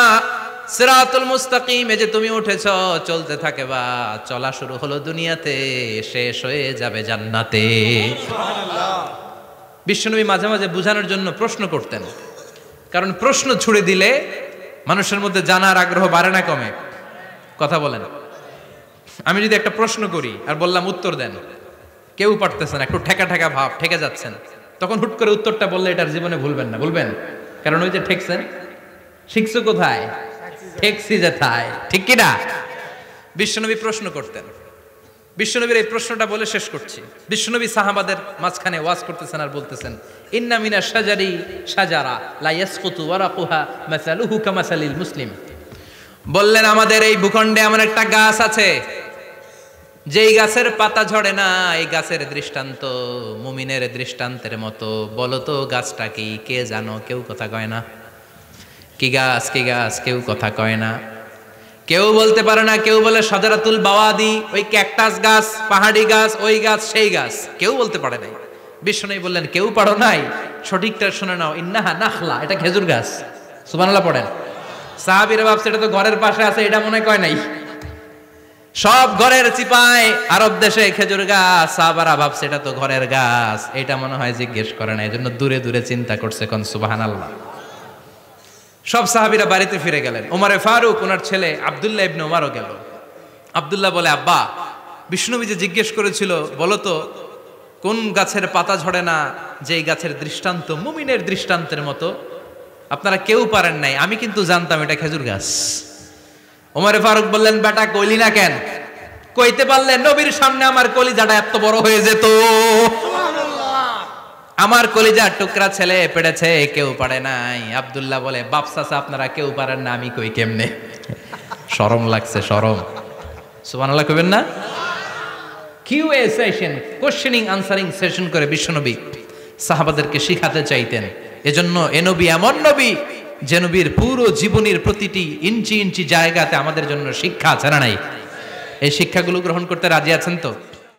সিরাতুল মুস্তাকিমে যে তুমি উঠেছো, চলতে থাকে বা চলা শুরু হলো দুনিয়াতে, শেষ হয়ে যাবে জান্নাতে। বিশ্বনবী মাঝে মাঝে বুঝানোর জন্য প্রশ্ন করতেন, কারণ প্রশ্ন ছুড়ে দিলে মানুষের মধ্যে জানার আগ্রহ বাড়ে না কমে? কথা বলেন। আমি যদি একটা প্রশ্ন করি আর বললাম উত্তর দেন, কেউ পারতেছেন, একটু ঠেকা ঠেকা ভাব, ঠেকে যাচ্ছেন, তখন হুট করে উত্তরটা বললে এটার জীবনে ভুলবেন না, বলবেন? কারণ ওই যে ঠেকছেন, শিখছো কোথায়? ঠেকছি যেথায়, ঠিক কি না? বিশ্বনবী প্রশ্ন করতেন। বিশ্বনবীর এই প্রশ্নটা বলে শেষ করছি। বিশ্বনবী সাহাবাদের মাঝখানে ওয়াজ করতেছেন আর বলতেছেন, ইন্না মিনা শাজারি শাজারা লা ইয়াসকুতু ওয়ারাকুহা মাসালুহু কামাসালিল মুসলিম। বললেন, আমাদের এই ভূখণ্ডে এমন একটা গাছ আছে, যেই গাছের পাতা ঝরে না, এই গাছের দৃষ্টান্ত মুমিনের দৃষ্টান্তের মতো। বলো তো গাছটা কি? কে জানো? কেউ কথা কয় না। কি গাছ? কি গাছ? কেউ কথা কয় না, কেউ বলতে পারে না। কেউ বলে শাজারাতুল বাওয়াদি, ওই ক্যাকটাস গাছ, পাহাড়ি গাছ, ওই গাছ, সেই গাছ, কেউ বলতে পারে নাই। বিশ্বনবী বললেন, কেউ পারো নাই? সঠিকটা শুনে নাও, ইন্নাহা নাখলা, এটা খেজুর গাছ। সুবহানাল্লাহ পড়েন। সাহাবীরা ভাবছে এটা তো ঘরের পাশে আছে, এটা মনে কয় নাই। সব ঘরের চিপায় আরব দেশে খেজুর গাছ, সাহাবারা ভাবছে এটা তো ঘরের গাছ, এটা মনে হয় জিজ্ঞেস করে না, এজন্য দূরে দূরে চিন্তা করছে। কোন সুবহানাল্লাহ। সব সাহাবীরা বাড়িতে ফিরে গেলেন। ওমরে ফারুক, ওনার ছেলে আব্দুল্লাহ ইবনে ওমরও গেল। আব্দুল্লাহ বলে, আব্বা, বিষ্ণুনবী যে জিজ্ঞেস করেছিল, বলো তো কোন গাছের পাতা ঝরে না, যেই গাছের দৃষ্টান্ত মুমিনের দৃষ্টান্তের মতো? আপনারা কেউ পারেন নাই, আমি কিন্তু জানতাম এটা খেজুর গাছ। ওমরে ফারুক বললেন, বেটা কইলি না কেন? কইতে পারলে নবীর সামনে আমার কলিজাটা এত বড় হয়ে যেত। আমার কলিজার টুকরা ছেলে পেড়েছে, কেউ পারে নাই। আব্দুল্লাহ বলে, বাপ চাচা আপনারা কেউ পারেন না, আমি কই কেমনে? শরম লাগছে, শরম। সুবহানাল্লাহ কইবেন না? QA session, questioning answering session করে বিশ্বনবী সাহাবাদেরকে শিখাতে চাইতেন। এজন্য এ নবী এমন নবী যে নবীর পুরো জীবনের প্রতিটি ইঞ্চি ইঞ্চি জায়গাতে আমাদের জন্য শিক্ষা আছে না নাই? এই শিক্ষাগুলো গ্রহণ করতে রাজি আছেন তো?